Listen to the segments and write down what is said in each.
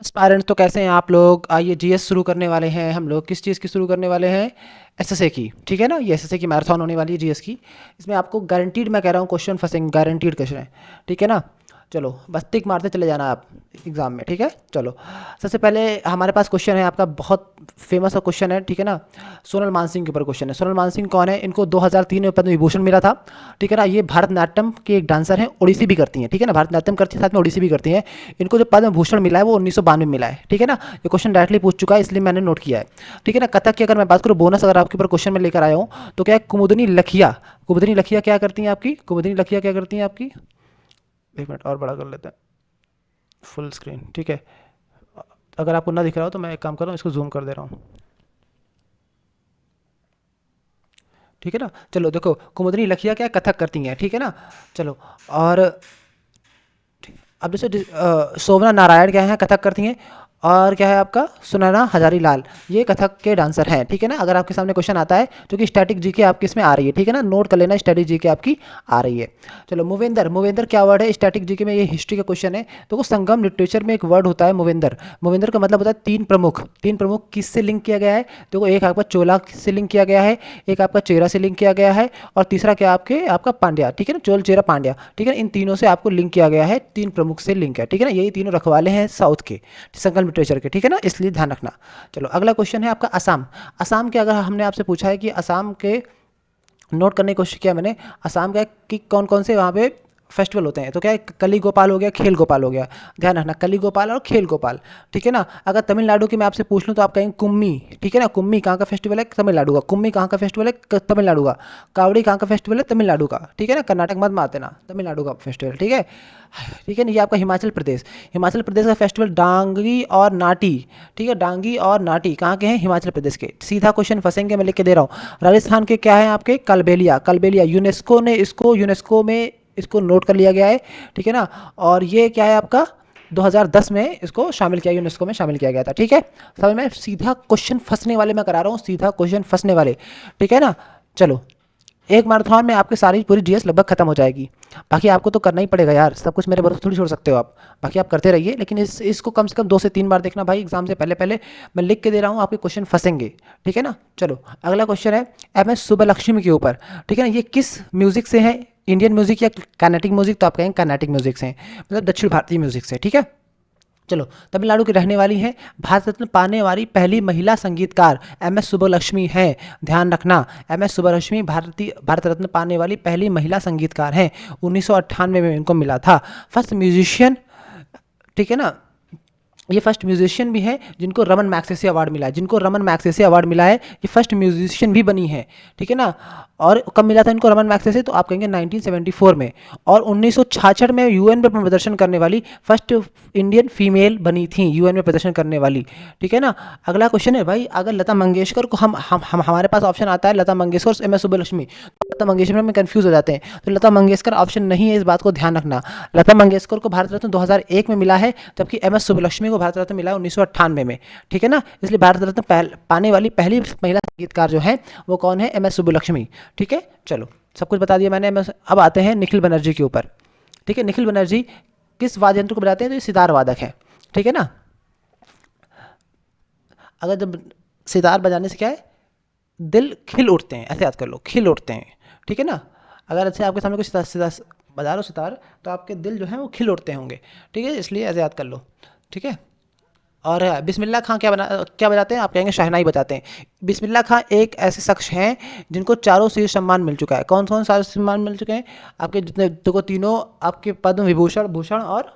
Aspirants तो कैसे हैं आप लोग? आइए जीएस शुरू करने वाले हैं हम लोग। किस चीज़ की शुरू करने वाले हैं? एसएसए की। ठीक है ना, ये एसएसए की मैराथन होने वाली है जीएस की। इसमें आपको गारंटीड, मैं कह रहा हूँ, क्वेश्चन फंसेंगे, गारंटीड क्वेश्चन है। ठीक है ना, चलो बस टिक मारते चले जाना आप एग्जाम में। ठीक है, चलो सबसे पहले हमारे पास क्वेश्चन है आपका, बहुत फेमस क्वेश्चन है। ठीक है ना, सोनल मानसिंह के ऊपर क्वेश्चन है। सोनल मानसिंह कौन है? इनको 2003 में पद्म विभूषण मिला था। ठीक है ना, ये भारतनाट्यम के एक डांसर हैं, ओडिसी भी करती हैं। ठीक है ना, भारतनाट्यम करती है, साथ में ओडिसी भी करती हैं। इनको जो पद्म भूषण मिला है वो 1992 में मिला है। ठीक है ना, ये क्वेश्चन डायरेक्टली पूछ चुका है, इसलिए मैंने नोट किया है। ठीक है ना, कथक की अगर मैं बात करूँ, बोनस अगर आपके ऊपर क्वेश्चन में लेकर आया हूँ, तो क्या है, कुमुदनी लखिया। कुमुदनी लखिया क्या करती हैं आपकी? कुमुदनी लखिया क्या करती हैं आपकी? एक मिनट और बड़ा कर लेते हैं फुल स्क्रीन। ठीक है, अगर आपको ना दिख रहा हो तो मैं एक काम कर रहा हूँ, इसको जूम कर दे रहा हूँ। ठीक है ना, चलो देखो, कुमुदनी लखिया क्या है, कथक करती हैं। ठीक है ना, चलो। और अब जैसे शोभना नारायण क्या है, कथक करती हैं। और क्या है आपका, सुनैना हजारी लाल, ये कथक के डांसर हैं। ठीक है ना, अगर आपके सामने क्वेश्चन आता है जो कि स्टैटिक जीके आपकी इसमें आ रही है, ठीक है ना, नोट कर लेना, स्टैटिक जीके आपकी आ रही है। चलो, मूवेंदर। मूवेंदर क्या वर्ड है स्टैटिक जीके में? ये हिस्ट्री का क्वेश्चन है। तो वो संगम लिटरेचर में एक वर्ड होता है मूवेंदर। मूवेंदर का मतलब होता है तीन प्रमुख। तीन प्रमुख किससे लिंक किया गया है? देखो, एक आपका चोला से लिंक किया गया है, एक आपका चेरा से लिंक किया गया है, और तीसरा क्या आपके आपका पांड्या। ठीक है ना, चोल चेरा पांड्या। ठीक है ना, इन तीनों से आपको लिंक किया गया है, तीन प्रमुख से लिंक है। ठीक है ना, यही तीनों रखवाले हैं साउथ के संकल्प लिटरेचर के। ठीक है ना, इसलिए ध्यान रखना। चलो, अगला क्वेश्चन है आपका असम। असम के, अगर हमने आपसे पूछा है कि असम के, नोट करने की कोशिश किया मैंने, असम का कि कौन कौन से वहाँ पे फेस्टिवल होते हैं, तो क्या है, कली गोपाल हो गया, खेल गोपाल हो गया। ध्यान रखना, कली गोपाल और खेल गोपाल। ठीक है ना, अगर तमिलनाडु की मैं आपसे पूछ लूँ तो आप कहेंगे कुम्मी। ठीक है ना, कुम्मी कहाँ का फेस्टिवल है? तमिलनाडु का। कुम्मी कहाँ का फेस्टिवल है? तमिलनाडु का। कावड़ी कहाँ का फेस्टिवल है? तमिलनाडु का। ठीक है ना, कर्नाटक मत मारते ना, तमिलनाडु का फेस्टिवल। ठीक है, ठीक है ना, ये आपका हिमाचल प्रदेश। हिमाचल प्रदेश का फेस्टिवल डांगी और नाटी। ठीक है, डांगी और नाटी कहाँ के हैं? हिमाचल प्रदेश के। सीधा क्वेश्चन फंसेंगे, मैं लिख के दे रहा हूँ। राजस्थान के क्या है आपके? कलबेलिया। कलबेलिया यूनेस्को ने इसको, यूनेस्को में इसको नोट कर लिया गया है। ठीक है ना, और ये क्या है आपका, 2010 में इसको शामिल किया, यूनेस्को में शामिल किया गया था। ठीक है, समझ में? सीधा क्वेश्चन फंसने वाले मैं करा रहा हूँ, सीधा क्वेश्चन फंसने वाले। ठीक है ना, चलो, एक मैराथन में आपकी सारी पूरी जीएस लगभग खत्म हो जाएगी। बाकी आपको तो करना ही पड़ेगा यार, सब कुछ मेरे भरोसे थोड़ी छोड़ सकते हो आप। बाकी आप करते रहिए, लेकिन इसको कम से कम 2 से 3 बार देखना भाई, एग्जाम से पहले पहले। मैं लिख के दे रहा हूँ, आपके क्वेश्चन फंसेंगे। ठीक है ना, चलो अगला क्वेश्चन है MS सुब्बलक्ष्मी के ऊपर। ठीक है ना, ये किस म्यूजिक से है? इंडियन म्यूजिक या कर्नाटिक म्यूजिक? तो आप कहेंगे कर्नाटिक म्यूजिक से, मतलब दक्षिण भारतीय म्यूजिक से। ठीक है, चलो, तमिलनाडु की रहने वाली हैं, भारत रत्न पाने वाली पहली महिला संगीतकार MS सुब्बलक्ष्मी हैं। ध्यान रखना, MS सुब्बलक्ष्मी भारत रत्न पाने वाली पहली महिला संगीतकार हैं। 1998 में इनको मिला था। First musician. ठीक है ना, ये फर्स्ट म्यूजिशियन भी हैं जिनको रमन मैग्सेसे अवार्ड मिला है। जिनको रमन मैग्सेसे अवार्ड मिला है, ये फर्स्ट म्यूजिशियन भी बनी है। ठीक है ना, और कब मिला था इनको रमन मैग्सेसे? तो आप कहेंगे 1974 में। और 1966 में यूएन में प्रदर्शन करने वाली फर्स्ट इंडियन फीमेल बनी थी, यूएन में प्रदर्शन करने वाली। ठीक है ना, अगला क्वेश्चन है भाई, अगर लता मंगेशकर को हम हमारे पास ऑप्शन आता है लता मंगेशकर और MS सुब्बलक्ष्मी, तो लता मंगेशकर में कंफ्यूज हो जाते हैं, तो लता मंगेशकर ऑप्शन नहीं है, इस बात को ध्यान रखना। लता मंगेशकर को भारत रत्न 2001 में मिला है, जबकि MS सुब्बलक्ष्मी को भारत रत्न मिला है 1998 में। ठीक है ना, इसलिए भारत रत्न पाने वाली पहली महिला संगीतकार जो है वो कौन है? MS सुब्बलक्ष्मी। ठीक है, चलो सब कुछ बता दिया मैंने। अब आते हैं निखिल बनर्जी के ऊपर। ठीक है, निखिल बनर्जी किस वाद्य यंत्र को बजाते हैं? तो ये सितार वादक है। ठीक है ना, अगर जब सितार बजाने से क्या है, दिल खिल उठते हैं, ऐसे याद कर लो, खिल उठते हैं। ठीक है ना, अगर ऐसे आपके सामने कोई सितार सितार बजा लो सितार, तो आपके दिल जो है वो खिल उठते होंगे। ठीक है, इसलिए ऐसे याद कर लो। ठीक है, और बिस्मिल्लाह खां क्या बजाते हैं? आप कहेंगे शहनाई बजाते हैं। बिस्मिल्लाह खां एक ऐसे शख्स हैं जिनको चारों शीर्ष सम्मान मिल चुका है। कौन कौन सारे सम्मान मिल चुके हैं? आपके जितने देखो, तीनों आपके पद्म विभूषण, भूषण और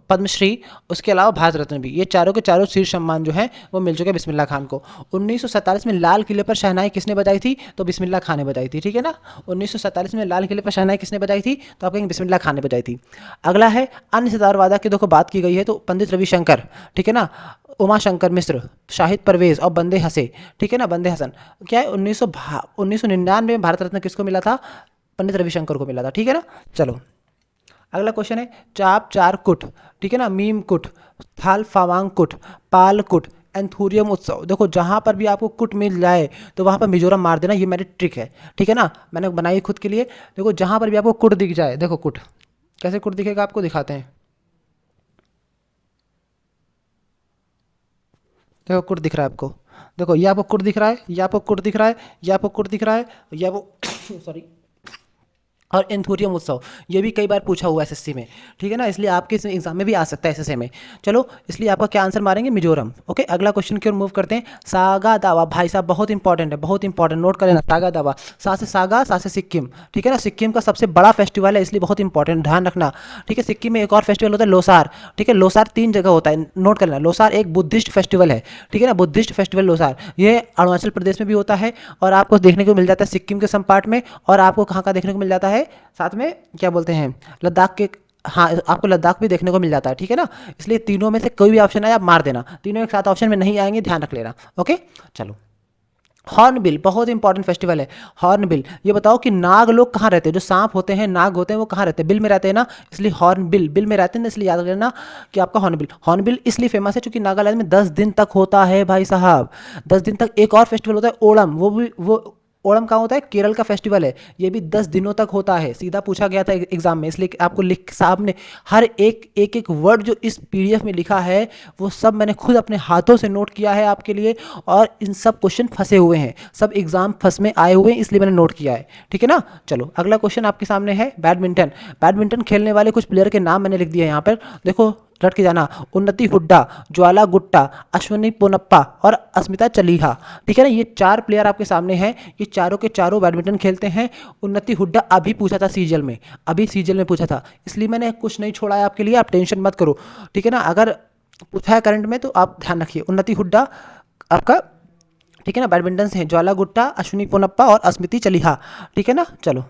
पद्मश्री, उसके अलावा भारत रत्न भी, ये चारों के चारों शीर्ष सम्मान जो हैं वो मिल चुके हैं बिस्मिल्लाह खान को। 1947 में लाल किले पर शहनाई किसने बजाई थी? तो बिस्मिल्लाह खान ने बजाई थी। ठीक है ना, 1947 में लाल किले पर शहनाई किसने बजाई थी? तो आप कहेंगे बिस्मिल्लाह खान ने बजाई थी। अगला है अन्य सितार वादक की, देखो बात की गई है तो पंडित रविशंकर। ठीक है ना, उमा शंकर मिश्र, शाहिद परवेज और बंदे हसे। ठीक है ना, बंदे हसन। क्या है, 1999 में भारत रत्न किसको मिला था? पंडित रविशंकर को मिला था। ठीक है ना, चलो अगला क्वेश्चन है चाप चार कुट। ठीक है ना, मीम कुट, थाल फावांग कुट, पाल कुट, एंथूरियम उत्सव। देखो, जहाँ पर भी आपको कुट मिल जाए तो वहाँ पर मिजोरम मार देना, ये मेरी ट्रिक है। ठीक है ना, मैंने बनाई खुद के लिए। देखो, जहाँ पर भी आपको कुट दिख जाए, देखो कुट कैसे कुट दिखेगा आपको दिखाते हैं। देखो कुट दिख रहा है आपको, देखो ये आपको कुट दिख रहा है, ये आपको कुट दिख रहा है, ये आपको कुट दिख रहा है, ये आपको सॉरी, और एंथोरियम उत्सव, ये भी कई बार पूछा हुआ है एसएससी में, ठीक है ना, इसलिए आपके इस एग्जाम में भी आ सकता है एसएससी में। चलो, इसलिए आपका क्या आंसर मारेंगे, मिजोरम। ओके, अगला क्वेश्चन की ओर मूव करते हैं। सागा दावा, भाई साहब बहुत इंपॉर्टेंट है, बहुत इंपॉर्टेंट, नोट कर लेना। सागा दावा, सा से सागा, सा से सिक्किम, ठीक है ना, सिक्किम का सबसे बड़ा फेस्टिवल है, इसलिए बहुत इंपॉर्टेंट, ध्यान रखना। ठीक है, सिक्किम में एक और फेस्टिवल होता है लोसार, ठीक है, लोसार 3 जगह होता है, नोट कर लेना। लोसार एक बुद्धिस्ट फेस्टिवल है, ठीक है ना, बुद्धिस्ट फेस्टिवल लोसार, ये अरुणाचल प्रदेश में भी होता है, और आपको देखने को मिल जाता है सिक्किम के सम पार्ट में, और आपको कहाँ का देखने को मिल जाता है, साथ में क्या बोलते हैं, लद्दाख के, हाँ आपको लद्दाख भी देखने को मिल जाता है, ठीक है ना। इसलिए तीनों में से कोई भी ऑप्शन आए आप मार देना, तीनों एक साथ ऑप्शन में नहीं आएंगे, ध्यान रख लेना। ओके, चलो। हॉर्नबिल बहुत इंपॉर्टेंट फेस्टिवल है। हॉर्नबिल, ये बताओ कि नाग लोग कहाँ रहते हैं, जो सांप होते हैं, नाग होते हैं, वो कहाँ रहते हैं, बिल में रहते हैं ना, इसलिए हॉर्नबिल, बिल में रहते हैं ना, इसलिए याद रखना कि आपका हॉर्नबिल। हॉर्नबिल इसलिए फेमस है क्योंकि नागालैंड में 10 दिन तक होता है भाई साहब, 10 दिन तक। एक और फेस्टिवल होता है ओणम, वो ओणम कहाँ होता है, केरल का फेस्टिवल है, ये भी 10 दिनों तक होता है, सीधा पूछा गया था एग्जाम में, इसलिए आपको लिख, साहब ने हर एक वर्ड जो इस पीडीएफ में लिखा है वो सब मैंने खुद अपने हाथों से नोट किया है आपके लिए, और इन सब क्वेश्चन फंसे हुए हैं, सब एग्जाम फंस में आए हुए हैं, इसलिए मैंने नोट किया है, ठीक है ना। चलो, अगला क्वेश्चन आपके सामने है बैडमिंटन। बैडमिंटन खेलने वाले कुछ प्लेयर के नाम मैंने लिख दिए हैं यहाँ पर, देखो रट के जाना। उन्नति हुड्डा, ज्वाला गुट्टा, अश्विनी पोनप्पा और अस्मिता चलीहा, ठीक है ना, ये 4 प्लेयर आपके सामने हैं, ये चारों के चारों बैडमिंटन खेलते हैं। उन्नति हुड्डा अभी पूछा था सीजल में, अभी सीजल में पूछा था, इसलिए मैंने कुछ नहीं छोड़ा है आपके लिए, आप टेंशन मत करो, ठीक है ना। अगर पूछा है करंट में तो आप ध्यान रखिए, उन्नति हुड्डा आपका, ठीक है ना, बैडमिंटन से है, ज्वाला गुट्टा, अश्विनी पोनप्पा और अस्मिता चलीहा, ठीक है ना। चलो,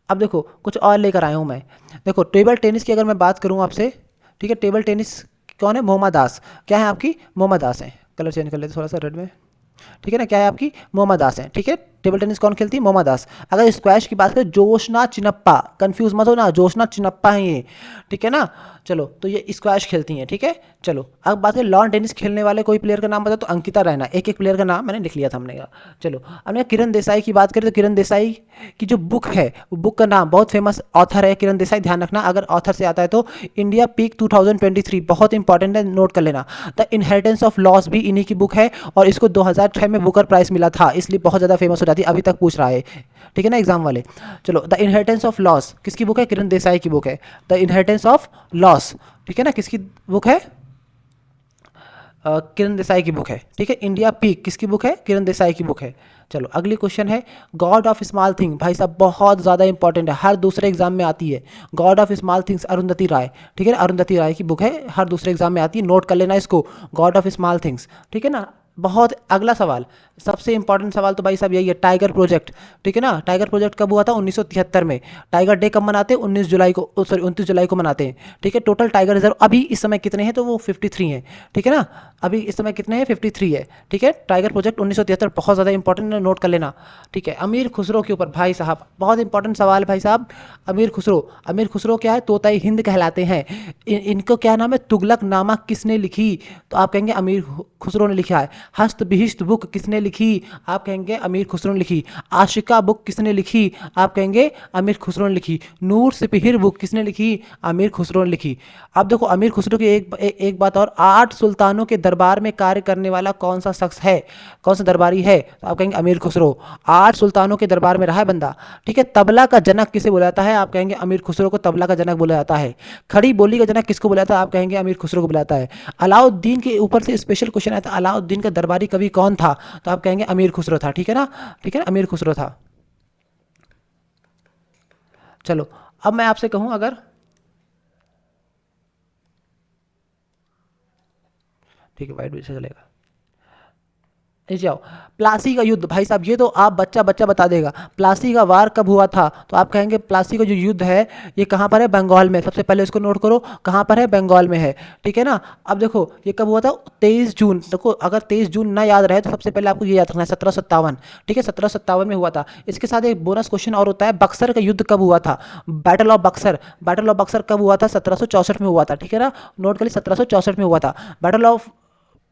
अब देखो कुछ और लेकर आया हूँ मैं। देखो टेबल टेनिस की अगर मैं बात करूँ आपसे, ठीक है, टेबल टेनिस कौन है, मोमा दास, क्या है आपकी, मोमा दास है। कलर चेंज कर लेते थोड़ा सा रेड में, ठीक है ना, क्या है आपकी, मोमा दास है, ठीक है। टेबल टेनिस कौन खेलती है, मोमा दास। अगर स्क्वैश की बात करें, जोशना चिनप्पा, कंफ्यूज मत हो ना, जोशना चिनप्पा है ये, ठीक है ना। चलो, तो ये स्क्वैश खेलती हैं, ठीक है। चलो, अब बात करें लॉन टेनिस खेलने वाले कोई प्लेयर का नाम बता, तो अंकिता रैना, एक एक प्लेयर का नाम मैंने लिख लिया था हमने का। चलो, अब मैं किरण देसाई की बात करें तो किरण देसाई की जो बुक है, वो बुक का नाम, बहुत फेमस ऑथर है किरण देसाई, ध्यान रखना अगर ऑथर से आता है तो। इंडिया पीक 2023, बहुत इंपॉर्टेंट है, नोट कर लेना। द इनहेरिटेंस ऑफ लॉस भी इन्हीं की बुक है, और इसको 2006 में बुकर प्राइज मिला था, इसलिए बहुत ज़्यादा फेमस हो जाती है, अभी तक पूछ रहा है, ठीक है ना, एग्जाम वाले। चलो, द इनहेरिटेंस ऑफ लॉस किसकी बुक है, किरण देसाई की बुक है, द इनहेरिटेंस ऑफ लॉस, ठीक है ना, किसकी बुक है, किरण देसाई की बुक है, ठीक है। इंडिया पीक किसकी बुक है, किरण देसाई की बुक है। चलो, अगली क्वेश्चन है गॉड ऑफ स्मॉल थिंग, भाई साहब बहुत ज़्यादा इंपॉर्टेंट है, हर दूसरे एग्जाम में आती है। God of small things, Arundhati Roy, ठीक है ना, अरुंधति राय की बुक है, हर दूसरे एग्जाम में आती है, नोट कर लेना इसको, गॉड ऑफ स्मॉल थिंग्स, ठीक है ना। बहुत, अगला सवाल, सबसे इंपॉर्टेंट सवाल तो भाई साहब यही है, टाइगर प्रोजेक्ट, ठीक है ना। टाइगर प्रोजेक्ट कब हुआ था, 1973 में। टाइगर डे कब मनाते हैं, 19 जुलाई को, सॉरी 29 जुलाई को मनाते हैं, ठीक है। टोटल टाइगर रिजर्व अभी इस समय कितने हैं, तो वो 53 हैं, ठीक है ना, अभी इस समय कितने हैं, 53 है, ठीक है। टाइगर प्रोजेक्ट 1973 बहुत ज़्यादा इंपॉर्टेंट है, नोट कर लेना, ठीक है। अमीर खुसरो के ऊपर भाई साहब बहुत इंपॉर्टेंट सवाल है भाई साहब। अमीर खुसरो, अमीर खुसरो क्या है, तोताई हिंद कहलाते हैं। इनको क्या नाम है, तुगलक नामा किसने लिखी, तो आप कहेंगे अमीर खुसरो ने लिखा है। हस्त बिहिश्त बुक किसने लिखी, आप कहेंगे अमीर खुसरो ने लिखी। आशिका बुक किसने लिखी, आप कहेंगे अमीर खुसरो ने लिखी। नूर सिपहिर बुक किसने लिखी, अमीर खुसरो ने लिखी। अब देखो अमीर खुसरो की एक बात और, 8 सुल्तानों के दरबार में कार्य करने वाला कौन सा शख्स है, कौन सा दरबारी है, तो आप कहेंगे अमीर खुसरो। 8 सुल्तानों के दरबार में रहा है बंदा, ठीक है। तबला का जनक किसे बोला जाता है, आप कहेंगे अमीर खुसरो को तबला का जनक बोला जाता है। खड़ी बोली का जनक किसको बोला जाता है, आप कहेंगे अमीर खुसरो को बोला जाता है। अलाउद्दीन के ऊपर से स्पेशल क्वेश्चन आया था, अलाउद्दीन का दरबारी कवि कौन था, तो आप कहेंगे अमीर खुसरो था, ठीक है ना, ठीक है ना, अमीर खुसरो था। चलो, अब मैं आपसे कहूं अगर, ठीक है, वाइट भी चलेगा, नीचे आओ। प्लासी का युद्ध, भाई साहब ये तो आप बच्चा बच्चा बता देगा, प्लासी का वार कब हुआ था, तो आप कहेंगे प्लासी का जो युद्ध है ये कहाँ पर है, बंगाल में। सबसे पहले इसको नोट करो, कहाँ पर है, बंगाल में है, ठीक है ना। अब देखो ये कब हुआ था, 23 जून। देखो अगर 23 जून ना याद रहे तो सबसे पहले आपको ये याद रखना है 1757, ठीक है, 1757 में हुआ था। इसके साथ एक बोनस क्वेश्चन और होता है, बक्सर का युद्ध कब हुआ था, battle of Buxar, battle of Buxar कब हुआ था, 1764 में हुआ था, ठीक है ना, नोट कर ली, 1764 में हुआ था बैटल ऑफ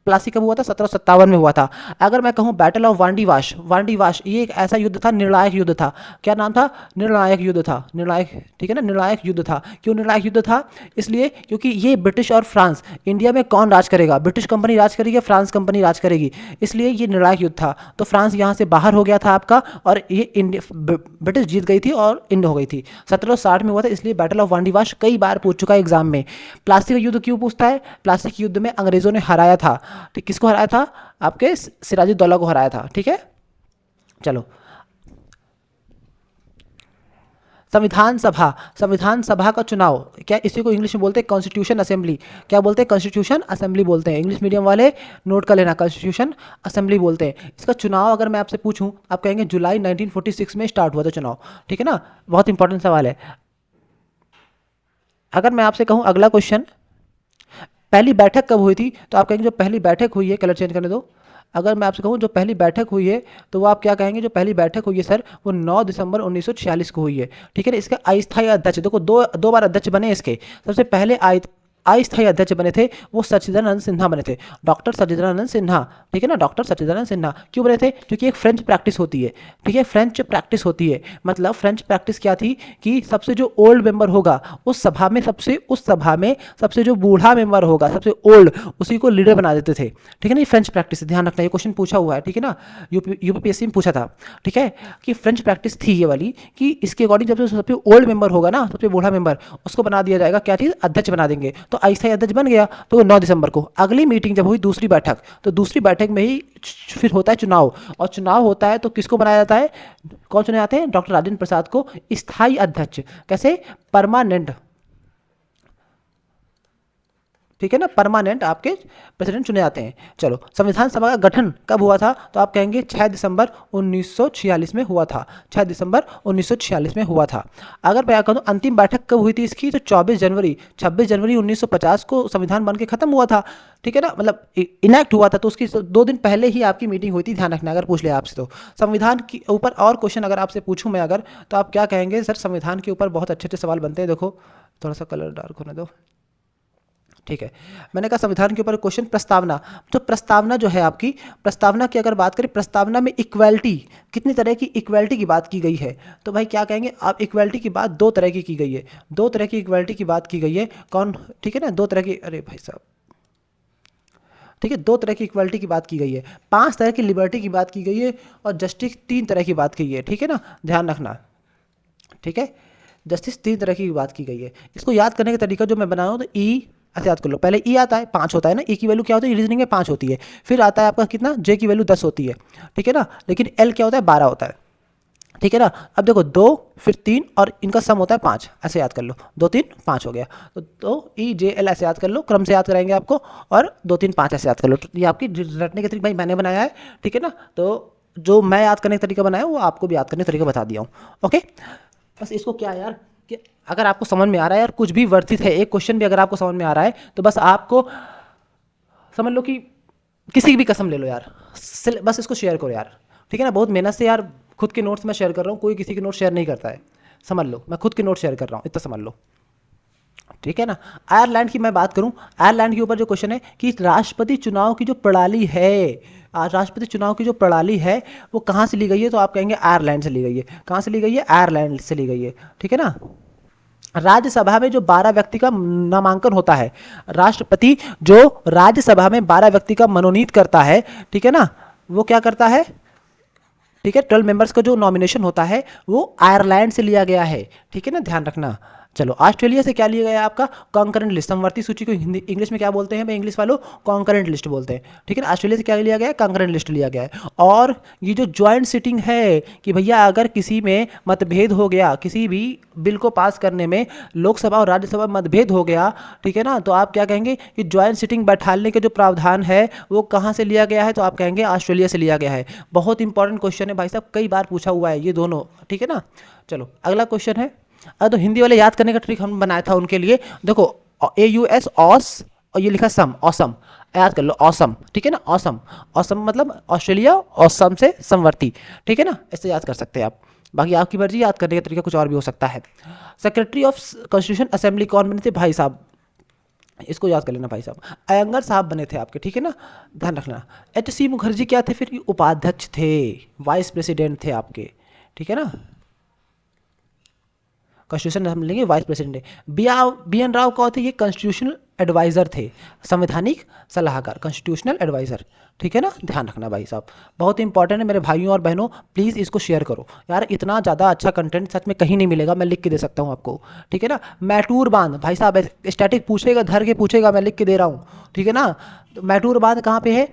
प्लासी कब हुआ था? 1757 में हुआ था। अगर मैं कहूँ बैटल ऑफ वांडीवाश, वांडीवाश ये एक ऐसा युद्ध था, निर्णायक युद्ध था। क्या नाम था? निर्णायक युद्ध था, निर्णायक, ठीक है ना, निर्णायक युद्ध था। क्यों निर्णायक युद्ध था? इसलिए क्योंकि ये ब्रिटिश और फ्रांस, इंडिया में कौन राज करेगा? ब्रिटिश कंपनी राज करेगी या फ्रांस कंपनी राज करेगी? इसलिए ये निर्णायक युद्ध था। तो फ्रांस यहाँ से बाहर हो गया था आपका, और ये इंडिया, ब्रिटिश जीत गई थी और इंड हो गई थी। 1760 में हुआ था, इसलिए बैटल ऑफ वांडीवाश कई बार पूछ चुका है एग्जाम में। प्लासी का युद्ध क्यों पूछता है? प्लासी के युद्ध में अंग्रेजों ने हराया था। ठीक, किसको हराया था? आपके सिराजुद्दौला को हराया था। ठीक है, चलो। संविधान सभा, संविधान सभा का चुनाव, क्या इसी को इंग्लिश में बोलते हैं? Constitution assembly. क्या बोलते हैं? कॉन्स्टिट्यूशन असेंबली बोलते हैं। इंग्लिश मीडियम वाले नोट कर लेना, कॉन्स्टिट्यूशन असेंबली बोलते हैं। इसका चुनाव अगर मैं आपसे पूछूं, आप कहेंगे जुलाई 1946 में स्टार्ट हुआ था चुनाव। ठीक है ना, बहुत इंपॉर्टेंट सवाल है। अगर मैं आपसे कहूं अगला क्वेश्चन, पहली बैठक कब हुई थी, तो आप कहेंगे जो पहली बैठक हुई है, कलर चेंज करने दो। अगर मैं आपसे कहूँ जो पहली बैठक हुई है, तो वो आप क्या कहेंगे? जो पहली बैठक हुई है सर, वो 9 दिसंबर 1946 को हुई है। ठीक है ना। इसके अस्थायी अध्यक्ष, देखो दो बार अध्यक्ष बने इसके। सबसे पहले अस्थायी अध्यक्ष बने थे वो सच्चिदानंद सिन्हा बने थे, डॉक्टर सच्चिदानंद सिन्हा। ठीक है ना, डॉक्टर सच्चिदानंद सिन्हा क्यों बने थे? क्योंकि एक फ्रेंच प्रैक्टिस होती है। ठीक है, फ्रेंच प्रैक्टिस होती है, मतलब फ्रेंच प्रैक्टिस क्या थी कि सबसे जो ओल्ड मेंबर होगा उस सभा में, सबसे जो बूढ़ा मेंबर होगा, सबसे ओल्ड, उसी को लीडर बना देते थे। ठीक है ना, ये फ्रेंच प्रैक्टिस, ध्यान रखना, ये क्वेश्चन पूछा हुआ है। ठीक है ना, यूपीएससी में पूछा था। ठीक है, कि फ्रेंच प्रैक्टिस थी ये वाली, कि इसके अकॉर्डिंग जब सबसे ओल्ड मेंबर होगा ना, सबसे बूढ़ा मेंबर, उसको बना दिया जाएगा क्या चीज़? अध्यक्ष बना देंगे। तो अस्थायी अध्यक्ष बन गया। तो 9 दिसंबर को अगली मीटिंग जब हुई, दूसरी बैठक, तो दूसरी बैठक में ही फिर होता है चुनाव, और चुनाव होता है तो किसको बनाया जाता है? कौन चुने जाते हैं? डॉक्टर राजेंद्र प्रसाद को स्थायी अध्यक्ष। कैसे? परमानेंट। ठीक है ना, परमानेंट आपके प्रेसिडेंट चुने जाते हैं। चलो, संविधान सभा का गठन कब हुआ था? तो आप कहेंगे 6 दिसंबर 1946 में हुआ था। 6 दिसंबर 1946 में हुआ था। अगर मैं कहूँ अंतिम बैठक कब हुई थी इसकी, तो 26 जनवरी 1950 को संविधान बन के खत्म हुआ था। ठीक है ना, मतलब इनैक्ट हुआ था, तो उसकी 2 दिन पहले ही आपकी मीटिंग हुई थी, ध्यान रखना अगर पूछ लिया आपसे तो। संविधान के ऊपर और क्वेश्चन अगर आपसे पूछूं मैं अगर, तो आप क्या कहेंगे? सर संविधान के ऊपर बहुत अच्छे अच्छे सवाल बनते हैं। देखो थोड़ा सा कलर डार्क होने दो। ठीक है, मैंने कहा संविधान के ऊपर क्वेश्चन प्रस्तावना। तो प्रस्तावना जो है आपकी, प्रस्तावना की अगर बात करें, प्रस्तावना में इक्वलिटी, कितनी तरह की इक्वलिटी की बात की गई है? तो भाई क्या कहेंगे आप? इक्वलिटी की बात 2 तरह की गई है, 2 तरह की इक्वलिटी की बात की गई है। कौन? ठीक है ना, 2 तरह की, अरे भाई साहब, ठीक है, 2 तरह की इक्वलिटी की बात की गई है, 5 तरह की लिबर्टी की बात की गई है, और जस्टिस 3 तरह की बात की गई है। ठीक है ना, ध्यान रखना। ठीक है, जस्टिस 3 तरह की बात की गई है। इसको याद करने का तरीका जो मैं बना रहा हूँ, तो ई ऐसे याद कर लो। पहले ई आता है, 5 होता है ना, ई की वैल्यू क्या होती है? रीजनिंग में 5 होती है। फिर आता है आपका कितना? जे की वैल्यू 10 होती है। ठीक है ना, लेकिन एल क्या होता है? 12 होता है। ठीक है ना, अब देखो 2 फिर 3 और इनका सम होता है 5, ऐसे याद कर लो। 2 3 5 हो गया, तो 2 ई जे एल ऐसे याद कर लो, क्रम से याद कराएंगे आपको, और 2 3 5 ऐसे याद कर लो। तो ये आपकी रटने के तरीके भाई मैंने बनाया है। ठीक है ना, तो जो मैं याद करने का तरीका बनाया वो आपको भी याद करने का तरीका बता दिया हूँ। ओके, बस इसको क्या यार, कि अगर आपको समझ में आ रहा है यार, कुछ भी वर्थित है, एक क्वेश्चन भी अगर आपको समझ में आ रहा है, तो बस आपको समझ लो कि किसी की भी कसम ले लो यार, बस इसको शेयर करो यार। ठीक है ना, बहुत मेहनत से यार खुद के नोट्स मैं शेयर कर रहा हूँ, कोई किसी के नोट्स शेयर नहीं करता है। समझ लो, मैं खुद के नोट्स शेयर कर रहा हूँ, इतना समझ लो। ठीक है ना, आयरलैंड की मैं बात करूं, आयरलैंड के ऊपर जो क्वेश्चन है कि राष्ट्रपति चुनाव की जो प्रणाली है, राष्ट्रपति चुनाव की जो प्रणाली है वो कहाँ से ली गई है? तो आप कहेंगे आयरलैंड से ली गई है। कहाँ से ली गई है? आयरलैंड से ली गई है। ठीक है ना, राज्यसभा में जो 12 व्यक्ति का नामांकन होता है, राष्ट्रपति जो राज्यसभा में 12 व्यक्ति का मनोनीत करता है, ठीक है ना, वो क्या करता है? ठीक है, 12 मेंबर्स का जो नॉमिनेशन होता है वो आयरलैंड से लिया गया है। ठीक है ना, ध्यान रखना। चलो, ऑस्ट्रेलिया से क्या लिया गया है आपका? कॉन्करेंट लिस्ट, समवर्ती सूची को हिंदी इंग्लिश में क्या बोलते हैं भाई? इंग्लिश वालों कॉन्करेंट लिस्ट बोलते हैं। ठीक है ना, ऑस्ट्रेलिया से क्या लिया गया है? कॉन्करेंट लिस्ट लिया गया है। और ये जो ज्वाइंट सिटिंग है कि भैया अगर किसी में मतभेद हो गया, किसी भी बिल को पास करने में लोकसभा और राज्यसभा में मतभेद हो गया, ठीक है ना, तो आप क्या कहेंगे कि ज्वाइंट सिटिंग बैठाने के जो प्रावधान है वो कहाँ से लिया गया है? तो आप कहेंगे ऑस्ट्रेलिया से लिया गया है। बहुत इंपॉर्टेंट क्वेश्चन है भाई साहब, कई बार पूछा हुआ है ये दोनों। ठीक है ना, चलो अगला क्वेश्चन है। तो हिंदी वाले याद करने का ट्रिक हम बनाया था उनके लिए। देखो AUS ऑस, और ये लिखा सम, ऑसम, याद कर लो ऑसम। ठीक है ना, ऑसम, ऑसम मतलब ऑस्ट्रेलिया, ऑसम से समवर्ती। ठीक है ना, ऐसे याद कर सकते हैं आप, बाकी आपकी मर्जी, याद करने का तरीका कुछ और भी हो सकता है। सेक्रेटरी ऑफ कॉन्स्टिट्यूशन असेंबली कौन बने थे? भाई साहब इसको याद कर लेना भाई साहब। अयंगर साहब बने थे आपके, ठीक है ना, ध्यान रखना। एच सी मुखर्जी क्या थे फिर? ये उपाध्यक्ष थे, वाइस प्रेसिडेंट थे आपके, ठीक है ना। कॉन्स्टिट्यूशन हम लेंगे, वाइस प्रेसिडेंट है। बी एन राव कौन थे? ये कॉन्स्टिट्यूशनल एडवाइज़र थे, संवैधानिक सलाहकार, कॉन्स्टिट्यूशनल एडवाइज़र, ठीक है ना, ध्यान रखना भाई साहब। बहुत इंपॉर्टेंट है मेरे भाइयों और बहनों, प्लीज़ इसको शेयर करो यार, इतना ज़्यादा अच्छा कंटेंट सच में कहीं नहीं मिलेगा, मैं लिख के दे सकता हूँ आपको, ठीक है ना। मैटूर बांध भाई साहब, स्टैटिक पूछेगा, धर के पूछेगा, मैं लिख के दे रहा हूँ, ठीक है ना। तो मैटूर बांध कहाँ पे है?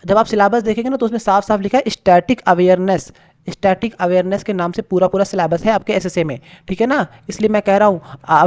जब आप सिलेबस देखेंगे ना तो उसमें साफ साफ लिखा है स्टैटिक अवेयरनेस, स्टैटिक अवेयरनेस के नाम से पूरा पूरा सिलेबस है आपके एसएसए में, ठीक है ना। इसलिए मैं कह रहा हूँ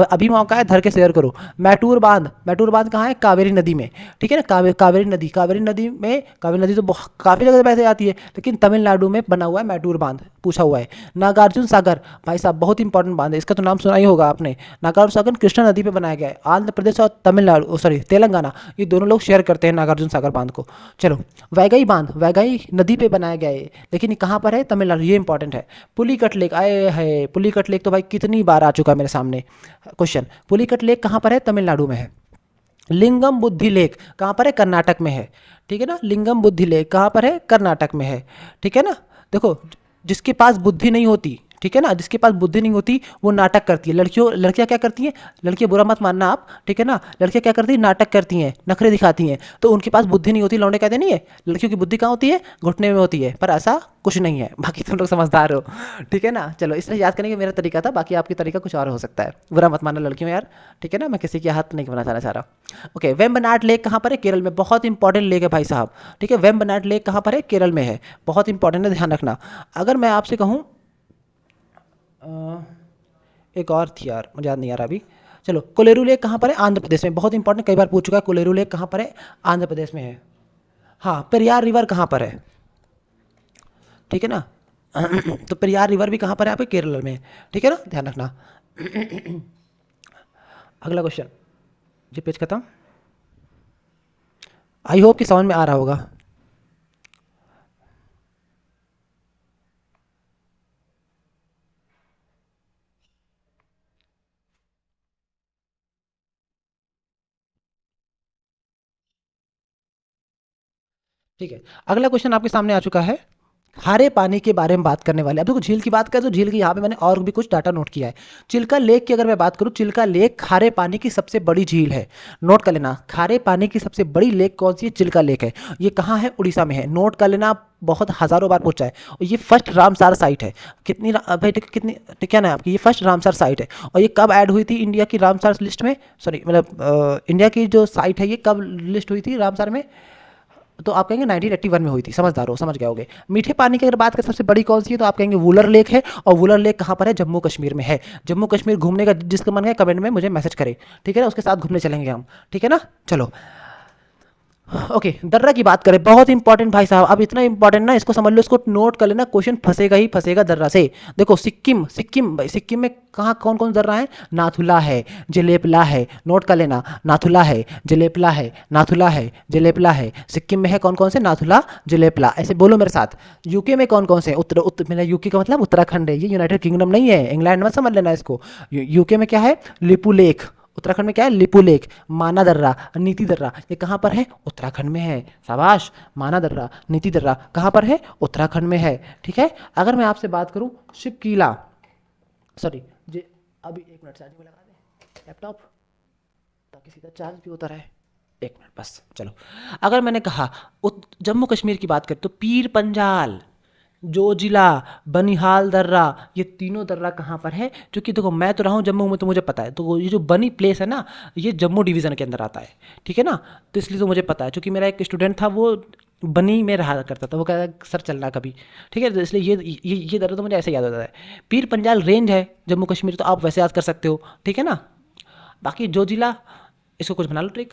अभी मौका है, धर के शेयर करो। मैटूर बांध, मैटूर बांध कहाँ है? कावेरी नदी में, ठीक है ना। कावेरी नदी, कावेरी नदी में, कावेरी नदी तो काफ़ी जगह पैसे आती है, लेकिन तमिलनाडु में बना हुआ है मैटूर बांध, पूछा हुआ है। नागार्जुन सागर भाई साहब, बहुत इंपॉर्टेंट बांध है, इसका तो नाम सुना ही होगा आपने। नागार्जुन सागर कृष्णा नदी पे बनाया गया है, आंध्र प्रदेश और तमिलनाडु, सॉरी तेलंगाना, ये दोनों लोग शेयर करते हैं नागार्जुन सागर बांध को। चलो, वैगई बांध, वैगई नदी पे बनाया गया है, लेकिन ये कहाँ पर है? तमिलनाडु, ये इंपॉर्टेंट है। पुलिकट लेक, आए है पुलिकट लेक तो भाई कितनी बार आ चुका है मेरे सामने क्वेश्चन। पुलिकट लेक कहाँ पर है? तमिलनाडु में है। लिंगम बुद्धि लेक कहाँ पर है? कर्नाटक में है, ठीक है ना। लिंगम बुद्धि लेक कहाँ पर है? कर्नाटक में है, ठीक है ना। देखो, जिसके पास बुद्धि नहीं होती, ठीक है ना, जिसके पास बुद्धि नहीं होती वो नाटक करती है। लड़कियां क्या करती हैं? लड़कियां, बुरा मत मानना आप, ठीक है ना, लड़कियां क्या करती हैं? नाटक करती हैं, नखरे दिखाती हैं, तो उनके पास बुद्धि नहीं होती। लौंडे कहते नहीं है लड़कियों की बुद्धि कहाँ होती है? घुटने में होती है, पर ऐसा कुछ नहीं है, बाकी तुम लोग समझदार हो, ठीक है ना। चलो, इससे याद करने का मेरा तरीका था, बाकी आपकी तरीका कुछ और हो सकता है, बुरा मत मानना लड़कियों यार, ठीक है ना, मैं किसी के हाथ नहीं बनाना चाह रहा। ओके, वेम्बनाड लेक कहाँ पर है? केरल में, बहुत इंपॉर्टेंट लेक है भाई साहब, ठीक है। वेम्बनाड लेक कहाँ पर है? केरल में है, बहुत इंपॉर्टेंट है, ध्यान रखना। अगर मैं आपसे कहूँ, एक और थी यार, मुझे याद नहीं आ रहा अभी। चलो, कोलेरू लेक कहाँ पर है? आंध्र प्रदेश में, बहुत इंपॉर्टेंट, कई बार पूछ चुका है। कोलेरू लेक कहाँ पर है? आंध्र प्रदेश में है। हाँ, पेरियार रिवर कहाँ पर है? ठीक है ना। तो पेरियार रिवर भी कहाँ पर है? आपके केरल में, ठीक है ना, ध्यान रखना। अगला क्वेश्चन, जी पेज खत्म। आई होप कि समझ में आ रहा होगा। ठीक है, अगला क्वेश्चन आपके सामने आ चुका है। खारे पानी के बारे में बात करने वाले, अब देखो झील की बात करें तो झील की यहाँ पे मैंने और भी कुछ डाटा नोट किया है। चिल्का लेक की अगर मैं बात करूँ, चिल्का लेक खारे पानी की सबसे बड़ी झील है, नोट कर लेना। खारे पानी की सबसे बड़ी लेक कौन सी है? चिल्का लेक है। ये कहाँ है? उड़ीसा में है, नोट कर लेना, बहुत हज़ारों बार पूछा है। और ये फर्स्ट रामसार साइट है। भाई कितनी, क्या ना है आपकी? ये फर्स्ट रामसार साइट है। और ये कब ऐड हुई थी इंडिया की रामसार लिस्ट में? सॉरी, मतलब इंडिया की जो साइट है ये कब लिस्ट हुई थी रामसार में? तो आप कहेंगे 1981 में हुई थी, समझदार हो, समझ गए होगे। मीठे पानी की अगर बात करें सबसे बड़ी कौन सी है, तो आप कहेंगे वुलर लेक है। और वुलर लेक कहाँ पर है? जम्मू कश्मीर में है। जम्मू कश्मीर घूमने का जिसका मन है कमेंट में मुझे मैसेज करे, ठीक है ना, उसके साथ घूमने चलेंगे हम, ठीक है ना। चलो, ओके, दर्रा की बात करें, बहुत इंपॉर्टेंट भाई साहब, अब इतना इंपॉर्टेंट ना, इसको समझ लो, इसको नोट कर लेना, क्वेश्चन फंसेगा ही फंसेगा दर्रा से। देखो, सिक्किम, सिक्किम भाई, सिक्किम में कहाँ कौन कौन दर्रा है? नाथुला है, जलेपला है, नोट कर लेना, नाथुला है, जलेपला है, नाथुला है, जलेपला है। सिक्किम में है कौन कौन से? नाथुला, जलेपला, ऐसे बोलो मेरे साथ। यूके में कौन कौन से? मेरा यूके का मतलब उत्तराखंड है, ये यूनाइटेड किंगडम नहीं है, इंग्लैंड मत समझ लेना इसको। यूके में क्या है? लिपू लेक। उत्तराखंड में क्या है? लिपू लेक। माना दर्रा, नीति दर्रा, ये कहाँ पर है? उत्तराखंड में है। शाबाश। माना दर्रा, नीति दर्रा कहाँ पर है? उत्तराखंड में है, ठीक है। अगर मैं आपसे बात करूँ, शिवकीला, सॉरी जी, अभी एक मिनट चार्जिंग में लगा दे लैपटॉप, ताकि सीधा चार्ज भी होता रहे। एक मिनट बस, चलो। अगर मैंने कहा जम्मू कश्मीर की बात करें तो पीर पंजाल, जोजिला, बनिहाल दर्रा, ये तीनों दर्रा कहाँ पर है? क्योंकि देखो, मैं तो रहा हूँ जम्मू में, तो मुझे पता है, तो ये जो बनी प्लेस है ना, ये जम्मू डिवीज़न के अंदर आता है, ठीक है ना। तो इसलिए तो मुझे पता है, क्योंकि मेरा एक स्टूडेंट था, वो बनी में रहा करता था, वो कहता सर चलना कभी, ठीक है। तो इसलिए ये दर्रा तो मुझे ऐसे याद होता है। पीर पंजाल रेंज है जम्मू कश्मीर, तो आप वैसे याद कर सकते हो, ठीक है ना। बाकी जोजिला, इसको कुछ बना लो ट्रिक,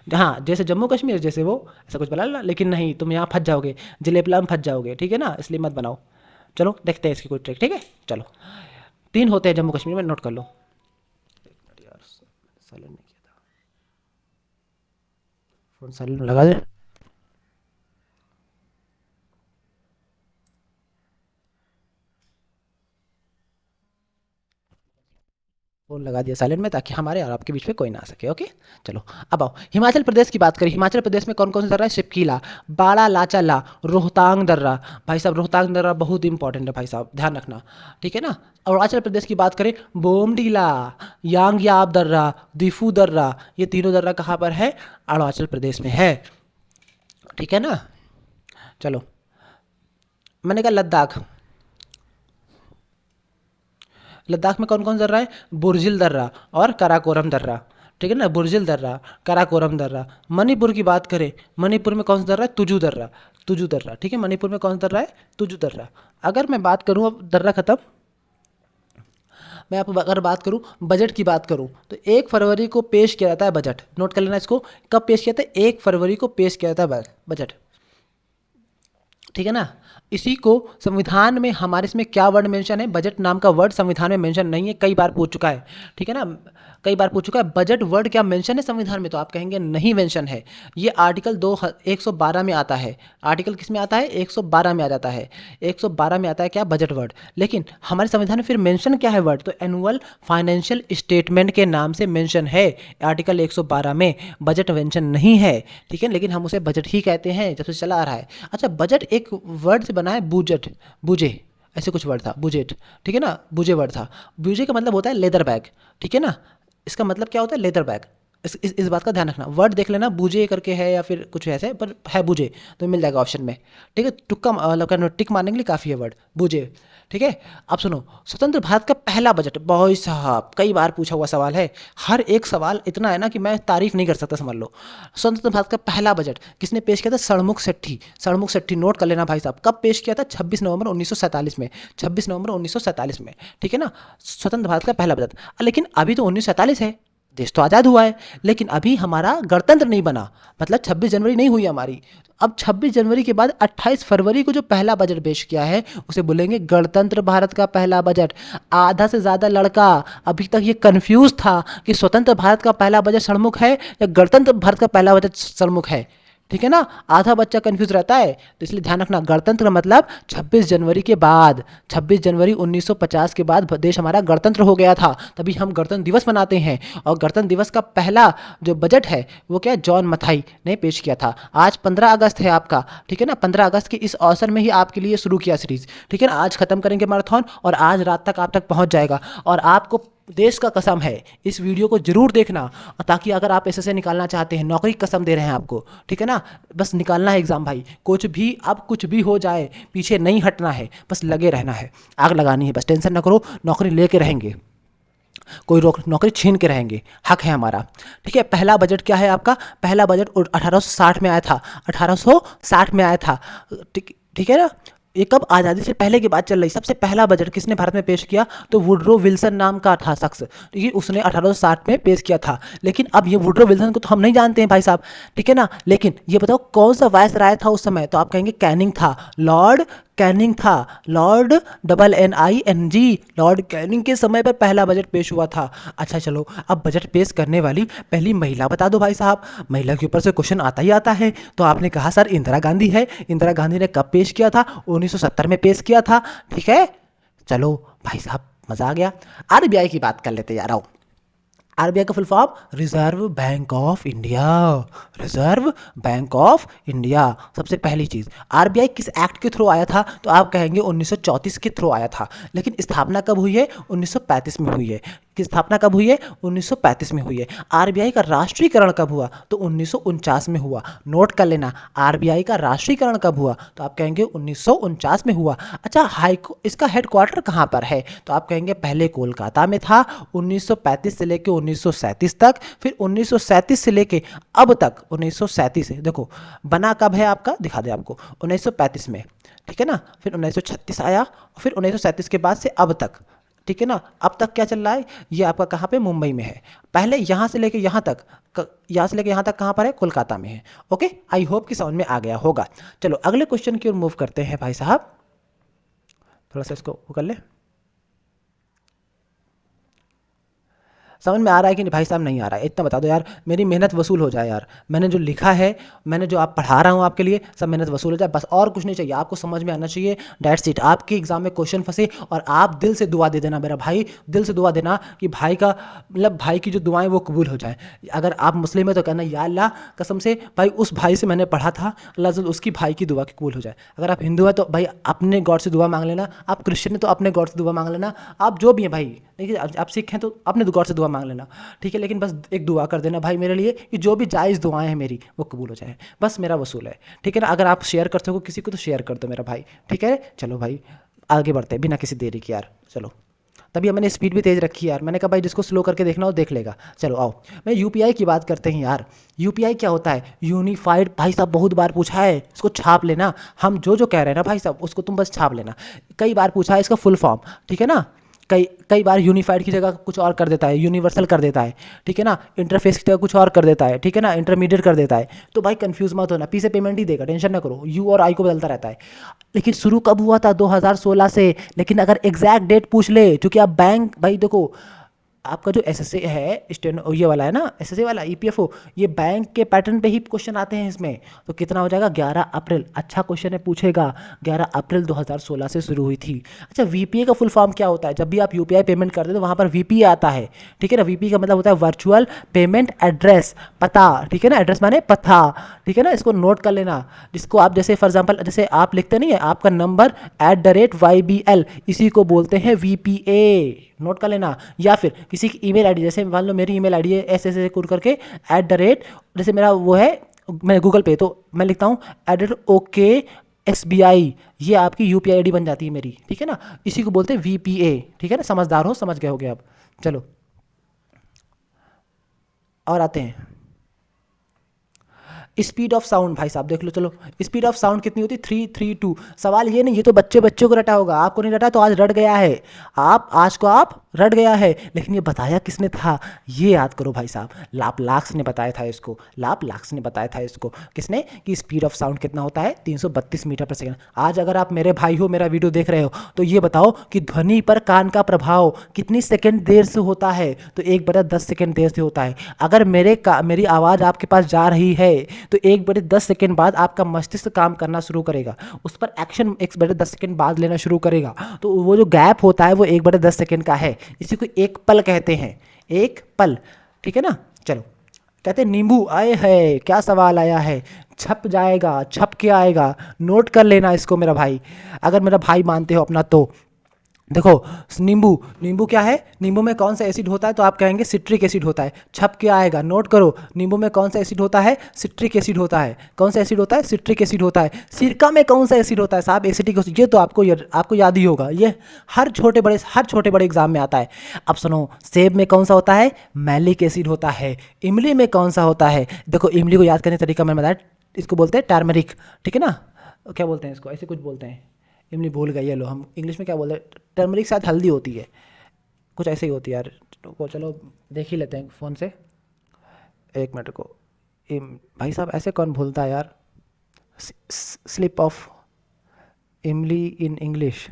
हाँ, जैसे जम्मू कश्मीर जैसे वो, ऐसा कुछ बना लेना, लेकिन नहीं, तुम यहाँ फंस जाओगे, जलेबला में फंस जाओगे, ठीक है ना, इसलिए मत बनाओ। चलो, देखते हैं इसकी कोई ट्रिक, ठीक है। चलो, तीन होते हैं जम्मू कश्मीर में, नोट कर लो। यार, साइलेंट नहीं किया था, फोन साइलेंट लगा दे। फ़ोन लगा दिया साइलेंट में ताकि हमारे और आपके बीच में कोई ना आ सके। ओके, चलो अब आओ हिमाचल प्रदेश की बात करें। हिमाचल प्रदेश में कौन कौन सा दर्रा है? शिपकीला, बाड़ा लाचाला, रोहतांग दर्रा। भाई साहब रोहतांग दर्रा बहुत इंपॉर्टेंट है भाई साहब, ध्यान रखना, ठीक है ना। अरुणाचल प्रदेश की बात करें, बोमडीला, यांगयाब दर्रा, दिफू दर्रा, ये तीनों दर्रा कहाँ पर है? अरुणाचल प्रदेश में है, ठीक है ना। चलो मैंने कहा लद्दाख, लद्दाख में कौन कौन दर्रा है? बुर्जिल दर्रा और कराकोरम दर्रा, ठीक है ना। बुर्जिल दर्रा, कराकोरम दर्रा। मणिपुर की बात करें, मणिपुर में कौन सा दर्रा है? तुजू दर्रा, तुजू दर्रा, ठीक है। मणिपुर में कौन सा दर्रा है? तुजू दर्रा। अगर मैं बात करूं, अब दर्रा खत्म, मैं आपको अगर बात करूं बजट की बात करूं तो 1 फरवरी को पेश किया जाता है बजट। नोट कर लेना इसको, कब पेश किया था? 1 फरवरी को पेश किया जाता है बजट, ठीक है ना। इसी को संविधान में हमारे इसमें क्या वर्ड मेंशन है? बजट नाम का वर्ड संविधान में मेंशन नहीं है, कई बार पूछ चुका है, ठीक है ना। कई बार पूछ चुका है बजट वर्ड क्या मेंशन है संविधान में, तो आप कहेंगे नहीं मेंशन है। ये आर्टिकल 112 में आता है। आर्टिकल किस में आता है? 112 में आ जाता है। 112 में आता है क्या? Budget word. लेकिन हमारे संविधान में फिर मेंशन क्या है वर्ड? तो एनुअल फाइनेंशियल स्टेटमेंट के नाम से मेंशन है आर्टिकल 112 में, बजट मेंशन नहीं है, ठीक है। लेकिन हम उसे बजट ही कहते हैं जब से चला आ रहा है। अच्छा, बजट एक वर्ड से बना है, बूजट, बुझे, ऐसे कुछ वर्ड था, बुजेट, ठीक है ना। बुझे वर्ड था। बुझे का मतलब होता है लेदर बैग, ठीक है ना। इसका मतलब क्या होता है? Leather bag. इस बात का ध्यान रखना, वर्ड देख लेना, बूझे करके है या फिर कुछ ऐसे, पर है बूझे तो मिल जाएगा ऑप्शन में, ठीक है। तुक्का मतलब टिक मारने के लिए काफ़ी है वर्ड बूझे, ठीक है। अब सुनो, स्वतंत्र भारत का पहला बजट, भाई साहब कई बार पूछा हुआ सवाल है। हर एक सवाल इतना है ना कि मैं तारीफ नहीं कर सकता, समझ लो। स्वतंत्र भारत का पहला बजट किसने पेश किया था? सड़मुख सेट्ठी, सड़मुख सेट्ठी। नोट कर लेना भाई साहब, कब पेश किया था? 26 नवंबर 1947 में, 26 नवंबर 1947 में, ठीक है ना। स्वतंत्र भारत का पहला बजट। लेकिन अभी तो 1947 है, देश तो आज़ाद हुआ है, लेकिन अभी हमारा गणतंत्र नहीं बना, मतलब 26 जनवरी नहीं हुई हमारी। अब 26 जनवरी के बाद 28 फरवरी को जो पहला बजट पेश किया है उसे बोलेंगे गणतंत्र भारत का पहला बजट। आधा से ज़्यादा लड़का अभी तक ये कंफ्यूज था कि स्वतंत्र भारत का पहला बजट सड़मुख है या गणतंत्र भारत का पहला बजट सड़मुख है, ठीक है ना। आधा बच्चा कंफ्यूज रहता है, तो इसलिए ध्यान रखना, गणतंत्र मतलब 26 जनवरी के बाद, 26 जनवरी 1950 के बाद देश हमारा गणतंत्र हो गया था, तभी हम गणतंत्र दिवस मनाते हैं। और गणतंत्र दिवस का पहला जो बजट है वो क्या? जॉन मथाई ने पेश किया था। आज 15 अगस्त है आपका, ठीक है ना। 15 अगस्त के इस अवसर में ही आपके लिए शुरू किया सीरीज, ठीक है ना। आज खत्म करेंगे मैराथन और आज रात तक आप तक पहुंच जाएगा। और आपको देश का कसम है इस वीडियो को जरूर देखना, ताकि अगर आप एसएससी निकालना चाहते हैं, नौकरी की कसम दे रहे हैं आपको, ठीक है ना। बस निकालना है एग्जाम भाई, कुछ भी अब कुछ भी हो जाए पीछे नहीं हटना है, बस लगे रहना है, आग लगानी है, बस टेंशन ना करो, नौकरी लेके रहेंगे, कोई नौकरी छीन के रहेंगे, हक है हमारा, ठीक है। पहला बजट क्या है आपका? पहला बजट 1860 में आया था, 1860 में आया था, ठीक, ठीक है ना। ये कब? आज़ादी से पहले की बात चल रही। सबसे पहला बजट किसने भारत में पेश किया? तो वुडरो विल्सन नाम का था शख्स, ठीक है, उसने 1860 में पेश किया था। लेकिन अब ये वुडरो विल्सन को तो हम नहीं जानते हैं भाई साहब, ठीक है ना। लेकिन ये बताओ कौन सा वायसराय था उस समय? तो आप कहेंगे कैनिंग था, लॉर्ड कैनिंग था, लॉर्ड NING, लॉर्ड कैनिंग के समय पर पहला बजट पेश हुआ था। अच्छा चलो, अब बजट पेश करने वाली पहली महिला बता दो भाई साहब। महिला के ऊपर से क्वेश्चन आता ही आता है। तो आपने कहा सर इंदिरा गांधी है, इंदिरा गांधी ने कब पेश किया था? 1970 में पेश किया था, ठीक है। चलो भाई साहब मजा आ गया। RBI की बात कर लेते यार, आओ। RBI का full form reserve bank of India, reserve bank of India. सबसे पहली चीज, RBI किस एक्ट के थ्रू आया था? तो आप कहेंगे 1934 के थ्रू आया था। लेकिन स्थापना कब हुई है? 1935 में हुई है। की स्थापना कब हुई है? 1935 में हुई है। RBI का राष्ट्रीयकरण कब हुआ? तो 1949 में हुआ। नोट कर लेना, RBI का राष्ट्रीयकरण कब हुआ? तो आप कहेंगे 1949 में हुआ। अच्छा, इसका हेडक्वार्टर कहाँ पर है? तो आप कहेंगे पहले कोलकाता में था 1935 से लेकर 1937 तक, फिर 1937 से लेके अब तक 1937 है, देखो बना कब है आपका, दिखा दे आपको, 1935 में, ठीक है ना। फिर 1936 आया, फिर 1937 के बाद से अब तक, ठीक है ना। अब तक क्या चल रहा है? ये आपका कहाँ पे? मुंबई में है। पहले यहाँ से लेके यहाँ तक, यहाँ से लेके यहाँ तक कहाँ पर है? कोलकाता में है। ओके, आई होप कि समझ में आ गया होगा। चलो अगले क्वेश्चन की ओर मूव करते हैं भाई साहब, थोड़ा सा इसको वो कर ले। समझ में आ रहा है कि नहीं भाई साहब? नहीं आ रहा है, इतना बता दो यार, मेरी मेहनत वसूल हो जाए यार। मैंने जो लिखा है, मैंने जो आप पढ़ा रहा हूँ आपके लिए, सब मेहनत वसूल हो जाए, बस और कुछ नहीं चाहिए। आपको समझ में आना चाहिए, डेट्स इट। आपके एग्जाम में क्वेश्चन फंसे और आप दिल से दुआ दे देना मेरा भाई, दिल से दुआ देना कि भाई का मतलब भाई की जो दुआएं वो कबूल हो जाए। अगर आप मुस्लिम है तो कहना या अल्लाह कसम से भाई उस भाई से मैंने पढ़ा था, अल्लाह से उसकी भाई की दुआ की कबूल हो जाए। अगर आप हिंदू हैं तो भाई अपने गॉड से दुआ मांग लेना, आप क्रिश्चियन हैं तो अपने गॉड से दुआ मांग लेना, आप जो भी हैं भाई, देखिए आप सिख हैं तो अपने गॉड से दुआ मांग लेना, ठीक है। लेकिन बस एक दुआ कर देना भाई मेरे लिए कि जो भी जायज़ दुआएं हैं मेरी वो कबूल हो जाए, बस मेरा वसूल है, ठीक है ना। अगर आप शेयर कर सको किसी को तो शेयर कर दो मेरा भाई, ठीक है। चलो भाई आगे बढ़ते हैं बिना किसी देरी के यार, चलो। तभी मैंने स्पीड भी तेज़ रखी यार, मैंने कहा भाई जिसको स्लो करके देखना हो देख लेगा। चलो आओ, मैं यूपीआई की बात करते हैं यार। यूपीआई क्या होता है? यूनिफाइड, भाई साहब बहुत बार पूछा है, इसको छाप लेना। हम जो जो कह रहे हैं ना भाई साहब उसको तुम बस छाप लेना। कई बार पूछा है इसका फुल फॉर्म, ठीक है ना। कई कई बार यूनिफाइड की जगह कुछ और कर देता है, यूनिवर्सल कर देता है, ठीक है ना। इंटरफेस की जगह कुछ और कर देता है, ठीक है ना। इंटरमीडिएट कर देता है। तो भाई कंफ्यूज मत होना, पी से पेमेंट ही देगा, टेंशन ना करो। यू और आई को बदलता रहता है। लेकिन शुरू कब हुआ था? 2016 से। लेकिन अगर एग्जैक्ट डेट पूछ ले, क्योंकि आप बैंक, भाई देखो आपका जो एसएससी है, स्टेनो ये वाला है ना, एसएससी वाला ईपीएफओ, ये बैंक के पैटर्न पे ही क्वेश्चन आते हैं इसमें। तो कितना हो जाएगा? 11 अप्रैल। अच्छा क्वेश्चन है, पूछेगा 11 अप्रैल 2016 से शुरू हुई थी। अच्छा वीपीए का फुल फॉर्म क्या होता है? जब भी आप यूपीआई पेमेंट करते हो तो वहाँ पर वीपीए आता है, ठीक है ना। वीपीए का मतलब होता है वर्चुअल पेमेंट एड्रेस, पता, ठीक है ना। एड्रेस माने पता, ठीक है ना। इसको नोट कर लेना। जिसको आप जैसे फॉर एग्जाम्पल जैसे आप लिखते नहीं है आपका नंबर @YBL, इसी को बोलते हैं वीपीए, नोट कर लेना। या फिर किसी की ईमेल आईडी, जैसे मान लो मेरी ईमेल आईडी है ऐसे कुर करके जैसे मेरा वो है, मैं गूगल पे, तो मैं लिखता हूँ @OKSBI, ये आपकी यूपीआई आईडी बन जाती है मेरी, ठीक है ना। इसी को बोलते हैं वीपीए, ठीक है ना। समझदार हो, समझ गए होगे आप। चलो और आते हैं स्पीड ऑफ साउंड। भाई साहब देख लो, चलो स्पीड ऑफ साउंड कितनी होती है? 332। सवाल ये नहीं, ये तो बच्चों को रटा होगा, आपको नहीं रटा तो आज रट गया है। आज को आप रट गया है। लेकिन ये बताया किसने था? ये याद करो भाई साहब, लाप्लाक्स ने बताया था इसको। लाप्लाक्स ने बताया था इसको। किसने? कि स्पीड ऑफ साउंड कितना होता है? 332 मीटर पर सेकंड। आज अगर आप मेरे भाई हो, मेरा वीडियो देख रहे हो, तो ये बताओ कि ध्वनि पर कान का प्रभाव कितनी सेकंड देर से होता है? तो 1/10 सेकंड देर से होता है। अगर मेरी आवाज़ आपके पास जा रही है तो 1/10 सेकंड बाद आपका मस्तिष्क काम करना शुरू करेगा, उस पर एक्शन 1/10 सेकंड बाद लेना शुरू करेगा। तो वो जो गैप होता है वो 1/10 सेकंड का है। इसी को एक पल कहते हैं, एक पल, ठीक है ना। चलो कहते हैं नींबू आए है, क्या सवाल आया है? छप जाएगा, छप के आएगा, नोट कर लेना इसको मेरा भाई, अगर मेरा भाई मानते हो अपना तो। देखो नींबू क्या है? नींबू में कौन सा एसिड होता है? तो आप कहेंगे सिट्रिक एसिड होता है। छप के आएगा, नोट करो। नींबू में कौन सा एसिड होता है? सिट्रिक एसिड होता है। कौन सा एसिड होता है? सिट्रिक एसिड होता है। सिरका में कौन सा एसिड होता है साहब? Acetic acid. ये तो आपको याद ही होगा, ये हर छोटे बड़े एग्जाम में आता है। अब सुनो, सेब में कौन सा होता है? मैलिक एसिड होता है। इमली में कौन सा होता है? देखो इमली को याद करने का तरीका मैंने बताया, इसको बोलते हैं टर्मरिक, ठीक है ना। क्या बोलते हैं इसको? ऐसे कुछ बोलते हैं, इमली भूल गई है, लो हम इंग्लिश में क्या बोलते हैं? टर्मरिक शायद हल्दी होती है, कुछ ऐसे ही होती है यार। तो चलो देख ही लेते हैं फ़ोन से, एक मिनट को। भाई साहब ऐसे कौन भूलता है यार? स्लिप ऑफ इमली इन इंग्लिश,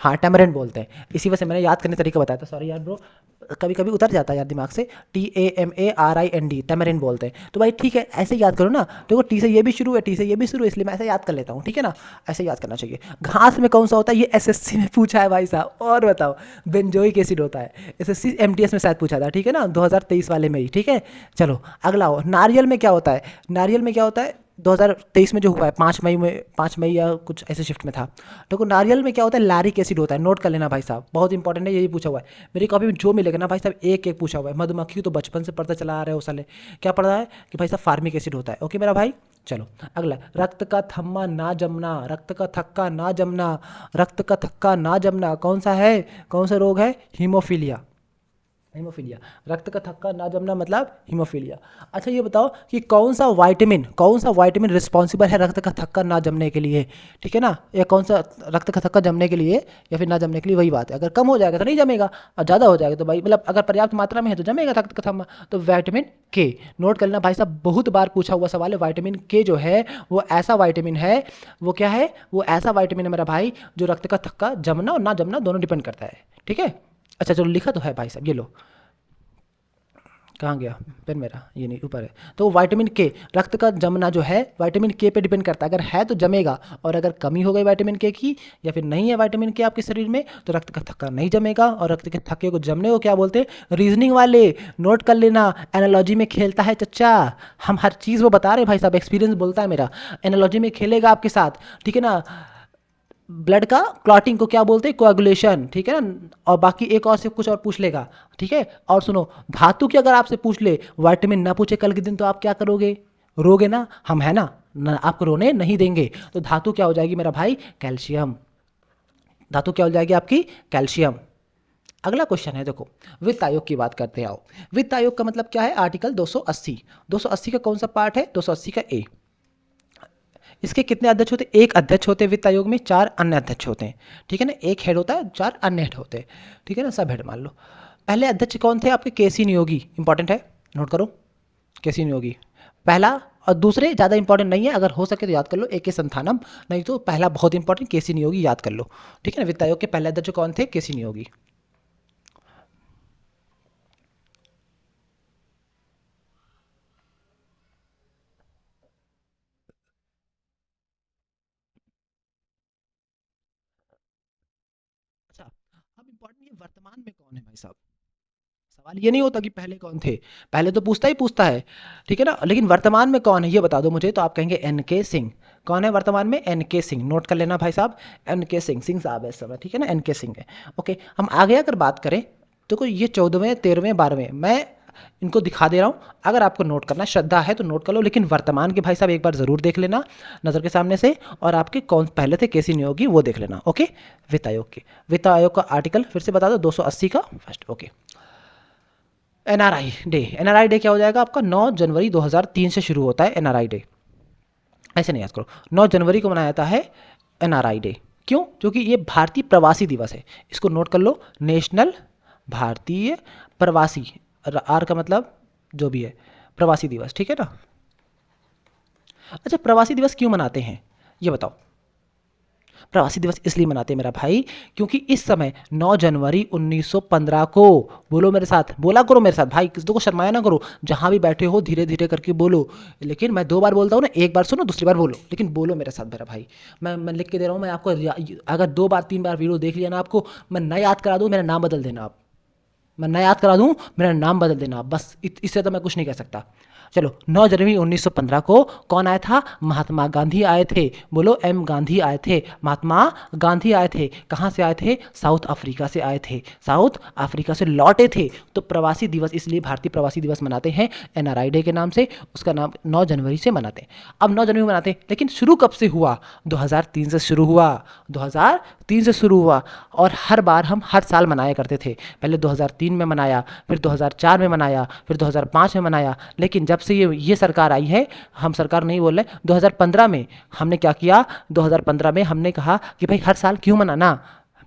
हाँ टैमरिंड बोलते हैं। इसी वजह से मैंने याद करने का तरीका बताया था, सॉरी यार ब्रो, कभी कभी उतर जाता है यार दिमाग से। TAMARIND, टैमरिंड बोलते हैं। तो भाई ठीक है, ऐसे याद करो ना। देखो टी से ये भी शुरू है, टी से ये भी शुरू है, इसलिए मैं ऐसे याद कर लेता हूँ, ठीक है ना। ऐसे याद करना चाहिए। घास में कौन सा होता है? ये SSC में पूछा है भाई साहब। और बताओ, बेंजोइक एसिड होता है। SSC MTS में शायद पूछा था, ठीक है ना, 2023 वाले में ही, ठीक है। चलो अगला हो, नारियल में क्या होता है? नारियल में क्या होता है? 2023 में जो हुआ है 5 मई या कुछ ऐसे शिफ्ट में था। देखो नारियल में क्या होता है? लैरिक एसिड होता है। नोट कर लेना भाई साहब, बहुत इंपॉर्टेंट है, यही पूछा हुआ है मेरी कॉपी में। जो मिलेगा ना भाई साहब एक एक पूछा हुआ है। मधुमक्खी तो बचपन से पढ़ता चला आ रहे हो साले, क्या पढ़ा है कि भाई साहब फार्मिक एसिड होता है। ओके मेरा भाई, चलो अगला, रक्त का थम्मा ना जमना, रक्त का थक्का ना जमना, रक्त का थक्का ना जमना कौन सा है? कौन सा रोग है? हीमोफीलिया। हीमोफीलिया, रक्त का थक्का ना जमना मतलब हीमोफीलिया। अच्छा ये बताओ कि कौन सा वाइटामिन रिस्पॉन्सिबल है रक्त का थक्का ना जमने के लिए, ठीक है ना। या कौन सा रक्त का थक्का जमने के लिए या फिर ना जमने के लिए, वही बात है। अगर कम हो जाएगा तो नहीं जमेगा, और ज़्यादा हो जाएगा तो भाई मतलब अगर पर्याप्त मात्रा में है तो जमेगा रक्त का थक्का। तो विटामिन के, नोट कर लेना भाई साहब, बहुत बार पूछा हुआ सवाल है। विटामिन के जो है वो ऐसा वाइटामिन है, वो क्या है? वो ऐसा वाइटामिन है मेरा भाई जो रक्त का थक्का जमना और ना जमना दोनों डिपेंड करता है, ठीक है। अच्छा चलो लिखा तो है भाई साहब, ये लो कहाँ गया पेन मेरा, ये नहीं ऊपर है। तो विटामिन के, रक्त का जमना जो है विटामिन के पे डिपेंड करता है, अगर है तो जमेगा, और अगर कमी हो गई विटामिन के की या फिर नहीं है विटामिन के आपके शरीर में तो रक्त का थक्का नहीं जमेगा, और रक्त के थक्के को जमने को क्या बोलते हैं, रीजनिंग वाले नोट कर लेना, एनालॉजी में खेलता है चच्चा, हम हर चीज़ वो बता रहे हैं भाई साहब, एक्सपीरियंस बोलता है मेरा, एनालॉजी में खेलेगा आपके साथ, ठीक है ना। ब्लड का क्लॉटिंग को क्या बोलते हैं, कोएगुलेशन, ठीक है ना। और बाकी एक और से कुछ और पूछ लेगा, ठीक है। और सुनो, धातु की अगर आपसे पूछ ले, विटामिन ना पूछे कल के दिन, तो आप क्या करोगे, रोगे ना, हम है ना आपको रोने नहीं देंगे। तो धातु क्या हो जाएगी मेरा भाई, कैल्शियम। धातु क्या हो जाएगी आपकी, कैल्शियम। अगला क्वेश्चन है, देखो वित्त आयोग की बात करते हैं, आओ। वित्त आयोग का मतलब क्या है, आर्टिकल 280। 280 का कौन सा पार्ट है, 280 का ए। इसके कितने अध्यक्ष होते हैं, एक अध्यक्ष होते हैं वित्त आयोग में, 4 अन्य अध्यक्ष होते हैं, ठीक है ना। एक हेड होता है, 4 अन्य हेड होते हैं, ठीक है ना, सब हेड मान लो। पहले अध्यक्ष कौन थे आपके, केसी नियोगी, इंपॉर्टेंट है, नोट करो, केसी नियोगी पहला। और दूसरे ज़्यादा इंपॉर्टेंट नहीं है, अगर हो सके तो याद कर लो, ए के संथानम, नहीं तो पहला बहुत इंपॉर्टेंट केसी नियोगी याद कर लो, ठीक है ना। वित्त आयोग के पहले अध्यक्ष कौन थे, केसी नियोगी। अच्छा, अब इंपॉर्टेंट ये वर्तमान में कौन है भाई साहब, सवाल ये नहीं होता कि पहले कौन थे, पहले तो पूछता ही पूछता है, ठीक है ना, लेकिन वर्तमान में कौन है ये बता दो मुझे, तो आप कहेंगे एन के सिंह। कौन है वर्तमान में, एन के सिंह, नोट कर लेना भाई साहब, एन के सिंह, सिंह साहब है इस समय, ठीक है ना, एन के सिंह है। ओके, हम आगे अगर बात करें तो कोई ये 14वें 13वें 12वें मैं इनको दिखा दे रहा हूँ, अगर आपको नोट करना श्रद्धा है तो नोट कर लो, लेकिन वर्तमान के भाई साहब एक बार ज़रूर देख लेना नज़र के सामने से, और आपके कौन पहले थे केसी नियोगी वो देख लेना। ओके, वित्त आयोग के, वित्त आयोग का आर्टिकल फिर से बता दो, 280 का first. Okay, NRI day, NRI day क्या हो जाएगा आपका, 9 जनवरी 2003 से शुरू होता है एनआरआई डे, ऐसे नहीं याद करो, 9 जनवरी को मनाया जाता है एनआरआई डे। क्यों, क्योंकि ये भारतीय प्रवासी दिवस है, इसको नोट कर लो, नेशनल भारतीय प्रवासी, आर का मतलब जो भी है, प्रवासी दिवस, ठीक है ना। अच्छा, प्रवासी दिवस क्यों मनाते हैं ये बताओ। प्रवासी दिवस इसलिए मनाते हैं मेरा भाई, क्योंकि इस समय 9 जनवरी 1915 को, बोलो मेरे साथ, बोला करो मेरे साथ भाई, किसी को शर्माया ना करो, जहां भी बैठे हो धीरे धीरे करके बोलो, लेकिन मैं 2 बार बोलता हूँ ना, एक बार सुनो दूसरी बार बोलो, लेकिन बोलो मेरे साथ मेरा भाई। मैं लिख के दे रहा हूँ, मैं आपको अगर 2 बार 3 बार वीडियो देख लिया ना आपको, मैं नया याद करा दूँ, मेरा नाम बदल देना आप, मैं नया याद करा दूं, मेरा नाम बदल देना आप, बस इससे तो मैं कुछ नहीं कह सकता। चलो, 9 जनवरी 1915 को कौन आया था, महात्मा गांधी आए थे, बोलो एम गांधी आए थे, महात्मा गांधी आए थे, कहाँ से आए थे, साउथ अफ्रीका से आए थे, साउथ अफ्रीका से लौटे थे। तो प्रवासी दिवस इसलिए भारतीय प्रवासी दिवस मनाते हैं एनआरआई डे के नाम से, उसका नाम 9 जनवरी से मनाते हैं। अब 9 जनवरी मनाते हैं, लेकिन शुरू कब से हुआ, 2003 से शुरू हुआ, 2003 से शुरू हुआ, और हर बार हम हर साल मनाया करते थे, पहले 2003 में मनाया, फिर 2004 में मनाया, फिर 2005 में मनाया, लेकिन जब से ये सरकार आई है, हम सरकार नहीं बोल रहे, 2015 में हमने क्या किया, 2015 में हमने कहा कि भाई हर साल क्यों मनाना,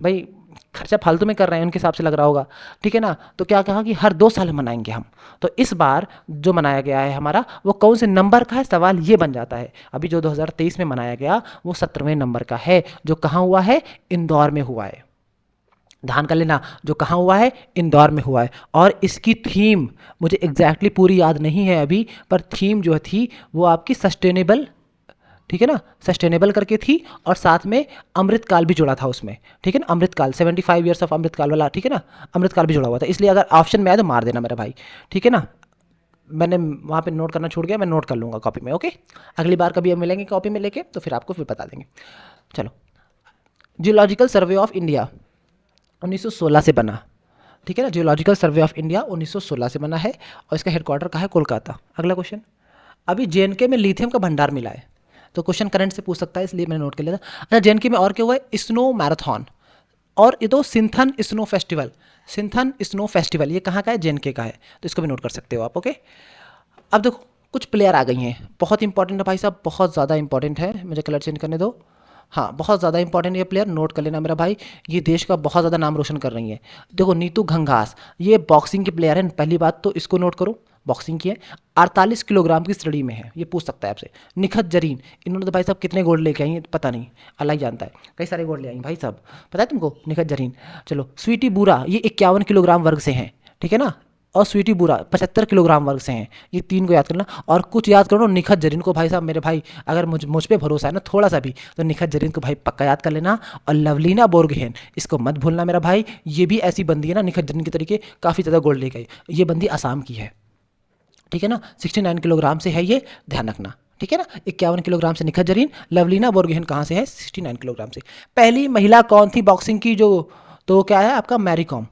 भाई खर्चा फालतू में कर रहे हैं उनके हिसाब से लग रहा होगा, ठीक है ना। तो क्या कहा कि हर 2 साल मनाएंगे हम। तो इस बार जो मनाया गया है हमारा, वो कौन से नंबर का है, सवाल ये बन जाता है। अभी जो 2023 में मनाया गया वो 17वें नंबर का है, जो कहाँ हुआ है, इंदौर में हुआ है, ध्यान कर लेना, जो कहाँ हुआ है, इंदौर में हुआ है। और इसकी थीम मुझे एग्जैक्टली पूरी याद नहीं है अभी, पर थीम जो थी वो आपकी सस्टेनेबल, ठीक है ना, सस्टेनेबल करके थी, और साथ में अमृतकाल भी जुड़ा था उसमें, ठीक है ना, अमृतकाल 75 ईयर्स ऑफ अमृतकाल वाला, ठीक है ना, अमृतकाल भी जुड़ा हुआ था, इसलिए अगर ऑप्शन में आए तो मार देना मेरा भाई, ठीक है ना। मैंने वहाँ पे नोट करना छूट गया, मैं नोट कर लूँगा कॉपी में। ओके, अगली बार कभी हम मिलेंगे कॉपी में लेके तो फिर आपको फिर बता देंगे। चलो, जियोलॉजिकल सर्वे ऑफ इंडिया 1916 से बना, ठीक है ना, जियोलॉजिकल सर्वे ऑफ इंडिया 1916 से बना है, और इसका हेडक्वार्टर कहाँ है, कोलकाता। अगला क्वेश्चन, अभी जेएनके में लिथियम का भंडार मिला है, तो क्वेश्चन करंट से पूछ सकता है, इसलिए मैंने नोट कर लिया था। अच्छा, जेएनके में और क्या हुआ है, स्नो मैराथन, और ये तो Sinthan snow festival, Sinthan snow festival ये कहाँ का है, जेएनके का है, तो इसको भी नोट कर सकते हो आप। ओके, अब देखो कुछ प्लेयर आ गई हैं, बहुत इंपॉर्टेंट है भाई साहब, बहुत ज़्यादा इंपॉर्टेंट है, मुझे कलर चेंज करने दो। हाँ, बहुत ज़्यादा इंपॉर्टेंट ये प्लेयर, नोट कर लेना मेरा भाई, ये देश का बहुत ज़्यादा नाम रोशन कर रही है। देखो, नीतू घंघास, ये बॉक्सिंग की प्लेयर है, पहली बात तो इसको नोट करो, बॉक्सिंग की है, 48 किलोग्राम की श्रेणी में है, ये पूछ सकता है आपसे। निखत जरीन, इन्होंने तो भाई साहब कितने गोल्ड लेके आई हैं पता नहीं, अल्लाह ही जानता है, कई सारे गोल्ड ले आई भाई साहब, पता है तुमको, निखत जरीन। चलो, स्वीटी बूरा, ये 51 किलोग्राम वर्ग से हैं, ठीक है ना, और स्वीटी बुरा 75 किलोग्राम वर्ग से हैं। ये 3 को याद करना। और कुछ याद करो, निखत जरीन को भाई साहब, मेरे भाई अगर मुझ पे भरोसा है ना थोड़ा सा भी, तो निखत जरीन को भाई पक्का याद कर लेना। और लवलीना बोर्गहेन, इसको मत भूलना मेरा भाई। ये भी ऐसी बंदी है ना निखत जरीन के तरीके, काफ़ी ज़्यादा गोल्ड ले गई। ये बंदी असम की है, ठीक है ना। 69 किलोग्राम से है ये, ध्यान रखना, ठीक है ना। 51 किलोग्राम से निखत जरीन। लवलीना बोर्गहेन कहाँ से है? 69 किलोग्राम से। पहली महिला कौन थी बॉक्सिंग की जो? तो क्या है आपका? Mary com.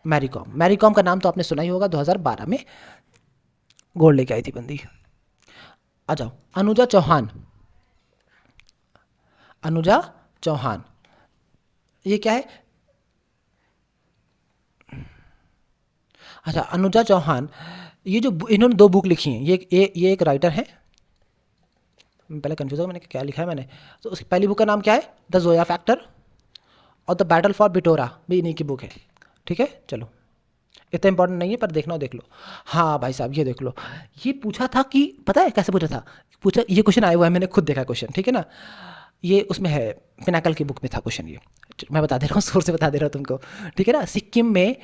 मैरी कॉम का नाम तो आपने सुना ही होगा, 2012 में गोल्ड लेके आई थी बंदी। आ जाओ, अनुजा चौहान। अनुजा चौहान, ये क्या है? अच्छा, अनुजा चौहान, ये जो इन्होंने 2 बुक लिखी हैं, ये एक राइटर है। मैं पहले कंफ्यूज हो मैंने क्या लिखा है मैंने। तो उसकी पहली बुक का नाम क्या है? The Zoya factor. और द बैटल फॉर बिटोरा भी इन्हीं की बुक है, ठीक है। चलो, इतना इंपॉर्टेंट नहीं है पर देखना हो देख लो। हाँ भाई साहब, ये देख लो। ये पूछा था कि, पता है कैसे पूछा था? पूछा, ये क्वेश्चन आया हुआ है, मैंने खुद देखा क्वेश्चन, ठीक है ना। ये उसमें है, पिनाकल की बुक में था क्वेश्चन ये। मैं बता दे रहा हूँ, सोर्स से बता दे रहा हूँ तुमको, ठीक है ना। सिक्किम में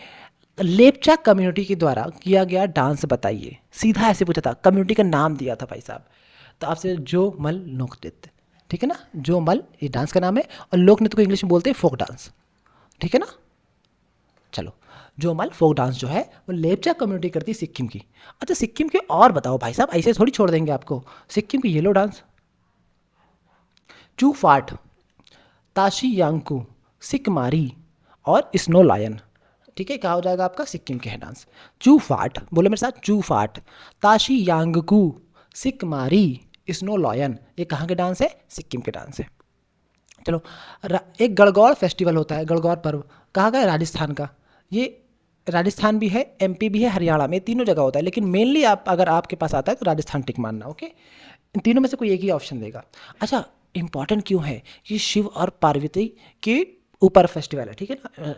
लेपचा कम्युनिटी के द्वारा किया गया डांस बताइए। सीधा ऐसे पूछा था, कम्युनिटी का नाम दिया था भाई साहब। तो आपसे जो मल लोक नृत्य, ठीक है ना। जो मल ये डांस का नाम है, और लोक नृत्य को इंग्लिश में बोलते हैं फोक डांस, ठीक है ना। चलो, जो मल फोक डांस जो है वो लेपचा कम्युनिटी करती है सिक्किम की। अच्छा, सिक्किम के और बताओ भाई साहब, ऐसे थोड़ी छोड़ देंगे आपको। सिक्किम की येलो डांस, चू फाट, ताशी यांकू, सिकमारी और स्नो लायन, ठीक है। क्या हो जाएगा आपका? सिक्किम के है डांस। चू फाट, बोले मेरे साथ, चू फाट, ताशी यांगकू, सिकमारी, स्नो लॉयन, ये कहाँ के डांस है? सिक्किम के डांस है। चलो, एक गणगौर फेस्टिवल होता है, गणगौर पर्व कहाँ का है? राजस्थान का। ये राजस्थान भी है, एमपी भी है, हरियाणा में, तीनों जगह होता है। लेकिन मेनली आप, अगर आपके पास आता है तो राजस्थान टिक मानना, ओके। इन तीनों में से कोई एक ही ऑप्शन देगा। अच्छा, इंपॉर्टेंट क्यों है? ये शिव और पार्वती के ऊपर फेस्टिवल है, ठीक है ना।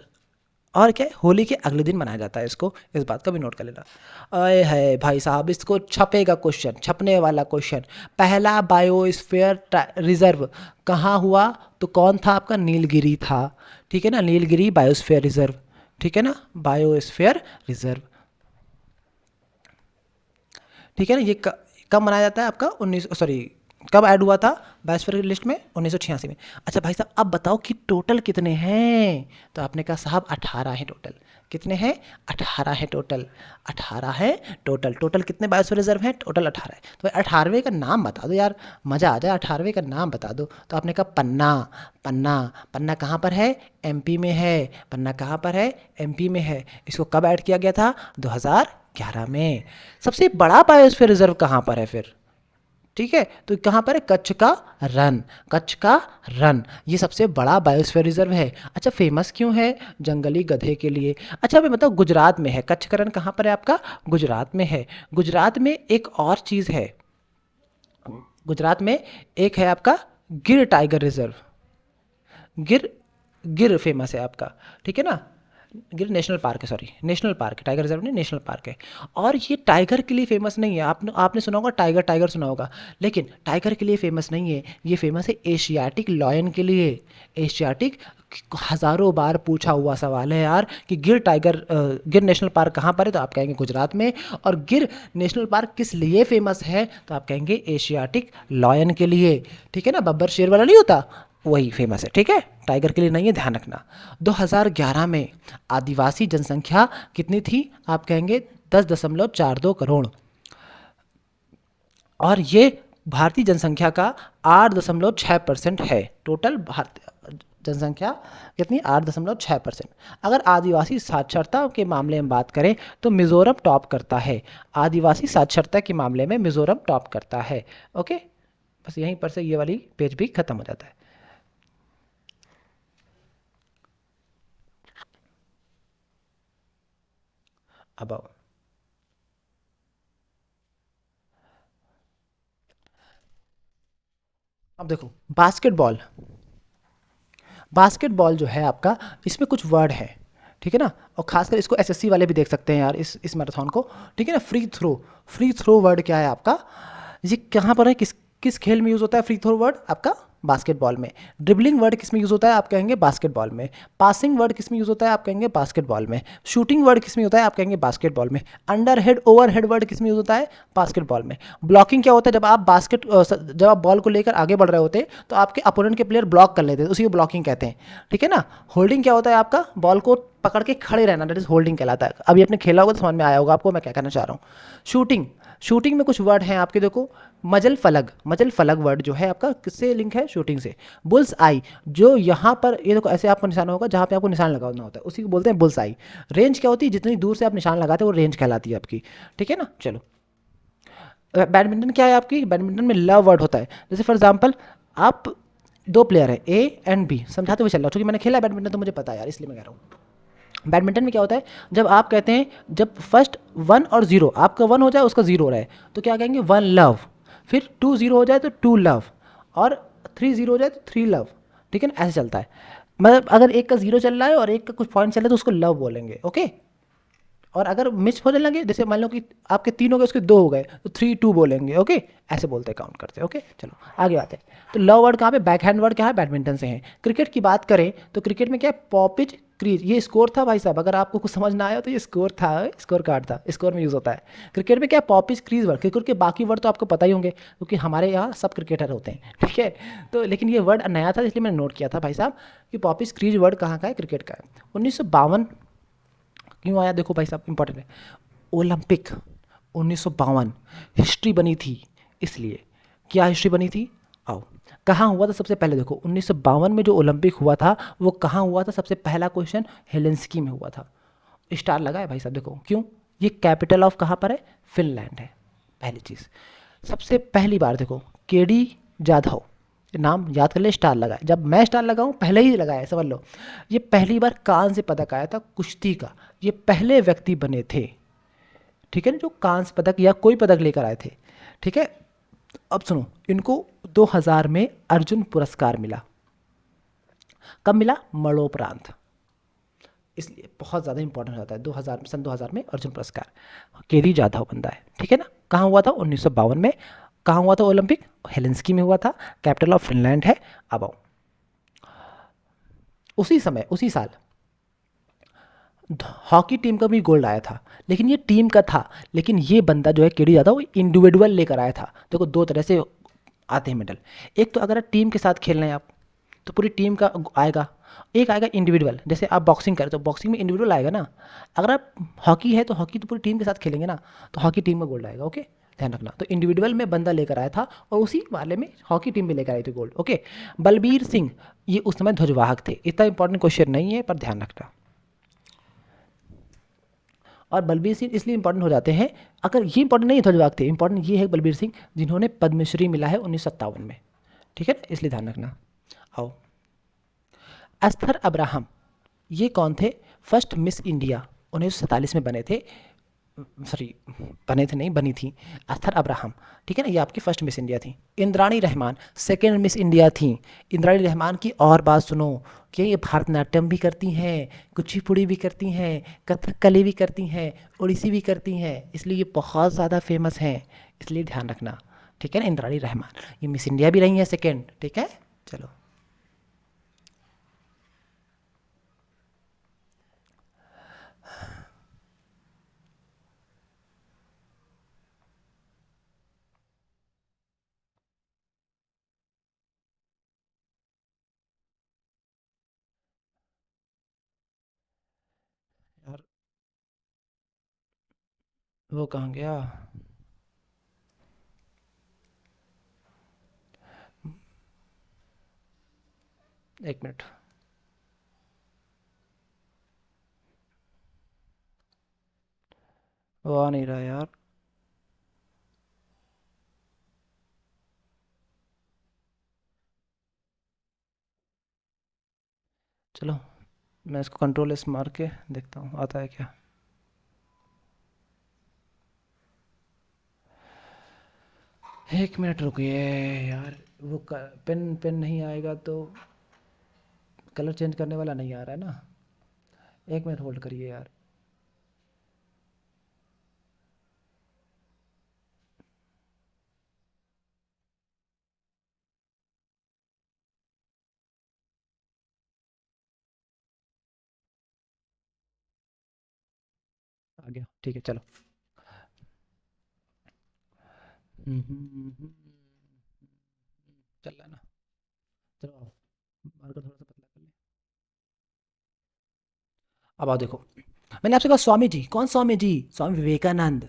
और क्या है? होली के अगले दिन मनाया जाता है इसको, इस बात का भी नोट कर लेना। अरे है भाई साहब, इसको छपेगा क्वेश्चन, छपने वाला क्वेश्चन। पहला बायोस्फीयर रिजर्व कहाँ हुआ? तो कौन था आपका? नीलगिरी था, ठीक है ना। नीलगिरी बायोस्फीयर रिजर्व, ठीक है ना, बायोस्फीयर रिजर्व, ठीक है ना। ये कब मनाया जाता है आपका? कब ऐड हुआ था बायोस्फीयर की लिस्ट में? 1986 में। अच्छा भाई साहब, अब बताओ कि टोटल कितने हैं? तो आपने कहा साहब 18 हैं टोटल। कितने हैं? 18 हैं टोटल। 18 है टोटल। टोटल कितने बायोस्फीयर रिजर्व हैं? टोटल 18 है। तो भाई 18वें का नाम बता दो यार, मज़ा आ जाए। 18वें का नाम बता दो। तो आपने कहा पन्ना। पन्ना, पन्ना कहाँ पर है? एमपी में है। पन्ना कहाँ पर है? एमपी में है। इसको कब ऐड किया गया था? 2011 में। सबसे बड़ा बायोस्फीयर रिजर्व कहाँ पर है फिर? ठीक है, तो कहाँ पर है? कच्छ का रन। कच्छ का रन, ये सबसे बड़ा बायोस्फीयर रिजर्व है। अच्छा, फेमस क्यों है? जंगली गधे के लिए। अच्छा, मैं बताऊँ, गुजरात में है। कच्छ का रन कहाँ पर है आपका? गुजरात में है। गुजरात में एक और चीज़ है, गुजरात में एक है आपका गिर टाइगर रिजर्व। गिर, गिर फेमस है आपका, ठीक है ना। गिर नेशनल पार्क है, सॉरी नेशनल पार्क है, टाइगर रिजर्व नहीं, नेशनल पार्क है। और ये टाइगर के लिए फेमस नहीं है। आपने सुना होगा टाइगर, टाइगर सुना होगा, लेकिन टाइगर के लिए फेमस नहीं है। ये फेमस है एशियाटिक लॉयन के लिए। एशियाटिक, हज़ारों बार पूछा हुआ सवाल है यार कि गिर टाइगर, गिर नेशनल पार्क कहाँ पर है? तो आप कहेंगे गुजरात में। और गिर नेशनल पार्क किस लिए फेमस है? तो आप कहेंगे एशियाटिक लॉयन के लिए, ठीक है ना। बब्बर शेर वाला नहीं होता, वही फेमस है, ठीक है। टाइगर के लिए नहीं है, ध्यान रखना। 2011 में आदिवासी जनसंख्या कितनी थी? आप कहेंगे 10.42 करोड़। और ये भारतीय जनसंख्या का 8.6% है। टोटल भारतीय जनसंख्या कितनी? 8.6%। अगर आदिवासी साक्षरता के मामले में बात करें तो मिज़ोरम टॉप करता है। आदिवासी साक्षरता के मामले में मिज़ोरम टॉप करता है, ओके। बस यहीं पर से ये वाली पेज भी खत्म हो जाता है। अब आओ, अब देखो, बास्केटबॉल। बास्केटबॉल जो है आपका, इसमें कुछ वर्ड है, ठीक है ना। और खासकर इसको एसएससी वाले भी देख सकते हैं यार, इस मैराथन को, ठीक है ना। Free throw, free throw word क्या है आपका? ये कहाँ पर है? किस किस खेल में यूज़ होता है फ्री थ्रो वर्ड आपका? बास्केटबॉल में। ड्रिबलिंग वर्ड किस में यूज़ होता है, आप कहेंगे बास्केटबॉल में। पासिंग वर्ड किस में यूज़ होता है, आप कहेंगे बास्केटबॉल में। शूटिंग वर्ड किस में होता है, आप कहेंगे बास्केटबॉल में। Under head over head word किस में यूज़ होता है, बास्केटबॉल में। ब्लॉकिंग क्या होता है, जब आप बॉल को लेकर आगे बढ़ रहे होते हैं तो आपके अपोनेंट के प्लेयर ब्लॉक कर लेते हैं, उसी को ब्लॉकिंग कहते हैं, ठीक है ना। होल्डिंग क्या होता है, आपका बॉल को पकड़ के खड़े रहना, दैट इज होल्डिंग कहलाता है। अभी आपने खेला होगा तो समझ में आया होगा आपको मैं क्या कहना चाह रहा हूँ। शूटिंग, शूटिंग में कुछ वर्ड हैं आपके, देखो मजल फलग, मजल फलग वर्ड जो है आपका किससे लिंक है, शूटिंग से। बुल्स आई, जो यहाँ पर ये देखो ऐसे आपको निशान होगा जहाँ पे आपको निशान लगाना होता है, उसी को बोलते हैं बुल्स आई। रेंज क्या होती है, जितनी दूर से आप निशान लगाते हैं वो रेंज कहलाती है आपकी, ठीक है ना। चलो बैडमिंटन क्या है आपकी, बैडमिंटन में लव वर्ड होता है। जैसे फॉर एग्जाम्पल आप दो प्लेयर हैं ए एंड बी, समझाते हुए चल रहा हूँ क्योंकि मैंने खेला बैडमिंटन तो मुझे पता है यार, इसलिए मैं कह रहा हूँ। बैडमिंटन में क्या होता है, जब आप कहते हैं, जब फर्स्ट 1 और 0, आपका 1 हो जाए उसका 0 हो रहा है तो क्या कहेंगे 1 लव, फिर 2-0 हो जाए तो 2 लव, और 3-0 हो जाए तो 3 लव, ठीक है ना, ऐसे चलता है। मतलब अगर एक का 0 चल रहा है और एक का कुछ पॉइंट चल रहा है तो उसको लव बोलेंगे, ओके। और अगर मिस होने लगे, जैसे मान लो कि आपके 3 हो गए उसके 2 हो गए तो 3-2 बोलेंगे, ओके। ऐसे बोलते हैं, काउंट करते हैं, ओके। चलो आगे आते हैं। तो लव वर्ड कहाँ पे, बैक हैंड वर्ड क्या है, बैडमिंटन से है। क्रिकेट की बात करें तो क्रिकेट में क्या है, पॉपिज क्रीज, ये स्कोर था भाई साहब, अगर आपको कुछ समझ ना आया तो ये स्कोर था, स्कोर कार्ड था, स्कोर में यूज़ होता है। क्रिकेट में क्या है, पॉपिज क्रीज वर्ड। क्रिकेट के बाकी वर्ड तो आपको पता ही होंगे क्योंकि हमारे यहाँ सब क्रिकेटर होते हैं, ठीक है। तो लेकिन ये वर्ड नया था इसलिए मैंने नोट किया था भाई साहब कि पॉपिज क्रीज वर्ड कहाँ का है, क्रिकेट का है। 1952 क्यों आया, देखो भाई साहब इंपॉर्टेंट है। ओलंपिक 1952 हिस्ट्री बनी थी, इसलिए। क्या हिस्ट्री बनी थी, आओ। कहाँ हुआ था सबसे पहले, देखो 1952 में जो ओलंपिक हुआ था वो कहाँ हुआ था, सबसे पहला क्वेश्चन हेलेंस्की में हुआ था। स्टार लगा है भाई साहब, देखो क्यों, ये कैपिटल ऑफ कहाँ पर है, फिनलैंड है, पहली चीज़। सबसे पहली बार देखो केडी जाधव, नाम याद कर ले, स्टार लगा है, जब मैं स्टार लगाऊं पहले ही लगाया है, समझ लो। ये पहली बार कांस्य पदक आया था कुश्ती का, ये पहले व्यक्ति बने थे, ठीक है ना, जो कांस्य पदक या कोई पदक लेकर आए थे, ठीक है। अब सुनो, इनको 2000 में अर्जुन पुरस्कार मिला, कब मिला, मरणोपरांत, इसलिए बहुत ज़्यादा इंपॉर्टेंट हो जाता है। 2000 सन 2000 में अर्जुन पुरस्कार केडी जाधव बंदा है, ठीक है ना। कहाँ हुआ था, 1952 में। कहाँ हुआ था ओलंपिक, हेलेंस्की में हुआ था, कैपिटल ऑफ फिनलैंड है। अब आओ, उसी समय उसी साल हॉकी टीम का भी गोल्ड आया था, लेकिन ये टीम का था, लेकिन ये बंदा जो है केडी जाधव वो इंडिविजुअल लेकर आया था। देखो दो तरह से आते हैं मेडल, एक तो अगर टीम के साथ खेल रहे हैं आप तो पूरी टीम का आएगा, एक आएगा इंडिविजुअल, जैसे आप बॉक्सिंग करें तो बॉक्सिंग में इंडिविजुअल आएगा ना। अगर आप हॉकी है तो हॉकी तो पूरी टीम के साथ खेलेंगे ना, तो हॉकी टीम का गोल्ड आएगा, ओके। ध्यान रखना, तो इंडिविजुअल में बंदा लेकर आया था और उसी वाले में हॉकी टीम भी लेकर आई थी गोल्ड, ओके। बलबीर सिंह, ये उस समय ध्वजवाहक थे, इतना इंपॉर्टेंट क्वेश्चन नहीं है पर ध्यान रखना। और बलबीर सिंह इसलिए इंपॉर्टेंट हो जाते हैं, अगर ये इंपॉर्टेंट नहीं है ध्वजवाहक थे, इंपॉर्टेंट ये है बलबीर सिंह जिन्होंने पद्मश्री मिला है 1957 में, ठीक है ना, इसलिए ध्यान रखना। आओ, एस्थर अब्राहम, ये कौन थे, फर्स्ट मिस इंडिया 1947 में बने थे, सॉरी बने थे नहीं, बनी थी एस्थर अब्राहम, ठीक है ना, ये आपकी फर्स्ट मिस इंडिया थी। Indrani Rahman second miss India थी। इंद्राणी रहमान की और बात सुनो कि ये भारतनाट्यम भी करती हैं, कुचिपुड़ी भी करती हैं, कथकली भी करती हैं, ओडिसी भी करती हैं, इसलिए ये बहुत ज़्यादा फेमस हैं, इसलिए ध्यान रखना, ठीक है ना। इंद्राणी रहमान ये मिस इंडिया भी रही हैं सेकेंड, ठीक है। चलो यार, वो कहाँ गया, 1 मिनट, वो आ नहीं रहा यार। चलो मैं इसको कंट्रोल एस मार के देखता हूँ आता है क्या। 1 मिनट रुकिए यार, वो पेन पेन नहीं आएगा तो कलर चेंज करने वाला नहीं आ रहा है ना। 1 मिनट होल्ड करिए यार। आ गया, ठीक है चलो। चल रहा है ना, चलो आओ, मार्कर थोड़ा सा पतला कर ले। अब आओ देखो, मैंने आपसे कहा स्वामी जी, कौन Swami ji? Swami Vivekananda.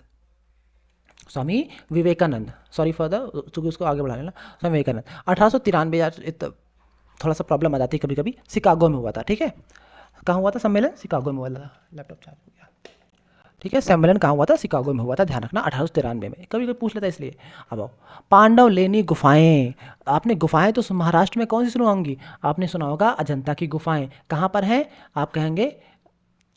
Swami Vivekananda, sorry for the, चूंकि उसको आगे बढ़ा लेना। स्वामी विवेकानंद 1893 यार, थोड़ा सा प्रॉब्लम आ जाती है कभी कभी। शिकागो में हुआ था, ठीक है। कहाँ हुआ था सम्मेलन? शिकागो में हुआ था। लैपटॉप चार्ज हो गया, ठीक है। सम्मेलन कहाँ हुआ था? शिकागो में हुआ था, ध्यान रखना, 1893 में। कभी कभी पूछ लेता है इसलिए। अब आओ, पांडव लेनी गुफाएं। आपने गुफाएं तो महाराष्ट्र में कौन सी सुना होंगी? आपने सुना होगा अजंता की गुफाएं। कहाँ पर हैं? आप कहेंगे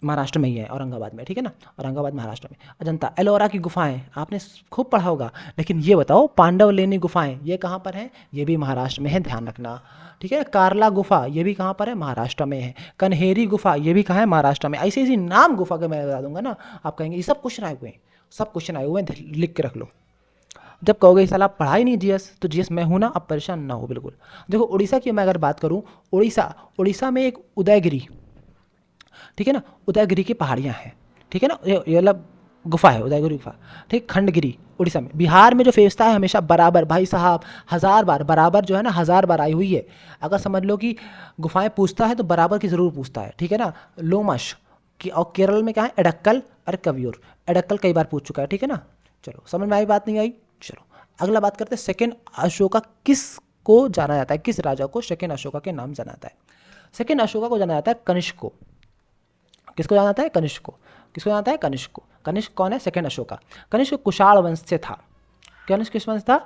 महाराष्ट्र में ही है, औरंगाबाद में, ठीक है ना। औरंगाबाद महाराष्ट्र में। अजंता, एलोरा की गुफाएं आपने खूब पढ़ा होगा। लेकिन ये बताओ, पांडव लेनी गुफाएं ये कहाँ पर हैं? ये भी महाराष्ट्र में है, ध्यान रखना, ठीक है। कार्ला गुफा ये भी कहाँ पर है? महाराष्ट्र में है। कन्हेरी गुफा ये भी कहाँ है? महाराष्ट्र में। ऐसे ऐसे नाम गुफा के मैं बता दूंगा ना, आप कहेंगे ये सब क्वेश्चन आए हुए हैं, सब क्वेश्चन आए हुए हैं, लिख के रख लो। जब कहोगे साला आप पढ़ा ही नहीं जीएस, तो जीएस मैं हूं ना, आप परेशान ना हो बिल्कुल। देखो उड़ीसा की मैं अगर बात करूं, उड़ीसा, उड़ीसा में एक उदयगिरी, ठीक है ना, उदयगिरी की पहाड़ियाँ हैं, ठीक है ना, ये मतलब गुफा है, उदयगिरी गुफा, ठीक। खंडगिरी उड़ीसा में। बिहार में जो फेमस है हमेशा बराबर, भाई साहब, 1000 बार बराबर जो है ना, 1000 बार आई हुई है। अगर समझ लो कि गुफाएं पूछता है तो बराबर की ज़रूर पूछता है, ठीक है ना। लोमश कि, और केरल में क्या है? एडक्कल और कवियूर। एडक्कल कई बार पूछ चुका है, ठीक है ना। चलो समझ में आई, बात नहीं आई? चलो अगला बात करते हैं, सेकेंड अशोका किस को जाना जाता है? किस राजा को सेकेंड अशोका के नाम जाना जाता है? सेकेंड अशोका को जाना जाता है कनिष्क को। किसको जाना जाता है? कनिष्क को। किसको जाना जाता है? कनिष्क को। कनिष्क कौन है? सेकेंड अशोका। कनिष्क कुशाल वंश से था। कनिष्क किस वंश था?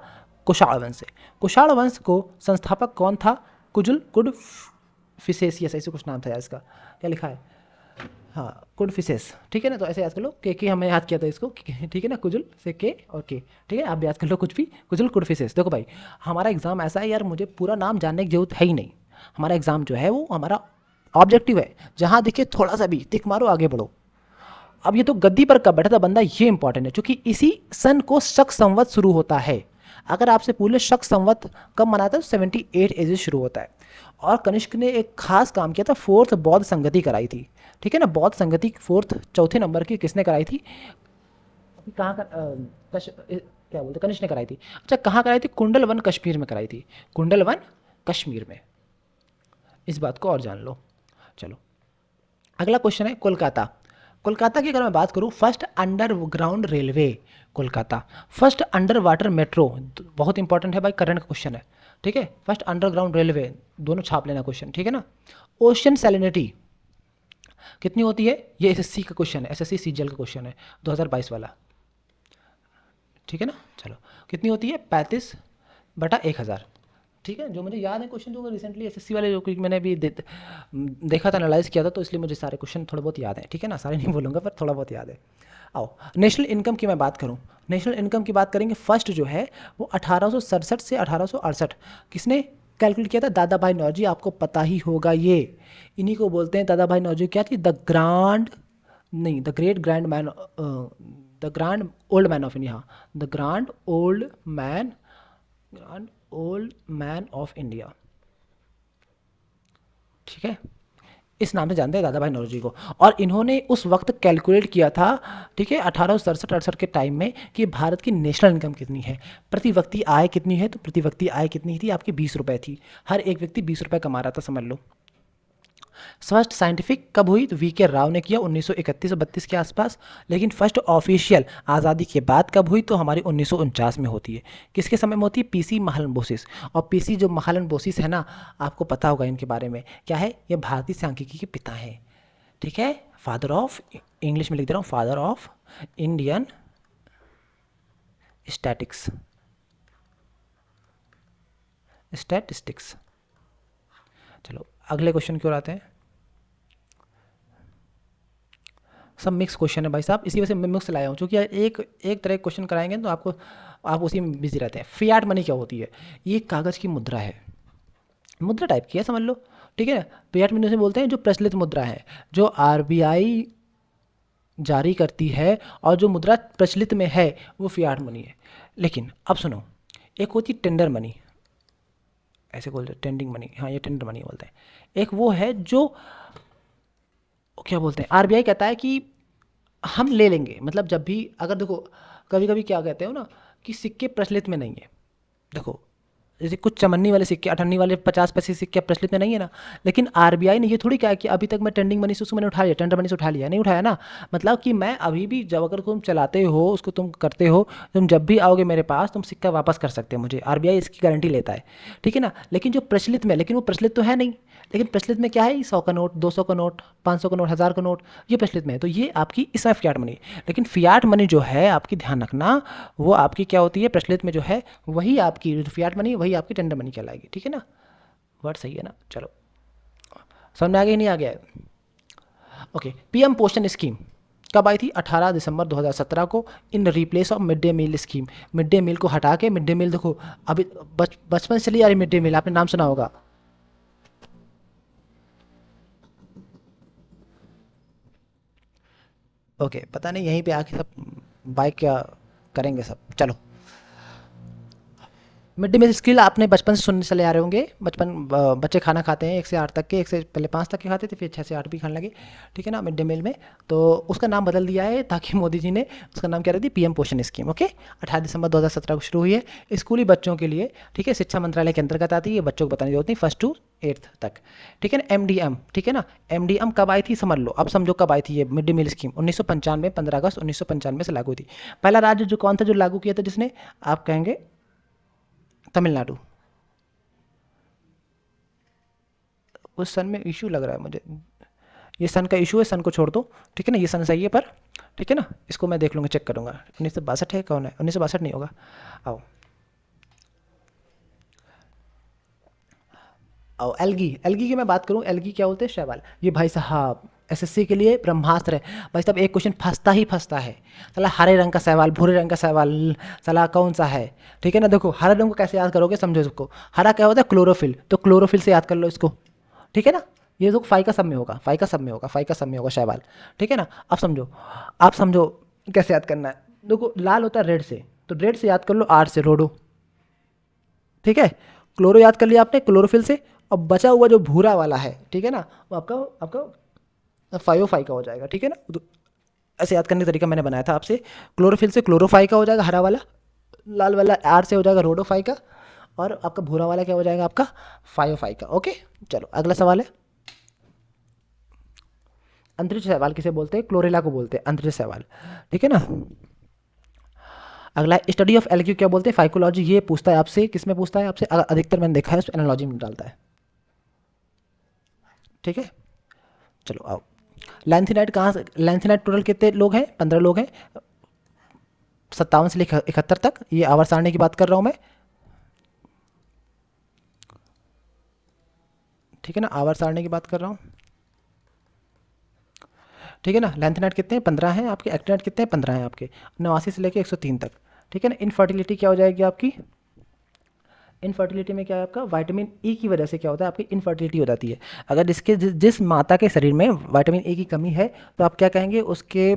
कुशाल वंश से। कुशाल वंश को संस्थापक कौन था? कुजुल कुड फिसेसियस, ऐसे कुछ नाम था यार इसका, क्या लिखा है? हाँ, कुड फिसेस, ठीक है ना। तो ऐसे याद कर लो, के हमने याद किया था इसको, ठीक है ना, कुजुल से के और के, ठीक है। आप याद कर लो कुछ भी, कुजुल कुड फिसेस। देखो भाई, हमारा एग्जाम ऐसा है यार, मुझे पूरा नाम जानने की जरूरत है ही नहीं। हमारा एग्जाम जो है वो हमारा ऑब्जेक्टिव है, जहाँ देखिए थोड़ा सा भी टिक मारो, आगे बढ़ो। अब ये तो गद्दी पर कब बैठा था बंदा, ये इंपॉर्टेंट है, क्योंकि इसी सन को शक संवत शुरू होता है। अगर आपसे पूछ ले शक संवत कब मनाता है, तो 78 एज शुरू होता है। और कनिष्क ने एक खास काम किया था, फोर्थ बौद्ध संगति कराई थी, ठीक है ना। बौद्ध संगति फोर्थ, चौथे नंबर की किसने कराई थी? कहाँ कर, क्या बोलते, कनिष्क ने कराई थी। अच्छा, कहाँ कराई थी? कुंडलवन कश्मीर में कराई थी। कुंडलवन कश्मीर में, इस बात को और जान लो। चलो अगला क्वेश्चन है कोलकाता। कोलकाता की अगर मैं बात करूं, first underground railway Kolkata, first under water metro, बहुत इंपॉर्टेंट है भाई, करंट का क्वेश्चन है, ठीक है। फर्स्ट अंडरग्राउंड रेलवे, दोनों छाप लेना क्वेश्चन, ठीक है ना। ओशन सैलिनिटी कितनी होती है? ये एसएससी का क्वेश्चन है, एसएससी सीजीएल का क्वेश्चन है, 2022 वाला, ठीक है ना। चलो कितनी होती है? 35/1000, ठीक है। जो मुझे याद है क्वेश्चन, जो रिसेंटली एसएससी वाले, जो कि मैंने भी देखा था, एनालाइज किया था, तो इसलिए मुझे सारे क्वेश्चन थोड़े बहुत याद हैं, ठीक है ना। सारे नहीं बोलूँगा पर थोड़ा बहुत याद है। आओ नेशनल इनकम की मैं बात करूँ, नेशनल इनकम की बात करेंगे। फर्स्ट जो है वो 1867 से 1868 किसने कैलकुलेट किया था? दादा भाई नौरोजी, आपको पता ही होगा ये, इन्हीं को बोलते हैं दादा भाई नौरोजी। क्या थी? द ग्रांड, नहीं, the great grand man, the grand old man of India, the grand old man, grand old man of India, ठीक है। इस नाम से जानते हैं दादा भाई नौरोजी को। और इन्होंने उस वक्त कैलकुलेट किया था, ठीक है, 1867-68 के टाइम में, कि भारत की नेशनल इनकम कितनी है, प्रति व्यक्ति आय कितनी है। तो प्रति व्यक्ति आय कितनी थी आपकी? 20 रुपये थी। हर एक व्यक्ति 20 रुपये कमा रहा था, समझ लो। फर्स्ट साइंटिफिक कब हुई? तो वी के राव ने किया 1931-32 के आसपास। लेकिन फर्स्ट ऑफिशियल आज़ादी के बाद कब हुई? तो हमारी 1949 में होती है। किसके समय में होती है? पीसी महालनोबिस। और पीसी जो महालनोबिस है ना, आपको पता होगा इनके बारे में, क्या है? ये भारतीय सांख्यिकी के पिता हैं, ठीक है। फादर ऑफ, इंग्लिश में लिख दे रहा हूँ, father of Indian statics, statistics. चलो अगले क्वेश्चन की ओर आते हैं। सब मिक्स क्वेश्चन है भाई साहब, इसी वजह से मैं मिक्स लाया हूँ, क्योंकि एक एक तरह के क्वेश्चन कराएंगे तो आपको, आप उसी में बिजी रहते हैं। फियाट मनी क्या होती है? ये कागज़ की मुद्रा है, मुद्रा टाइप की है, समझ लो, ठीक है। फियाट मनी से बोलते हैं जो प्रचलित मुद्रा है, जो आरबीआई जारी करती है, और जो मुद्रा प्रचलित में है वो फियाट मनी है। लेकिन अब सुनो, एक होती टेंडर मनी, ऐसे बोलते हैं टेंडिंग मनी, हाँ ये टेंडर मनी बोलते हैं। एक वो है जो, क्या बोलते हैं, आरबीआई कहता है कि हम ले लेंगे, मतलब जब भी अगर देखो कभी कभी क्या कहते हो ना कि सिक्के प्रचलित में नहीं है। देखो जैसे कुछ चमन्नी वाले सिक्के, अठन्नी वाले 50 पैसे सिक्के प्रचलित में नहीं है ना, लेकिन आरबीआई ने ये थोड़ी कहा कि अभी तक मैं ट्रेंडिंग मनी से उसको मैंने उठा लिया, टेंडर मनी से उठा लिया, नहीं उठाया ना। मतलब कि मैं अभी भी जब अगर तुम चलाते हो उसको, तुम करते हो, तुम जब भी आओगे मेरे पास तुम सिक्का वापस कर सकते हो मुझे, आरबीआई इसकी गारंटी लेता है, ठीक है ना। लेकिन जो प्रचलित में, लेकिन वो प्रचलित तो है नहीं, लेकिन प्रचलित में क्या है, 100 का नोट, 200 का नोट, 500 का नोट, 1000 का नोट, ये प्रचलित में है, तो ये आपकी इसमें फियाट मनी। लेकिन फियाट मनी जो है आपकी, ध्यान रखना, वो आपकी क्या होती है, प्रचलित में जो है वही आपकी फियाट मनी, वही आपकी टेंडर मनी कहलाएगी, ठीक है ना। वर्ड सही है ना, चलो समझ में आ गया नहीं आ गया है? ओके, पीएम पोषण स्कीम कब आई थी? 18 दिसंबर 2017 को, in replace of mid day meal scheme. Mid day meal को हटा के, मिड डे मील देखो अभी बचपन से चली आ रही मिड डे मील, आपने नाम सुना होगा। ओके, पता नहीं यहीं पे आके सब बाइक क्या करेंगे सब, चलो। मिड डे मील स्किल आपने बचपन से सुनने चले आ रहे होंगे, बच्चे खाना खाते हैं 1 से 8 तक के, 1 से पहले 5 तक के खाते थे, फिर 6 से 8 भी खाने लगे, ठीक है ना, मिड डे मील में। तो उसका नाम बदल दिया है ताकि मोदी जी ने, उसका नाम क्या रखी थी, पीएम पोषण स्कीम, ओके। 18 दिसंबर 2017 को शुरू हुई है, स्कूली बच्चों के लिए, ठीक है, शिक्षा मंत्रालय के अंतर्गत आती है, ये बच्चों को बताने की जरूरत नहीं, 1 to 8 तक, ठीक है ना। एमडीएम, ठीक है ना, एमडीएम कब आई थी समझ लो, अब समझो कब आई थी ये मिड डे मील स्कीम, 1995, 15 अगस्त 1995 से लागू हुई थी। पहला राज्य जो कौन था जो लागू किया था जिसने, आप कहेंगे तमिलनाडु। उस सन में इशू लग रहा है मुझे, ये सन का इशू है, सन को छोड़ दो, ठीक है ना, ये सन सही है पर, ठीक है ना, इसको मैं देख लूँगा, चेक करूँगा। 1962 है, कौन है, 1962 नहीं होगा। आओ आओ, एलगी, एलगी की मैं बात करूँ, एलगी क्या बोलते हैं, शैवाल। ये भाई साहब एसएससी के लिए ब्रह्मास्त्र है भाई साहब, एक क्वेश्चन फंसता ही फंसता है। साला हरे रंग का शैवाल, भूरे रंग का शैवाल, साला कौन सा है, ठीक है ना। देखो हरे रंग को कैसे याद करोगे, समझो इसको, हरा क्या होता है, क्लोरोफिल, तो क्लोरोफिल से याद कर लो इसको, ठीक है ना। ये तो फाई का सब में होगा, फाई का सब में होगा, फाई का सब में होगा शैवाल, ठीक है ना। अब समझो, आप समझो कैसे याद करना है। देखो लाल होता है रेड से, तो रेड से याद कर लो, आर से रोडो, ठीक है। क्लोरो याद कर लिया आपने क्लोरोफिल से, अब बचा हुआ जो भूरा वाला है, ठीक है ना, वो आपका आपका फाई का हो जाएगा, ठीक है ना। तो ऐसे याद करने का तरीका मैंने बनाया था आपसे, क्लोरोफिल से क्लोरोफाई का हो जाएगा हरा वाला, लाल वाला आर से हो जाएगा रोडोफाई का, और आपका भूरा वाला क्या हो जाएगा आपका फायोफाई का, ओके। चलो अगला सवाल है, अंतरिक्ष सवाल किसे बोलते हैं, क्लोरेला को बोलते हैं अंतरिक्ष सवाल, ठीक है ना। अगला स्टडी ऑफ एलक्यू क्या बोलते हैं, फाइकोलॉजी, ये पूछता है आपसे, किस में पूछता है आपसे, अधिकतर मैंने देखा है उस एनालॉजी में डालता है, ठीक है। चलो आओ, लेंथेनाइट कहाँ से, लेंथेनाइट टोटल कितने लोग हैं, 15 लोग हैं, 57 से लेकर 71 तक, ये आवर्त सारणी की बात कर रहा हूँ मैं, ठीक है ना, आवर्त सारणी की बात कर रहा हूँ, ठीक है ना। लेंथेनाइट कितने हैं, 15 हैं आपके, एक्टिनाइट कितने हैं, 15 हैं आपके, 89 से लेकर 103 तक, ठीक है ना। इनफर्टिलिटी क्या हो जाएगी आपकी, इनफर्टिलिटी में क्या है आपका, विटामिन ई की वजह से क्या होता है आपकी इनफर्टिलिटी हो जाती है। अगर जिस माता के शरीर में विटामिन ई की कमी है, तो आप क्या कहेंगे उसके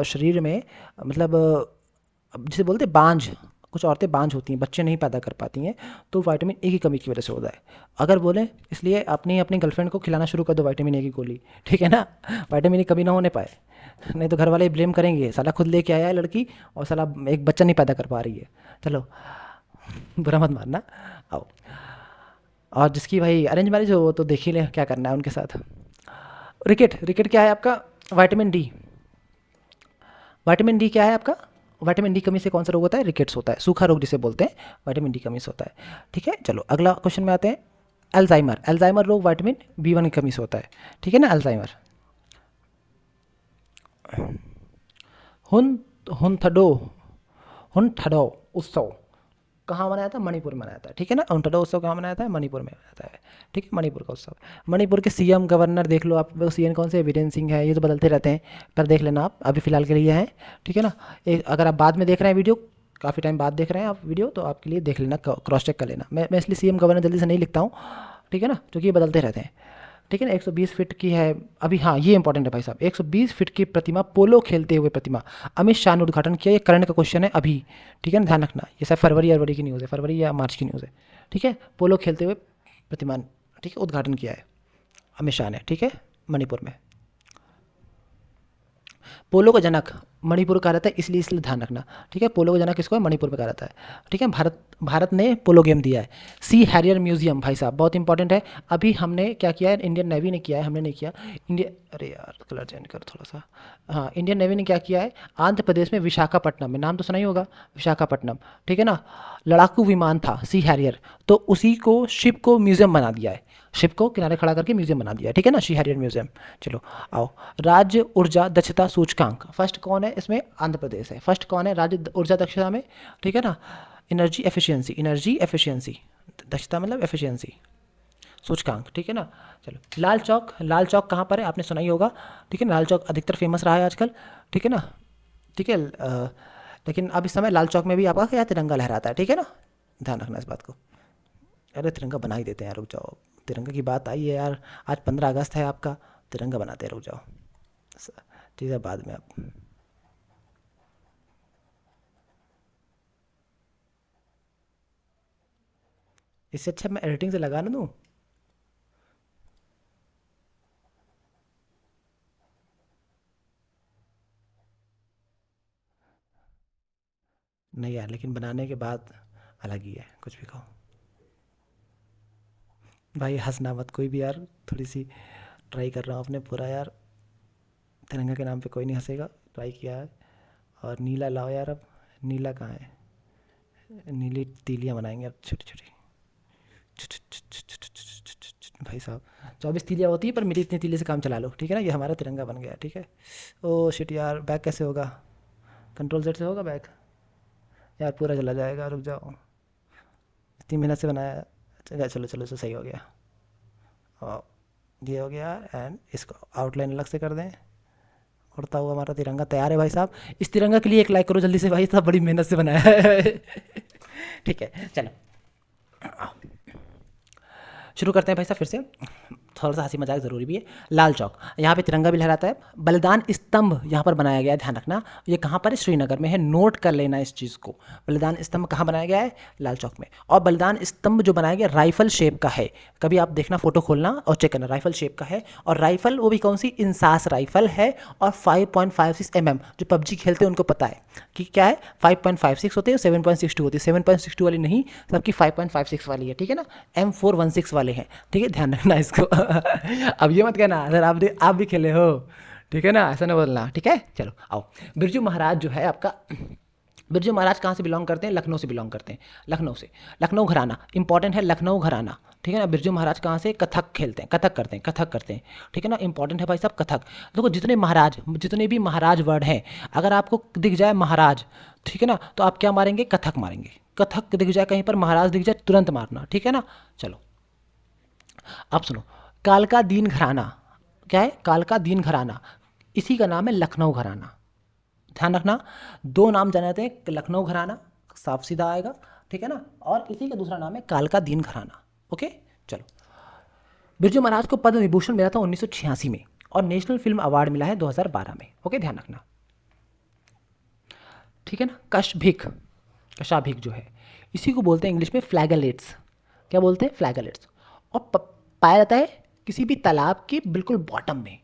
शरीर में, मतलब जिसे बोलते हैं बांझ, कुछ औरतें बांझ होती हैं, बच्चे नहीं पैदा कर पाती हैं, तो विटामिन ए की कमी की वजह से होता है। अगर बोलें इसलिए अपनी अपनी गर्लफ्रेंड को खिलाना शुरू कर दो विटामिन ए की गोली, ठीक है ना, विटामिन ए कभी ना होने पाए, नहीं तो घर वाले ब्लेम करेंगे, साला खुद लेके आया है लड़की और साला एक बच्चा नहीं पैदा कर पा रही है। चलो बुरा मत मानना, आओ। और जिसकी भाई अरेंज मैरिज हो वो तो देख ही ले क्या करना है उनके साथ। रिकेट, रिकेट क्या है आपका, विटामिन डी, विटामिन डी क्या है आपका, विटामिन डी कमी से कौन सा रोग होता है, रिकेट्स होता है, सूखा रोग जिसे बोलते हैं, विटामिन डी कमी से होता है, ठीक है। चलो अगला क्वेश्चन में आते हैं, अल्जाइमर, अल्जाइमर रोग विटामिन बी वन की कमी से होता है, ठीक है ना, अल्जाइमर। हुन हुनथडो, हुनथडो उत्सव कहाँ मनाया था, मणिपुर में मनाया था, ठीक है ना। हुनथडो उत्सव कहाँ मनाया था, मणिपुर में मनाया था, ठीक है, मणिपुर का उत्सव। मणिपुर के सीएम गवर्नर देख लो आप, सीएम कौन से, बीरेन सिंह है, ये तो बदलते रहते हैं, पर देख लेना आप अभी फ़िलहाल के लिए हैं, ठीक है ना। एक अगर आप बाद में देख रहे हैं वीडियो, काफ़ी टाइम बाद देख रहे हैं आप वीडियो, तो आपके लिए देख लेना, क्रॉस चेक कर लेना। मैं इसलिए सीएम गवर्नर जल्दी से नहीं लिखता हूँ, ठीक है ना, क्योंकि ये बदलते रहते हैं, ठीक है ना। 120 फीट की है अभी, हाँ ये इंपॉर्टेंट है भाई साहब, 120 फीट की प्रतिमा, पोलो खेलते हुए प्रतिमा, अमित शाह ने उद्घाटन किया, ये करंट का क्वेश्चन है अभी, ठीक है ना, ध्यान रखना, ये शायद फरवरी की न्यूज़ है, फरवरी या मार्च की न्यूज़ है, ठीक है। पोलो खेलते हुए प्रतिमा, ठीक है, उद्घाटन किया है अमित शाह ने, ठीक है, मणिपुर में। पोलो का जनक मणिपुर कहा जाता है, इसलिए ध्यान रखना, ठीक है। पोलो का जनक किसको है, मणिपुर में कहा जाता है, ठीक है। भारत ने पोलो गेम दिया है। सी हैरियर म्यूजियम भाई साहब बहुत इंपॉर्टेंट है। अभी हमने क्या किया है, इंडियन नेवी ने किया है, हमने नहीं किया। इंडिया, अरे यार कलर चेंज कर थोड़ा सा। हाँ, इंडियन नेवी ने क्या किया है, आंध्र प्रदेश में विशाखापट्टनम में, नाम तो सुना ही होगा, विशाखापट्टनम, ठीक है ना। लड़ाकू विमान था सी हैरियर, तो उसी को शिप को म्यूजियम बना दिया है, शिप को किनारे खड़ा करके म्यूजियम बना दिया है, ठीक है ना, शी हैरियर म्यूजियम। चलो आओ, राज्य ऊर्जा दक्षता सूचकांक फर्स्ट कौन है इसमें, आंध्र प्रदेश है। फर्स्ट कौन है राज्य ऊर्जा दक्षता में, ठीक है ना, एनर्जी एफिशिएंसी, एनर्जी एफिशिएंसी, दक्षता मतलब एफिशिएंसी, सूचकांक, ठीक है ना। चलो लाल चौक, लाल चौक कहाँ पर है, आपने सुना ही होगा, ठीक है ना, लाल चौक अधिकतर फेमस रहा है आजकल, ठीक है ना, ठीक है। लेकिन अब इस समय लाल चौक में भी आपका क्या तिरंगा लहराता है, ठीक है ना, ध्यान रखना इस बात को। अरे तिरंगा बना ही देते हैं यार, रुक जाओ, तिरंगा की बात आई है यार, आज 15 अगस्त है आपका, तिरंगा बनाते हैं, रुक जाओ, ठीक है, बाद में आप। इससे अच्छा मैं एडिटिंग से लगा ना दूँ। नहीं यार, लेकिन बनाने के बाद अलग ही है, कुछ भी कहो भाई, हंसना मत कोई भी यार, थोड़ी सी ट्राई कर रहा हूँ अपने पूरा यार, तिरंगा के नाम पे कोई नहीं हंसेगा, ट्राई किया है। और नीला लाओ यार, अब नीला कहाँ है, नीली तीलियाँ बनाएंगे अब, छोटी छोटी, भाई साहब 24 तीलियाँ होती है, पर मेरी इतनी तीली से काम चला लो, ठीक है ना, ये हमारा तिरंगा बन गया, ठीक है। ओ शिट यार, बैक कैसे होगा, कंट्रोल जेड से होगा बैक, यार पूरा चला जाएगा, रुक जाओ, इतनी मेहनत से बनाया। चलो चलो चलो, तो सही हो गया, और ये हो गया, एंड इसको आउटलाइन अलग से कर दें। उड़ता हुआ हमारा तिरंगा तैयार है भाई साहब। इस तिरंगा के लिए एक लाइक करो जल्दी से भाई साहब, बड़ी मेहनत से बनाया है ठीक है चलो, शुरू करते हैं भाई साहब फिर से, थोड़ा सा हंसी मजाक ज़रूरी भी है। लाल चौक, यहाँ पे तिरंगा भी लहराता है। बलिदान स्तंभ यहाँ पर बनाया गया है, ध्यान रखना, ये कहाँ पर है, श्रीनगर में है, नोट कर लेना इस चीज़ को। बलिदान स्तंभ कहाँ बनाया गया है, लाल चौक में। और बलिदान स्तंभ जो बनाया गया राइफल शेप का है, कभी आप देखना फोटो खोलना और चेक करना, राइफल शेप का है। और राइफल वो भी कौन सी, इंसास राइफल है। और 5.56 mm, जो पबजी खेलते हैं उनको पता है कि क्या है, 5.56 होते हैं, 7.62 होती है, 7.62 वाली नहीं, सबकी 5.56 वाली है, ठीक है ना, M416 वाले हैं, ठीक है, ध्यान रखना इसको अब ये मत कहना सर आप भी खेले हो, ठीक है ना, ऐसा नहीं बोलना, ठीक है। चलो आओ, बिरजू महाराज जो है आपका, बिरजू महाराज कहाँ से बिलोंग करते हैं, लखनऊ से बिलोंग करते हैं, लखनऊ से, लखनऊ घराना इंपॉर्टेंट है, लखनऊ घराना, ठीक है ना। बिरजू महाराज कहाँ से, कथक खेलते हैं, कथक करते हैं, कथक करते हैं, ठीक है ना, इंपॉर्टेंट है भाई साहब कथक। देखो जितने महाराज, जितने भी महाराज वर्ड हैं, अगर आपको दिख जाए महाराज, ठीक है ना, तो आप क्या मारेंगे, कथक मारेंगे, कथक दिख जाए कहीं पर, महाराज दिख जाए तुरंत मारना, ठीक है ना। चलो अब सुनो, कालका दीन घराना, क्या है, कालका दीन घराना, इसी का नाम है लखनऊ घराना, ध्यान रखना। दो नाम जाने जाते हैं, लखनऊ घराना साफ सीधा आएगा, ठीक है ना, और इसी का दूसरा नाम है कालका दीन घराना, ओके। चलो, बिरजू महाराज को पद्म विभूषण मिला था 1986 में, और नेशनल फिल्म अवार्ड मिला है 2012 में, ओके, ध्यान रखना, ठीक है ना। कशभिक, कशाभिक जो है, इसी को बोलते हैं इंग्लिश में फ्लैगलेट्स, क्या बोलते हैं, फ्लैगलेट्स। और पाया जाता है किसी भी तालाब के बिल्कुल बॉटम में।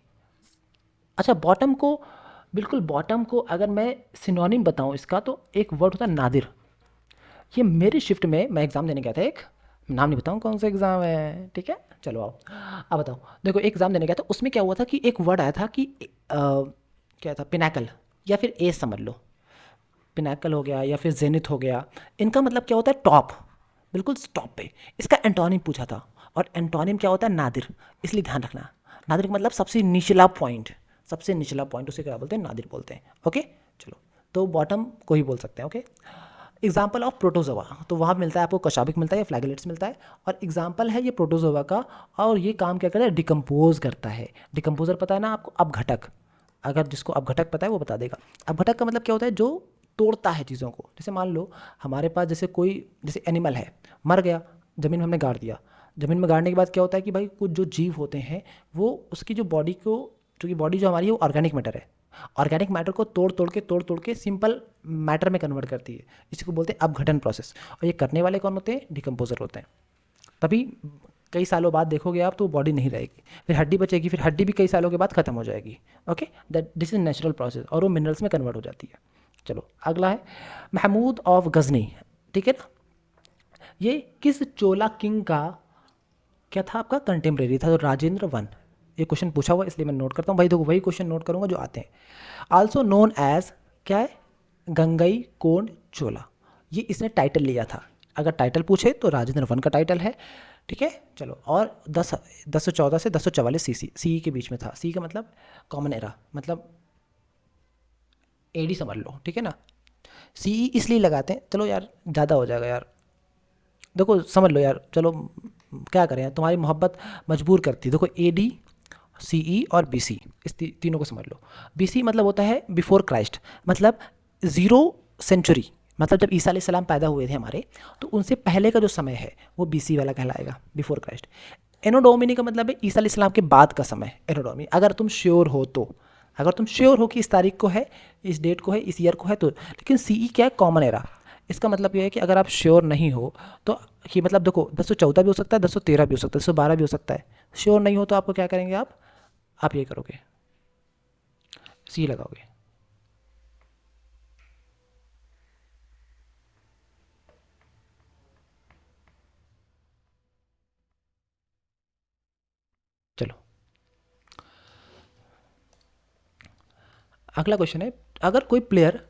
अच्छा, बॉटम को, बिल्कुल बॉटम को अगर मैं सिनोनिम बताऊं इसका, तो एक वर्ड होता है नादिर। ये मेरी शिफ्ट में, मैं एग्ज़ाम देने गया था एक, नाम नहीं बताऊँ कौन सा एग्ज़ाम है, ठीक है, चलो आओ, अब बताओ। देखो एक एग्ज़ाम देने गया था, उसमें क्या हुआ था कि एक वर्ड आया था कि क्या था, पिनाकल, या फिर एस समझ लो, पिनाकल हो गया या फिर जेनिथ हो गया, इनका मतलब क्या होता है, टॉप, बिल्कुल टॉप पे। इसका एंटोनिम पूछा था, और एंटोनिम क्या होता है, नादिर, इसलिए ध्यान रखना, नादिर का मतलब सबसे निचला पॉइंट, सबसे निचला पॉइंट, उसे क्या बोलते हैं, नादिर बोलते हैं, ओके। चलो, तो बॉटम को ही बोल सकते हैं, ओके। एग्जाम्पल ऑफ प्रोटोजोआ, तो वहाँ मिलता है आपको, कशाभिक मिलता है या फ्लैगलेट्स मिलता है, और एग्जाम्पल है ये प्रोटोजोआ का। और ये काम क्या करता है, डिकम्पोज करता है, डिकम्पोजर पता है ना आपको, अपघटक, अगर जिसको अपघटक पता है वो बता देगा। अपघटक का मतलब क्या होता है, जो तोड़ता है चीज़ों को। जैसे मान लो हमारे पास जैसे कोई, जैसे एनिमल है, मर गया, ज़मीन में हमने गाड़ दिया, ज़मीन में गाड़ने के बाद क्या होता है कि भाई कुछ जो जीव होते हैं वो उसकी जो बॉडी को, क्योंकि बॉडी जो हमारी है वो ऑर्गेनिक मैटर है, ऑर्गेनिक मैटर को तोड़ तोड़ के सिंपल मैटर में कन्वर्ट करती है, इसी को बोलते हैं अपघटन प्रोसेस। और ये करने वाले कौन होते हैं, डिकम्पोजर होते हैं। तभी कई सालों बाद देखोगे आप तो बॉडी नहीं रहेगी, फिर हड्डी बचेगी, फिर हड्डी भी कई सालों के बाद ख़त्म हो जाएगी। Okay, that this is natural process, और वो मिनरल्स में कन्वर्ट हो जाती है। चलो अगला है महमूद ऑफ गजनी, ठीक है ना। ये किस चोला किंग का क्या था आपका कंटेम्प्रेरी था, तो राजेंद्र वन। ये क्वेश्चन पूछा हुआ इसलिए मैं नोट करता हूँ भाई, देखो वही क्वेश्चन नोट करूँगा जो आते हैं। आल्सो नोन एज क्या है, गंगई कोंड चोला, ये इसने टाइटल लिया था। अगर टाइटल पूछे तो राजेंद्र वन का टाइटल है, ठीक है। चलो, और 1014 से 1044 सी के बीच में था। सी का मतलब कॉमन एरा, मतलब एडी समझ लो, ठीक है ना। सी इसलिए लगाते हैं, चलो यार ज़्यादा हो जाएगा यार, देखो समझ लो यार, चलो क्या करें यार, तुम्हारी मोहब्बत मजबूर करती है। देखो ए डी, सी ई और बी सी, इस तीनों को समझ लो। बी सी मतलब होता है बिफोर क्राइस्ट, मतलब 0 सेंचुरी, मतलब जब ईसा अलैहिस्सलाम पैदा हुए थे हमारे, तो उनसे पहले का जो समय है वो बी सी वाला कहलाएगा, बिफोर क्राइस्ट। एनो डोमिनी का मतलब है ईसा अलैहिस्सलाम के बाद का समय, एनो डोमिनी। अगर तुम श्योर हो तो, अगर तुम श्योर हो कि इस तारीख को है, इस डेट को है, इस ईयर को है तो। लेकिन सी ई क्या है, कॉमन एरा। इसका मतलब ये है कि अगर आप श्योर नहीं हो तो, कि मतलब देखो 1014 भी हो सकता है, 1013 भी हो सकता है, 1012 भी हो सकता है। श्योर नहीं हो तो आपको क्या करेंगे, आप ये करोगे, सी लगाओगे। चलो अगला क्वेश्चन है, अगर कोई प्लेयर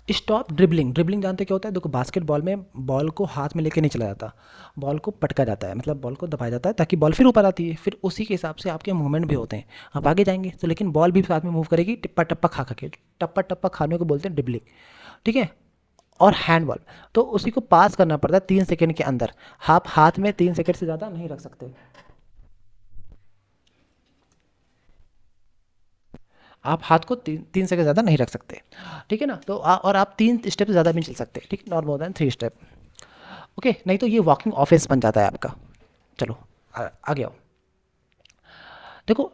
स्टॉप ड्रिबलिंग, ड्रिबलिंग जानते क्या होता है, देखो बास्केटबॉल में बॉल को हाथ में लेके नहीं चला जाता, बॉल को पटका जाता है, मतलब बॉल को दबाया जाता है ताकि बॉल फिर ऊपर आती है, फिर उसी के हिसाब से आपके मूवमेंट भी होते हैं, आप आगे जाएंगे तो, लेकिन बॉल भी साथ में मूव करेगी, टिप्पा टप्पा खा के, टप्पा टप्पा खाने को बोलते हैं ड्रिबलिंग, ठीक है। और हैंडबॉल तो उसी को पास करना पड़ता है 3 सेकंड के अंदर, आप हाथ में 3 सेकंड से ज़्यादा नहीं रख सकते, आप हाथ को 3 सेकंड ज़्यादा नहीं रख सकते, ठीक है ना। तो और आप 3 स्टेप से ज़्यादा भी नहीं चल सकते, ठीक है, not more than 3 step. Okay, नहीं तो ये वॉकिंग ऑफिस बन जाता है आपका। चलो आगे आओ, देखो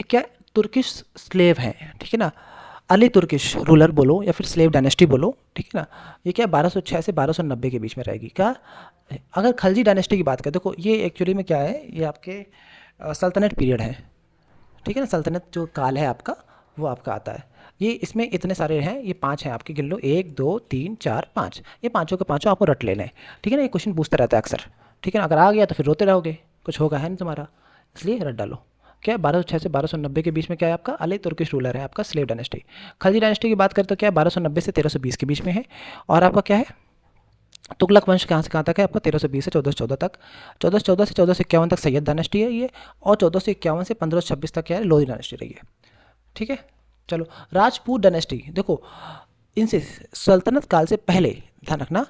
क्या, तुर्किश स्लेव हैं, ठीक है ना, अली तुर्किश रूलर बोलो या फिर स्लेव डायनेस्टी बोलो, ठीक है ना। ये क्या 1206 से 1290 के बीच में रहेगी क्या। अगर खलजी डायनेस्टी की बात करें, देखो ये एक्चुअली में क्या है, ये आपके सल्तनत पीरियड है, ठीक है ना। सल्तनत जो काल है आपका, वो आपका आता है। ये इसमें इतने सारे हैं, ये 5 हैं आपके, गिन लो, 1 2 3 4 5, ये पाँचों के पाँचों आपको रट लेने हैं, ठीक है ना। ये क्वेश्चन पूछता रहता है अक्सर, ठीक है ना। अगर आ गया तो फिर रोते रहोगे, कुछ होगा है नहीं तुम्हारा, इसलिए रट डालो। क्या है 1206 से 1290 के बीच में क्या है आपका, अली तुर्किश रूलर है आपका, स्लेव डायनेस्टी। खलजी डायनेस्टी की बात करें तो क्या है 1290 से 1320 के बीच में है। और आपका क्या है, तुगलक वंश कहाँ से कहाँ तक है आपका, 1320 से 1414 तक, 1414 से 1451 तक सैयद डायनेस्टी है ये, और 1451 से 1526 तक क्या है, लोधी डायनेस्टी रही है, ठीक है। चलो राजपूत डायनेस्टी, देखो इनसे सल्तनत काल से पहले, ध्यान रखना,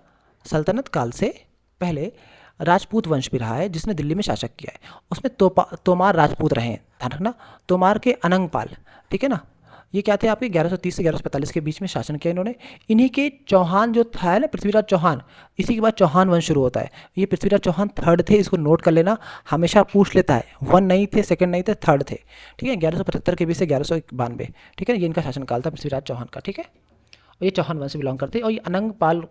सल्तनत काल से पहले राजपूत वंश भी रहा है जिसने दिल्ली में शासक किया है, उसमें तोमार राजपूत रहे हैं, ध्यान रखना, तोमार के अनंगपाल, ठीक है ना। ये क्या थे आपके 1130 से 1145 के बीच में शासन किया इन्होंने। इन्हीं के चौहान जो था है ना, पृथ्वीराज चौहान, इसी के बाद चौहान वंश शुरू होता है। ये पृथ्वीराज चौहान थर्ड थे, इसको नोट कर लेना, हमेशा पूछ लेता है, 1 नहीं थे, सेकंड नहीं थे, थर्ड थे, ठीक है। 1175 के बीच से 1192, ठीक है, ये इनका शासनकाल था पृथ्वीराज चौहान का, ठीक है। और ये चौहान वंश से बिलोंग करते, और ये अनंग पाल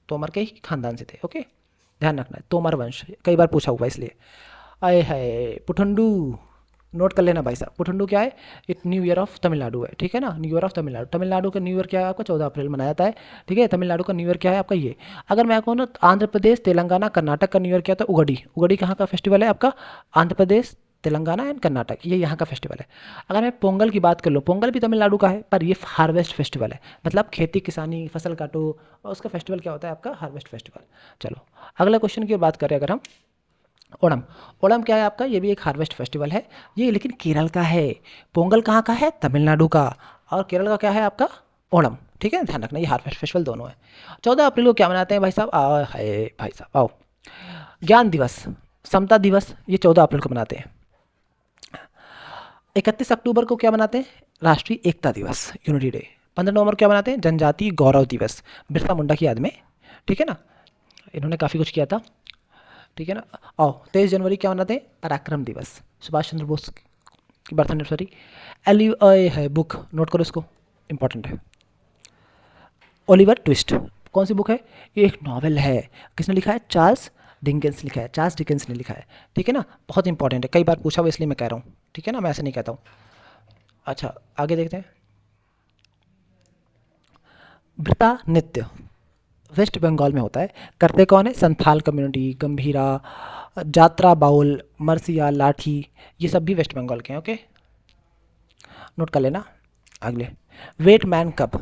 तोमर के ही खानदान से थे। ओके, ध्यान रखना है, तोमर वंश कई बार पूछा हुआ इसलिए। आए हाय पुठंडू, नोट कर लेना भाई साहब, पुठंडू क्या है, it new year of Tamil Nadu है, ठीक है ना, new year of Tamil Nadu. Tamil Nadu का न्यू ईयर क्या है आपका, 14 अप्रैल मनाया जाता है, ठीक है। तमिलनाडु का न्यू ईयर क्या है आपका ये। अगर मैं कहूँ ना आंध्र प्रदेश तेलंगाना कर्नाटक का न्यू ईयर क्या था, उगड़ी, उगड़ी कहाँ का फेस्टिवल है आपका, आंध्र प्रदेश तेलंगाना एंड कर्नाटक, ये यहाँ का फेस्टिवल है। अगर मैं पोंगल की बात कर लूँ, पोंगल भी तमिलनाडु का है, पर ये हार्वेस्ट फेस्टिवल है, मतलब खेती किसानी फसल काटो, और उसका फेस्टिवल क्या होता है आपका, हार्वेस्ट फेस्टिवल। चलो अगला क्वेश्चन की बात करें अगर हम, ओणम, ओणम क्या है आपका, ये भी एक हार्वेस्ट फेस्टिवल है, ये लेकिन केरल का है। पोंगल कहाँ का है, तमिलनाडु का, और केरल का क्या है आपका, ओणम, ठीक है, ध्यान रखना, ये हार्वेस्ट फेस्टिवल दोनों है। 14 अप्रैल को क्या मनाते हैं भाई साहब, है भाई साहब आओ, ज्ञान दिवस, समता दिवस, ये 14 अप्रैल को मनाते हैं। 31 अक्टूबर को क्या मनाते हैं, राष्ट्रीय एकता दिवस, यूनिटी डे। 15 नवंबर क्या मनाते हैं, जनजातीय गौरव दिवस, बिरसा मुंडा की याद में, ठीक है ना, इन्होंने काफ़ी कुछ किया था, ठीक है ना। आओ 23 जनवरी क्या मनाते हैं, पराक्रम दिवस, सुभाष चंद्र बोस की बर्थ एनिवर्सरी। एलिव है बुक, नोट करो इसको, इंपॉर्टेंट है। ओलिवर ट्विस्ट कौन सी बुक है, ये एक नॉवेल है, किसने लिखा है, चार्ल्स डिकेंस लिखा है, चार्ल्स डिकेंस ने लिखा है, ठीक है ना। बहुत इंपॉर्टेंट है, कई बार पूछा हुआ इसलिए मैं कह रहा हूँ, ठीक है ना, मैं ऐसे नहीं कहता हूँ। अच्छा आगे देखते हैं। वृता नृत्य वेस्ट बंगाल में होता है, करते कौन है? संथाल कम्युनिटी, गंभीरा, जात्रा बाउल, मरसिया, लाठी, ये सब भी वेस्ट बंगाल के हैं। ओके, नोट कर लेना। अगले वेटमैन कप,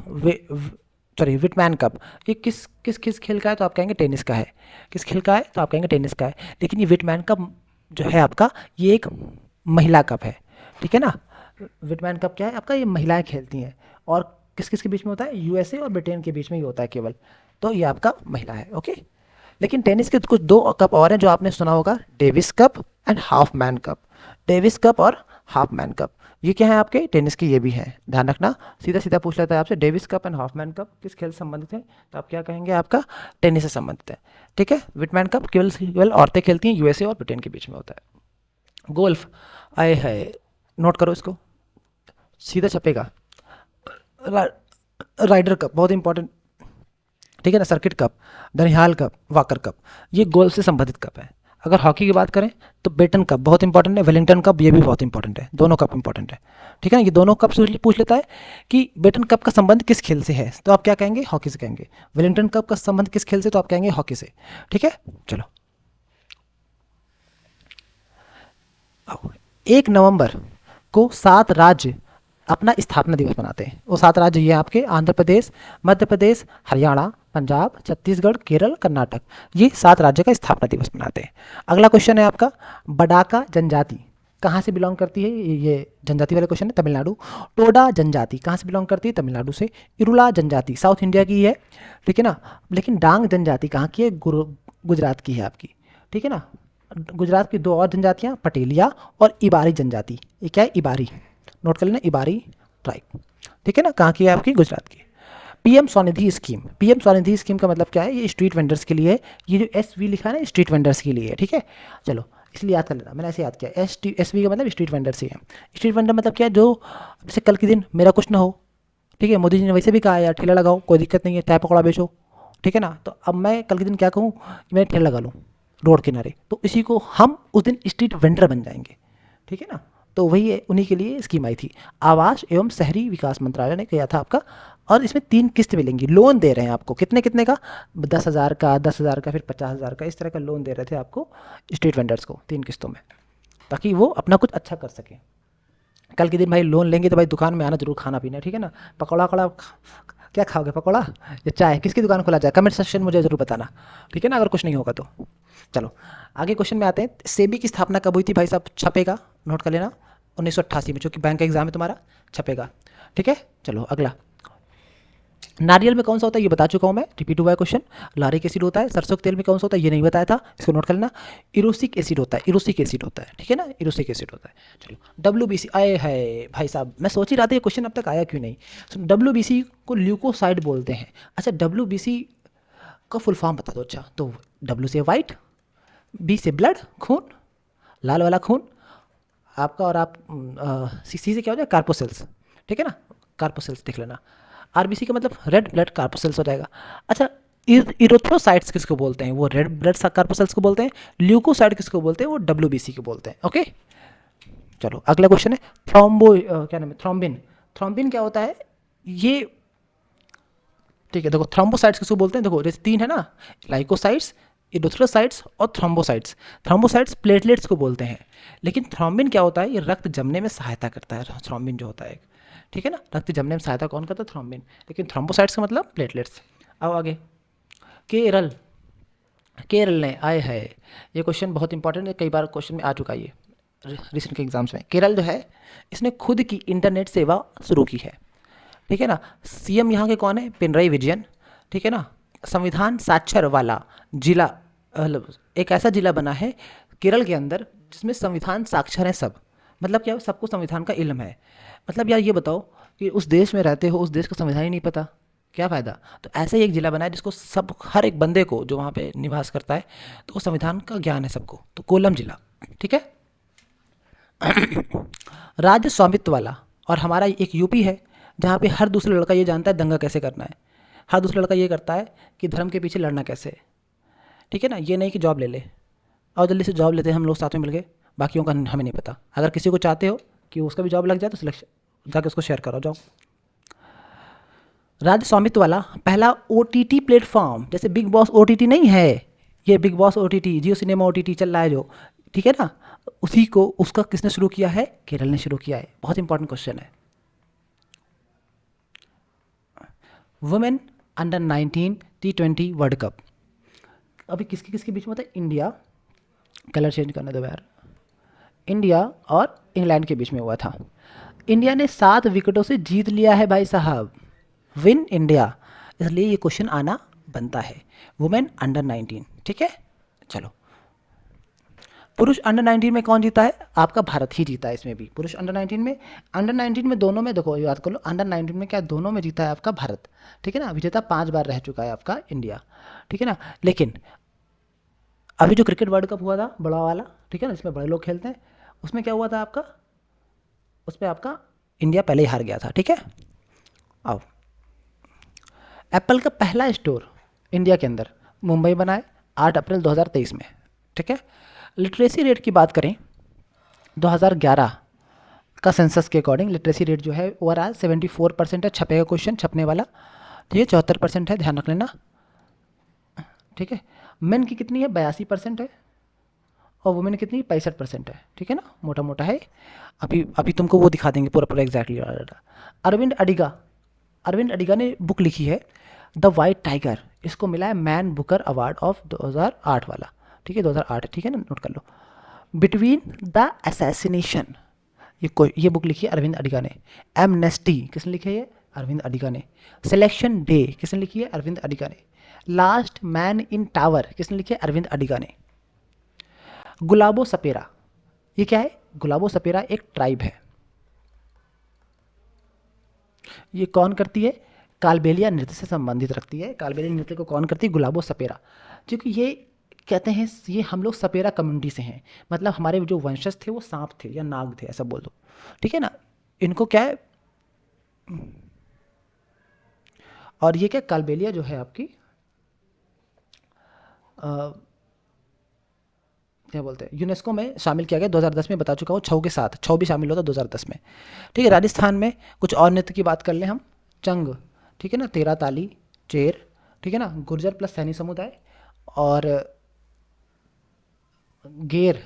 सॉरी विटमैन कप, ये किस किस किस खेल का है? तो आप कहेंगे टेनिस का है। किस खेल का है? तो आप कहेंगे टेनिस का है। लेकिन ये विटमैन कप जो है आपका, ये एक महिला कप है, ठीक है ना। विटमैन कप क्या है आपका? ये महिलाएं खेलती हैं, और किस किस के बीच में होता है? यूएसए और ब्रिटेन के बीच में ही होता है केवल, तो ये आपका महिला है। ओके, लेकिन टेनिस के कुछ दो कप और हैं जो आपने सुना होगा, Davis cup and half man cup. Davis cup और हाफ मैन कप, ये क्या है आपके? टेनिस के ये भी हैं, ध्यान रखना। सीधा सीधा पूछ लेता है आपसे, Davis cup and half man cup किस खेल से संबंधित है? तो आप क्या कहेंगे? आपका टेनिस से संबंधित है, ठीक है। विटमैन कप केवल केवल औरतें खेलती हैं, यूएसए और ब्रिटेन के बीच में होता है। गोल्फ, आए है, नोट करो इसको, सीधा छपेगा। रा, राइडर कप बहुत इंपॉर्टेंट, ठीक है ना। Circuit cup, Dhanihal cup, walker cup, ये गोल्फ से संबंधित कप है। अगर हॉकी की बात करें तो बेटन कप बहुत इंपॉर्टेंट है, वेलिंगटन कप ये भी बहुत इंपॉर्टेंट है, दोनों कप इंपॉर्टेंट है, ठीक है ना। ये दोनों कप से पूछ लेता है कि बेटन कप का संबंध किस खेल से है, तो आप क्या कहेंगे? हॉकी से कहेंगे। वेलिंगटन कप का संबंध किस खेल से? तो आप कहेंगे हॉकी से, ठीक है। चलो, 1 नवंबर को 7 राज्य अपना स्थापना दिवस मनाते हैं। वो 7 राज्य ये आपके आंध्र प्रदेश, मध्य प्रदेश, हरियाणा, पंजाब, छत्तीसगढ़, केरल, कर्नाटक, ये 7 राज्य का स्थापना दिवस मनाते हैं। अगला क्वेश्चन है आपका, बडाका जनजाति कहाँ से बिलोंग करती है? ये जनजाति वाले क्वेश्चन है, तमिलनाडु। टोडा जनजाति कहाँ से बिलोंग करती है? तमिलनाडु से। इरुला जनजाति साउथ इंडिया की है, ठीक है ना। लेकिन डांग जनजाति कहाँ की है? गुजरात की है आपकी, ठीक है ना। गुजरात की 2 और जनजातियाँ, पटेलिया और इबारी जनजाति। ये क्या है? इबारी, नोट कर लेना, इबारी ट्राइब, ठीक है ना। कहाँ की है? आपकी गुजरात की। PM Svanidhi scheme, PM Svanidhi scheme का मतलब क्या है? ये स्ट्रीट वेंडर्स के लिए है। ये जो एसवी लिखा है ना, स्ट्रीट वेंडर्स के लिए है, ठीक है। चलो इसलिए याद कर लेना, मैंने ऐसे याद किया। एसवी का मतलब स्ट्रीट वेंडर्स ही है। स्ट्रीट वेंडर मतलब क्या है? जो जैसे कल के दिन मेरा कुछ ना हो, ठीक है, मोदी जी ने वैसे भी कहा यार ठेला लगाओ, कोई दिक्कत नहीं है, चाय पकौड़ा बेचो, ठीक है ना। तो अब मैं कल के दिन क्या कहूँ कि मैं ठेला लगा लूँ रोड किनारे, तो इसी को हम उस दिन स्ट्रीट वेंडर बन जाएंगे, ठीक है ना। तो वही है, उन्हीं के लिए स्कीम आई थी। आवास एवं शहरी विकास मंत्रालय ने किया था आपका, और इसमें 3 किस्त मिलेंगी। लोन दे रहे हैं आपको, कितने कितने का? 10,000 का, 10,000 का, फिर 50,000 का, इस तरह का लोन दे रहे थे आपको स्ट्रीट वेंडर्स को 3 किस्तों में, ताकि वो अपना कुछ अच्छा कर सकें। कल के दिन भाई लोन लेंगे तो भाई दुकान में आना जरूर, खाना पीना, ठीक है ना। पकौड़ा वकौड़ा क्या खाओगे, पकौड़ा या चाय? किसकी दुकान खोला जाए? कमेंट सेक्शन मुझे ज़रूर बताना, ठीक है ना, अगर कुछ नहीं होगा तो। चलो आगे क्वेश्चन में आते हैं। सेबी की स्थापना कब हुई थी भाई साहब? छपेगा, नोट कर लेना, 1988 में, चूँकि बैंक का एग्जाम है तुम्हारा, छपेगा, ठीक है। चलो अगला, नारियल में कौन सा होता है? ये बता चुका हूँ मैं, रिपीट हुआ है क्वेश्चन। लारिक एसिड होता है। सरसों के तेल में कौन सा होता है? ये नहीं बताया था, इसको नोट कर लेना। इरोसिक एसिड होता है, इरोसिक एसिड होता है, ठीक है ना, इरोसिक एसिड होता है। चलो WBC आए है भाई साहब, मैं सोच ही रहा था ये क्वेश्चन अब तक आया क्यों नहीं। WBC को ल्यूकोसाइड बोलते हैं। अच्छा WBC का फुल फॉर्म बता दो। अच्छा तो W से वाइट, B से ब्लड, खून, लाल वाला खून आपका, और आप सी से क्या हो जाए? कार्पोसेल्स, ठीक है ना, कार्पोसेल्स देख लेना। आरबीसी का मतलब रेड ब्लड कार्पोसेल्स हो जाएगा। अच्छा इरोथ्रोसाइट्स किसको बोलते हैं? वो रेड ब्लड कार्पोसेल्स को बोलते हैं। ल्यूकोसाइड किसको बोलते हैं? वो WBC को बोलते हैं। ओके चलो अगला क्वेश्चन है, क्या नाम है? थ्रोम्बिन। थ्रोम्बिन क्या होता है? ये ठीक है, देखो थ्रोम्बोसाइट्स किसको बोलते हैं? देखो जैसे 3 है ना, लाइकोसाइट्स, इरोथ्रोसाइट्स और थ्रोम्बोसाइट्स। थ्रोम्बोसाइट्स प्लेटलेट्स को बोलते हैं। लेकिन थ्रोम्बिन क्या होता है? ये रक्त जमने में सहायता करता है। थ्रोम्बिन जो होता है, ठीक है ना, रक्त जमने में सहायता कौन करता है? थ्रोम्बिन। लेकिन थ्रोम्बोसाइट्स का मतलब प्लेटलेट्स। अब आगे, केरल, केरल ने आए है, ये क्वेश्चन बहुत इंपॉर्टेंट है, कई बार क्वेश्चन में आ चुका है ये रिसेंट के एग्जाम्स में। केरल जो है, इसने खुद की इंटरनेट सेवा शुरू की है, ठीक है ना। सीएम यहाँ के कौन है? पिनराई विजयन, ठीक है ना। संविधान साक्षर वाला जिला, एक ऐसा जिला बना है केरल के अंदर जिसमें संविधान साक्षर है सब। मतलब क्या? सबको संविधान का इल्म है। मतलब यार ये बताओ कि उस देश में रहते हो, उस देश का संविधान ही नहीं पता, क्या फ़ायदा। तो ऐसा ही एक जिला बना है जिसको सब, हर एक बंदे को जो वहाँ पे निवास करता है, तो वो संविधान का ज्ञान है सबको, तो कोल्लम जिला, ठीक है। राज्य स्वामित्व वाला, और हमारा एक यूपी है जहाँ पे हर दूसरा लड़का ये जानता है दंगा कैसे करना है। हर दूसरा लड़का ये करता है कि धर्म के पीछे लड़ना कैसे है, ठीक है ना, ये नहीं कि जॉब ले ले और जल्दी से जॉब लेते हैं हम लोग साथ में मिल के, बाकियों का हमें नहीं पता। अगर किसी को चाहते हो कि उसका भी जॉब लग जाए तो सिलेक्शन जाके उसको शेयर करो, जाओ। राज्य स्वामित्व वाला पहला OTT प्लेटफॉर्म, जैसे बिग बॉस OTT नहीं है, ये बिग बॉस OTT, जियो सिनेमा OTT चल रहा है जो, ठीक है ना, उसी को उसका किसने शुरू किया है? केरल ने शुरू किया है। बहुत इंपॉर्टेंट क्वेश्चन है। Women under 19 T20 world cup अभी किसके किसके बीच में होता है? इंडिया, कलर चेंज करने दो यार, इंडिया और इंग्लैंड के बीच में हुआ था। इंडिया ने 7 विकेटों से जीत लिया है भाई साहब, विन इंडिया, इसलिए ये क्वेश्चन आना बनता है। वुमेन अंडर 19, ठीक है। चलो, पुरुष अंडर 19 में कौन जीता है? आपका भारत ही जीता है इसमें भी। पुरुष अंडर 19 में, अंडर 19 में दोनों में, देखो याद कर लो, अंडर 19 में क्या दोनों में जीता है आपका भारत, ठीक है ना। विजेता 5 बार रह चुका है आपका इंडिया, ठीक है ना। लेकिन अभी जो क्रिकेट वर्ल्ड कप हुआ था बड़ा वाला, ठीक है ना, जिसमें बड़े लोग खेलते हैं, उसमें क्या हुआ था आपका? उसमें आपका इंडिया पहले ही हार गया था, ठीक है। आओ, एप्पल का पहला स्टोर इंडिया के अंदर मुंबई बना है 8 अप्रैल 2023 में, ठीक है। लिटरेसी रेट की बात करें, 2011 का सेंसस के अकॉर्डिंग लिटरेसी रेट जो है ओवरऑल 74% है। छपेगा क्वेश्चन छपने वाला, तो ये 74% है, ध्यान रख लेना, ठीक है। मेन की कितनी है? 82% है, और वुमेन कितनी? 65% है, ठीक है ना, मोटा मोटा है। अभी अभी तुमको वो दिखा देंगे पूरा पूरा एग्जैक्टली। अरविंद अडिगा, अरविंद अडिगा ने बुक लिखी है द वाइट टाइगर, इसको मिला है मैन बुकर अवार्ड ऑफ 2008 वाला, ठीक है, 2008, ठीक है ना, नोट कर लो। बिटवीन द असैसिनेशन, ये बुक लिखी है अरविंद अडिगा ने। एमनेस्टी किसने लिखी है? ये अरविंद अडिगा ने। सिलेक्शन डे किसने लिखी है? अरविंद अडिगा ने। लास्ट मैन इन टावर किसने लिखी है? अरविंद अडिगा ने। गुलाबो सपेरा, ये क्या है? गुलाबो सपेरा एक ट्राइब है। ये कौन करती है? कालबेलिया नृत्य से संबंधित रखती है। कालबेलिया नृत्य को कौन करती है? गुलाबो सपेरा। क्योंकि ये कहते हैं ये हम लोग सपेरा कम्युनिटी से हैं, मतलब हमारे जो वंशज थे वो सांप थे या नाग थे, ऐसा बोल दो, ठीक है ना। इनको क्या है, और ये क्या कालबेलिया जो है आपकी क्या बोलते हैं, यूनेस्को में शामिल किया गया 2010 में, बता चुका हूँ। छऊ के साथ, छऊ भी शामिल होता 2010 में, ठीक है। राजस्थान में कुछ और नृत्य की बात कर लें हम, चंग, ठीक है ना, तेरा ताली, चेर, ठीक है ना, गुर्जर प्लस सैनी समुदाय, और गेर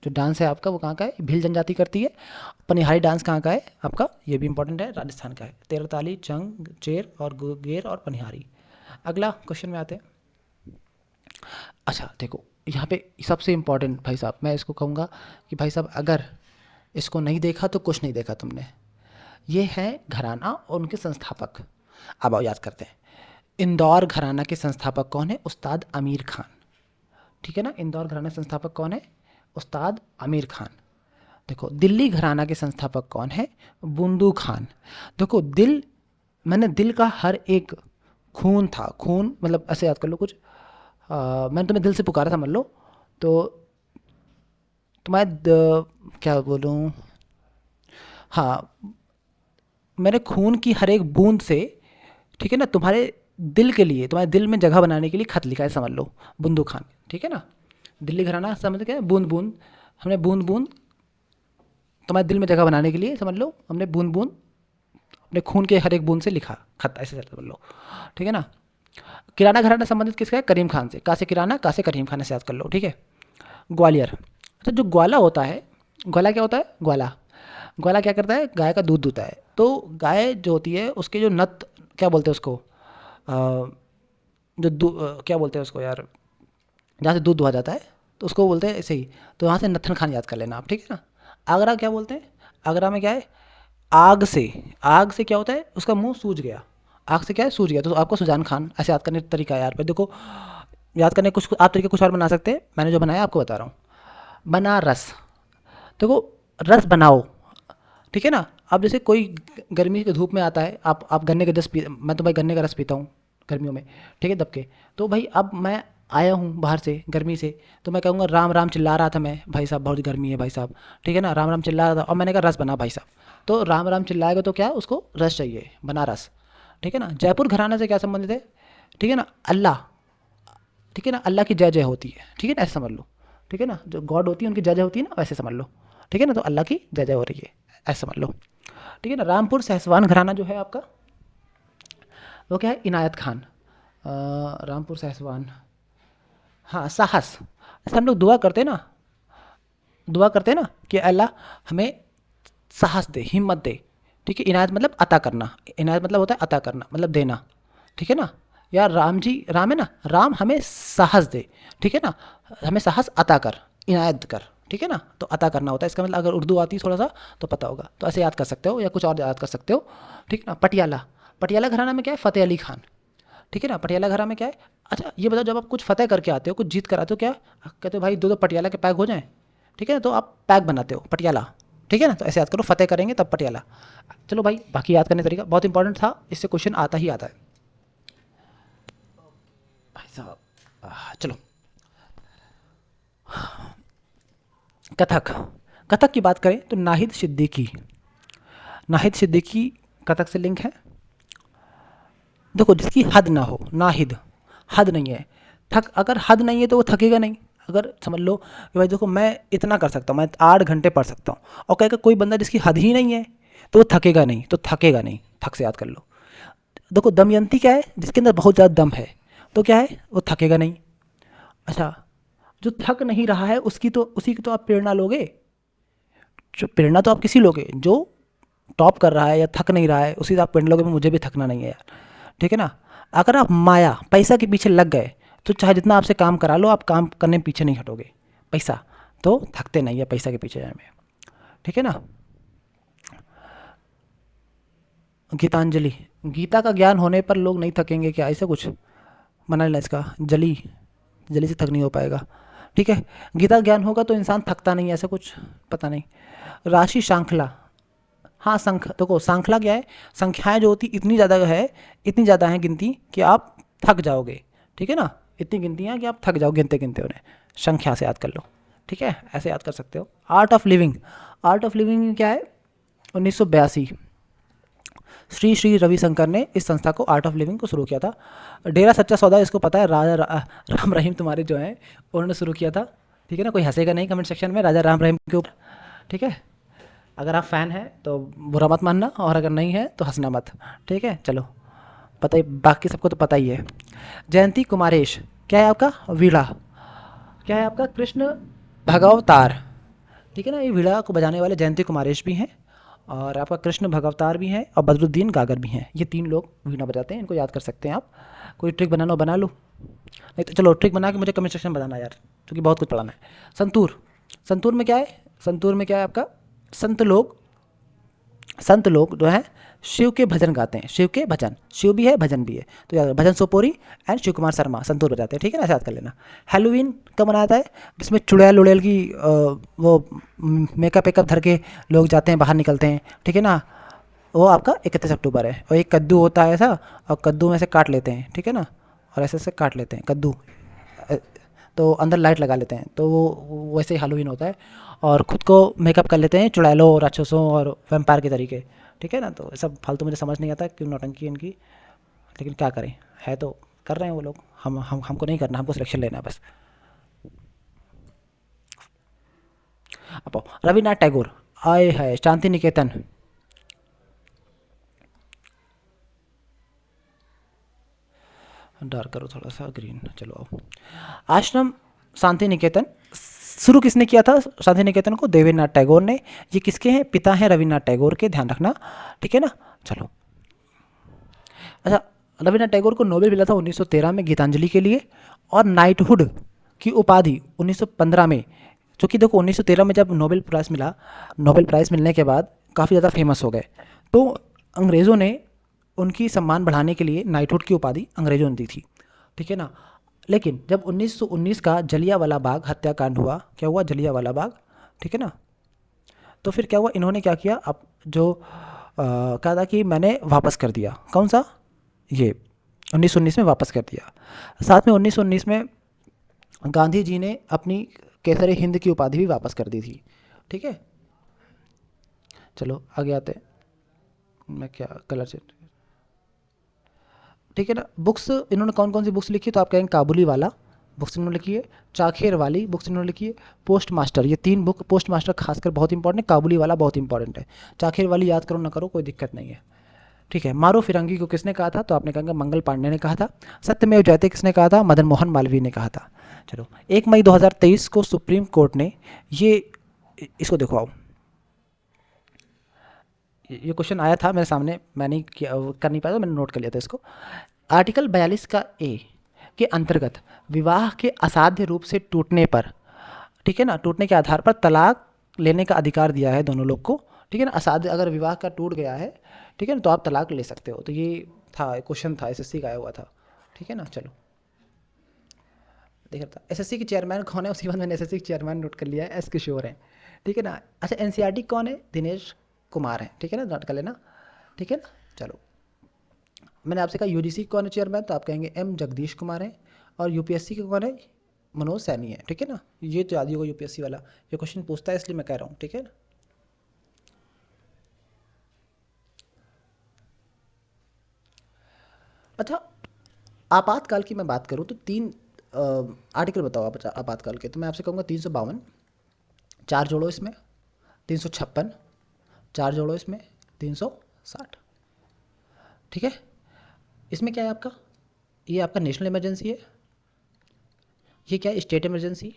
जो डांस है आपका वो कहाँ का है? भील जनजाति करती है। पनिहारी डांस कहाँ का है आपका? ये भी इंपॉर्टेंट है, राजस्थान का है। तेरा ताली, चंग, चेर और गेर और पनिहारी। अगला क्वेश्चन में आते हैं। अच्छा देखो, यहाँ पे सबसे इम्पॉर्टेंट भाई साहब, मैं इसको कहूँगा कि भाई साहब अगर इसको नहीं देखा तो कुछ नहीं देखा तुमने। ये है घराना और उनके संस्थापक। अब आओ याद करते हैं। इंदौर घराना के संस्थापक कौन है? उस्ताद आमिर खान, ठीक है ना। इंदौर घराना संस्थापक कौन है? उस्ताद आमिर खान। देखो, दिल्ली घराना के संस्थापक कौन है? बुंदू खान। देखो, मैंने दिल का हर एक खून था, खून मतलब ऐसे याद कर लो कुछ, मैंने तुम्हें दिल से पुकारा था मान लो, तो क्या बोलूँ, हाँ, मैंने खून की हर एक बूंद से, ठीक है ना, तुम्हारे दिल के लिए, तुम्हारे दिल में जगह बनाने के लिए खत लिखा है, समझ लो, बुंदू खान, ठीक है ना। दिल्ली घराना समझ क्या है? बूंद बूंद, हमने बूंद बूंद तुम्हारे दिल में जगह बनाने के लिए, समझ लो, हमने बूंद बूंद अपने खून के हर एक बूंद से लिखा खत, ऐसे समझ लो, ठीक है ना। किराना घराना संबंधित किसका है? करीम खान से। का से किराना, का से करीम खान, से याद कर लो, ठीक है। ग्वालियर, अच्छा जो ग्वाला होता है, ग्वाला क्या होता है? ग्वाला, ग्वाला क्या करता है? गाय का दूध दूता है। तो गाय जो होती है उसके जो नत, क्या बोलते हैं उसको, क्या बोलते हैं उसको यार, जहाँ से दूध दुहा जाता है, तो उसको बोलते हैं ऐसे ही, तो वहाँ से नत्थन खान याद कर लेना आप, ठीक है ना। आगरा क्या बोलते हैं? आगरा में क्या है? आग से, आग से क्या होता है? उसका मुंह सूज गया, आग से क्या है? सूज गया, तो आपको सुजान खान ऐसे याद करने का तरीका है यार। पर देखो, याद करने कुछ आप तरीके कुछ और बना सकते हैं, मैंने जो बनाया आपको बता रहा हूँ। बनारस, देखो रस बनाओ, ठीक है ना। अब जैसे कोई गर्मी की धूप में आता है, आप गन्ने का रस पी, मैं तो भाई गन्ने का रस पीता हूँ गर्मियों में, ठीक है, दब के। तो भाई अब मैं आया हूँ बाहर से गर्मी से, तो मैं कहूँगा राम राम चिल्ला रहा था मैं, भाई साहब बहुत गर्मी है भाई साहब, ठीक है ना, राम राम चिल्ला रहा था, और मैंने कहा रस बना भाई साहब, तो राम राम चिल्लाएगा तो क्या उसको रस चाहिए, बना रस, ठीक है ना। जयपुर घराना से क्या संबंधित है? ठीक है ना, अल्लाह, ठीक है ना, अल्लाह की जय जय होती है, ठीक है ना, ऐसे समझ लो, ठीक है ना, जो गॉड होती है उनकी जय जय होती है ना, वैसे समझ लो, ठीक है ना, तो अल्लाह की जय जय हो रही है, ऐसे समझ लो, ठीक है ना। रामपुर सहसवान घराना जो है आपका, वो क्या है, इनायत खान। रामपुर सहसवान, हाँ साहस, ऐसे हम लोग दुआ करते हैं ना, दुआ करते हैं ना कि अल्लाह हमें साहस दे, हिम्मत दे, ठीक है। इनायत मतलब अता करना, इनायत मतलब होता है अता करना, मतलब देना, ठीक है ना। या राम जी, राम है ना, राम हमें साहस दे, ठीक है ना, हमें साहस अता कर, इनायत कर, ठीक है ना, तो अता करना होता है इसका मतलब। अगर उर्दू आती है थोड़ा सा तो पता होगा, तो ऐसे याद कर सकते हो या कुछ और याद कर सकते हो, ठीक है ना। पटियाला, पटियाला घराना में क्या है, फ़तेह अली खान, ठीक है ना, पटियाला घराना में क्या है। अच्छा ये बताओ, जब आप कुछ फ़तेह करके आते हो, कुछ जीत कर आते हो, क्या कहते हो, भाई दो दो पटियाला के पैक हो जाएं, ठीक है ना, तो आप पैक बनाते हो पटियाला, ठीक है ना, तो ऐसे याद करो, फ़तेह करेंगे तब पटियाला। चलो भाई, बाकी याद करने का तरीका बहुत इंपॉर्टेंट था, इससे क्वेश्चन आता ही आता है भाई साहब। चलो, कथक, कथक की बात करें तो नाहिद सिद्दीकी, नाहिद सिद्दीकी कथक से लिंक है। देखो जिसकी हद ना हो, नाहिद, हद नहीं है, थक, अगर हद नहीं है तो वो थकेगा नहीं। अगर समझ लो कि भाई देखो मैं इतना कर सकता हूँ, मैं 8 घंटे पढ़ सकता हूँ, और कहेगा कोई बंदा जिसकी हद ही नहीं है तो वो थकेगा नहीं, तो थकेगा नहीं, थक से याद कर लो। देखो दमयंती क्या है, जिसके अंदर बहुत ज़्यादा दम है, तो क्या है, वो थकेगा नहीं। अच्छा, जो थक नहीं रहा है उसकी तो, उसी की तो आप प्रेरणा लोगे, जो प्रेरणा तो आप किसी लोगे जो टॉप कर रहा है या थक नहीं रहा है, उसी से आप प्रेरणा लोगे, मुझे भी थकना नहीं है यार, ठीक है ना। अगर आप माया पैसा के पीछे लग गए तो चाहे जितना आपसे काम करा लो, आप काम करने के पीछे नहीं हटोगे, पैसा तो थकते नहीं है पैसा के पीछे जाने में, ठीक है ना। गीतांजलि, गीता का ज्ञान होने पर लोग नहीं थकेंगे क्या, ऐसा कुछ मना लेना इसका, जली, जली से थक नहीं हो पाएगा, ठीक है। गीता ज्ञान होगा तो इंसान थकता नहीं है, ऐसा कुछ पता नहीं। राशि श्रृंखला, हाँ संख, देखो श्रृंखला क्या है, संख्याएं जो होती इतनी ज़्यादा है, इतनी ज़्यादा है गिनती कि आप थक जाओगे, ठीक है ना, इतनी गिनतियाँ कि आप थक जाओ गिनते गिनते उन्हें, संख्या से याद कर लो, ठीक है, ऐसे याद कर सकते हो। Art of living, art of living क्या है, 1982, श्री श्री रविशंकर ने इस संस्था को, आर्ट ऑफ लिविंग को शुरू किया था। डेरा सच्चा सौदा, इसको पता है, राम रहीम तुम्हारे जो हैं उन्होंने शुरू किया था, ठीक है ना, कोई हंसेगा नहीं कमेंट सेक्शन में राजा राम रहीम के ऊपर, ठीक है। अगर आप फ़ैन हैं तो बुरा मत मानना, और अगर नहीं है तो हंसना मत, ठीक है। चलो, पता ही, बाकी सबको तो पता ही है। जयंती कुमारेश, क्या है आपका, वीणा, क्या है आपका, कृष्ण भगवतार, ठीक है ना, ये वीणा को बजाने वाले जयंती कुमारेश भी हैं, और आपका कृष्ण भगवतार भी हैं, और बदरुद्दीन गागर भी हैं, ये 3 लोग वीणा बजाते हैं, इनको याद कर सकते हैं आप। कोई ट्रिक बनाना हो बना लो, नहीं तो चलो ट्रिक बना के मुझे कमेंट सेक्शन में बताना यार, क्योंकि बहुत कुछ पढ़ाना है। संतूर, संतूर में क्या है, संतूर में क्या है आपका, संत लोग, संत लोग जो हैं शिव के भजन गाते हैं, शिव के भजन, शिव भी है भजन भी है, तो याद, भजन सोपोरी एंड शिव कुमार शर्मा संतूर बजाते हैं, ठीक है ना, ऐसे याद कर लेना। हैलोवीन कब मनाया जाता है, जिसमें चुड़ैल उड़ैल की वो मेकअप वेकअप धर के लोग जाते हैं, बाहर निकलते हैं, ठीक है ना, वो आपका 31 अक्टूबर है। और एक कद्दू होता है ऐसा, और कद्दू में से काट लेते हैं, ठीक है ना, और ऐसे ऐसे काट लेते हैं कद्दू, तो अंदर लाइट लगा लेते हैं, तो वो वैसे ही हेलोवीन होता है। और ख़ुद को मेकअप कर लेते हैं चुड़ैलों, राक्षसों और वैम्पायर के तरीके, ठीक है ना। तो सब फालतू मुझे समझ नहीं आता क्यों नौटंकी है इनकी, लेकिन क्या करें, है तो कर रहे हैं वो लोग, हम हमको नहीं करना, हमको सिलेक्शन लेना है बस। अब रविन्द्रनाथ टैगोर, आए है शांति निकेतन, डार्क करो थोड़ा सा ग्रीन, चलो आओ। आश्रम शांति निकेतन शुरू किसने किया था, शांति निकेतन को, देवेंद्रनाथ टैगोर ने। ये किसके हैं, पिता हैं रविन्द्रनाथ टैगोर के, ध्यान रखना, ठीक है ना। चलो, अच्छा, रविन्द्रनाथ टैगोर को नोबेल मिला था 1913 में गीतांजलि के लिए, और नाइटहुड की उपाधि 1915 में, जो कि देखो 1913 में जब नोबेल प्राइज़ मिला, नोबेल प्राइज़ मिलने के बाद काफ़ी ज़्यादा फेमस हो गए, तो अंग्रेज़ों ने उनकी सम्मान बढ़ाने के लिए नाइटहुड की उपाधि अंग्रेज़ों ने दी थी, ठीक है ना। लेकिन जब 1919 का जलियांवाला बाग हत्याकांड हुआ, क्या हुआ, जलियांवाला बाग, ठीक है ना, तो फिर क्या हुआ, इन्होंने क्या किया, अब जो कहा था कि मैंने वापस कर दिया, कौन सा, ये 1919 में वापस कर दिया। साथ में 1919 में गांधी जी ने अपनी केसरे हिंद की उपाधि भी वापस कर दी थी, ठीक है। चलो आगे आते हैं, मैं क्या कलर से, ठीक है ना। बुक्स इन्होंने कौन कौन सी बुक्स लिखी, तो आप कहेंगे काबुली वाला, बुक से नोट लिखिए, चाखेर वाली बुक से नोट लिखिए, पोस्ट मास्टर, ये 3 बुक, पोस्ट मास्टर खासकर बहुत इंपॉर्टेंट है, काबुली वाला बहुत इंपॉर्टेंट है, चाखेर वाली याद करो ना करो कोई दिक्कत नहीं है, ठीक है। मारो फिरंगी को किसने कहा था, तो आपने कहा मंगल पांडे ने कहा था। सत्यमेव जयते किसने कहा था, मदन मोहन मालवीय ने कहा था। चलो 1 मई 2023 को सुप्रीम कोर्ट ने ये, इसको देखो आओ, ये क्वेश्चन आया था मेरे सामने, मैंने कर नहीं पाया तो मैंने नोट कर लिया था इसको। आर्टिकल 42 का ए के अंतर्गत विवाह के असाध्य रूप से टूटने पर, ठीक है ना, टूटने के आधार पर तलाक लेने का अधिकार दिया है दोनों लोग को, ठीक है ना। असाध्य अगर विवाह का टूट गया है, ठीक है ना, तो आप तलाक ले सकते हो। तो ये था क्वेश्चन था, एसएससी का आया हुआ था, ठीक है ना। चलो देख रहा था एसएससी के चेयरमैन कौन है, उसके बाद मैंने एसएससी के चेयरमैन नोट कर लिया है, एस किशोर हैं, ठीक है ना। अच्छा एनसीईआरटी कौन है, दिनेश कुमार है, ठीक है ना, नोट कर लेना, ठीक है ना। चलो मैंने आपसे कहा यूजीसी कौन है चेयरमैन, तो आप कहेंगे एम जगदीश कुमार है, और यूपीएससी के कौन है, मनोज सैनी है, ठीक है ना। ये तो याद ही होगा यूपीएससी वाला, ये क्वेश्चन पूछता है इसलिए मैं कह रहा हूँ, ठीक है ना। अच्छा आपातकाल की मैं बात करूँ तो 3 आर्टिकल बताओ आप आपातकाल के, तो मैं आपसे कहूँगा 352, 4 जोड़ो इसमें, 356, 4 जोड़ो इसमें, 360, ठीक है। इसमें क्या है आपका, ये आपका नेशनल इमरजेंसी है, ये क्या है स्टेट इमरजेंसी,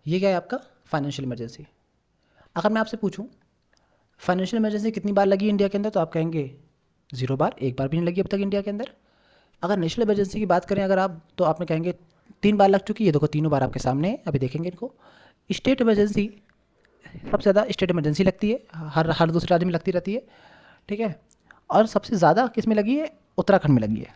ये क्या है आपका फाइनेंशियल इमरजेंसी। अगर मैं आपसे पूछूं फाइनेंशियल इमरजेंसी कितनी बार लगी इंडिया के अंदर, तो आप कहेंगे 0 बार, 1 बार भी नहीं लगी अब तक इंडिया के अंदर। अगर नेशनल इमरजेंसी की बात करें अगर आप, तो आपने कहेंगे 3 बार लग चुकी है, देखो तीनों बार आपके सामने है, अभी देखेंगे इनको। स्टेट इमरजेंसी सबसे ज़्यादा स्टेट इमरजेंसी लगती है, हर हर दूसरे राज्य में लगती रहती है, ठीक है। और सबसे ज़्यादा किस में लगी है, उत्तराखंड में लगी है।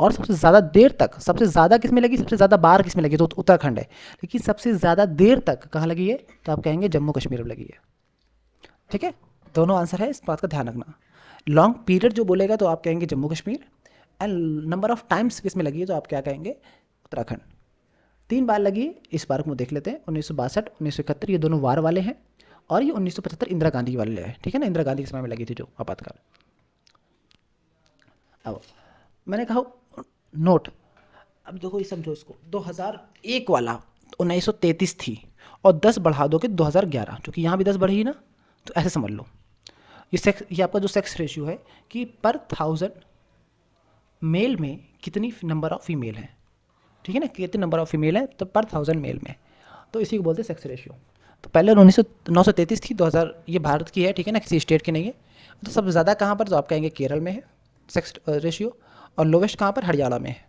और सबसे ज़्यादा देर तक, सबसे ज़्यादा किस में लगी, सबसे ज़्यादा बार किस में लगी, तो उत्तराखंड है। लेकिन सबसे ज़्यादा देर तक कहाँ लगी है, तो आप कहेंगे जम्मू कश्मीर में लगी है, ठीक है। दोनों आंसर है, इस बात का ध्यान रखना। लॉन्ग पीरियड जो बोलेगा तो आप कहेंगे Jammu Kashmir, and number of times किस में लगी है, तो आप क्या कहेंगे, उत्तराखंड। 3 बार लगी, इस बार को देख लेते हैं, 1962, 1971, ये दोनों वार वाले हैं, और ये 1975 इंदिरा गांधी वाले हैं, ठीक है ना, इंदिरा गांधी के समय में लगी थी जो आपातकाल। अब मैंने कहा नोट, अब देखो ये समझो इसको, 2001 वाला 1933 थी, और 10 बढ़ा दोगे 2011, क्योंकि यहाँ भी 10 बढ़ी ना, तो ऐसे समझ लो ये आपका जो सेक्स रेशियो है कि पर 1000 मेल में कितनी नंबर ऑफ फीमेल है, ठीक है ना, कितने नंबर ऑफ फीमेल है तो पर 1000 मेल में, तो इसी को बोलते हैं सेक्स रेशियो। तो पहले 933 थी, 2000 ये भारत की है, ठीक है ना, किसी स्टेट की नहीं है। तो सबसे ज़्यादा कहाँ पर, तो आप कहेंगे केरल में है सेक्स रेशियो, और लोवेस्ट कहाँ पर, हरियाणा में है।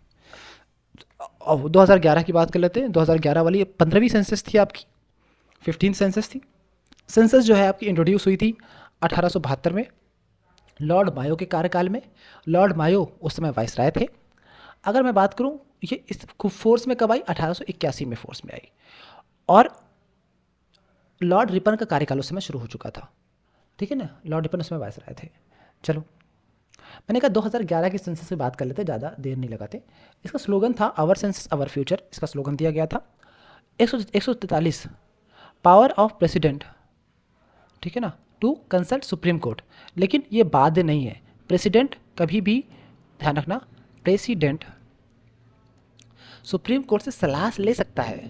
अब 2011 की बात कर लेते हैं, 2011 वाली 15वीं सेंसस थी आपकी, 15th सेंसस थी। सेंसस जो है आपकी इंट्रोड्यूस हुई थी 1872 में, लॉर्ड मायो के कार्यकाल में। लॉर्ड मायो उस समय वाइसराय थे। अगर मैं बात करूं ये इस फोर्स में कब आई, 1881 में फोर्स में आई, और लॉर्ड रिपन का कार्यकाल उस समय शुरू हो चुका था, ठीक है ना, लॉर्ड रिपन उस समय वाइसराय थे। चलो मैंने कहा 2011 की सेंसस की बात कर लेते, ज़्यादा देर नहीं लगाते। इसका स्लोगन था आवर सेंसस आवर फ्यूचर, इसका स्लोगन दिया गया था। 143 पावर ऑफ प्रेसिडेंट, ठीक है ना, टू कंसल्ट सुप्रीम कोर्ट, लेकिन ये बाध्य नहीं है। प्रेसिडेंट कभी भी ध्यान रखना, प्रेसिडेंट सुप्रीम कोर्ट से सलाह ले सकता है,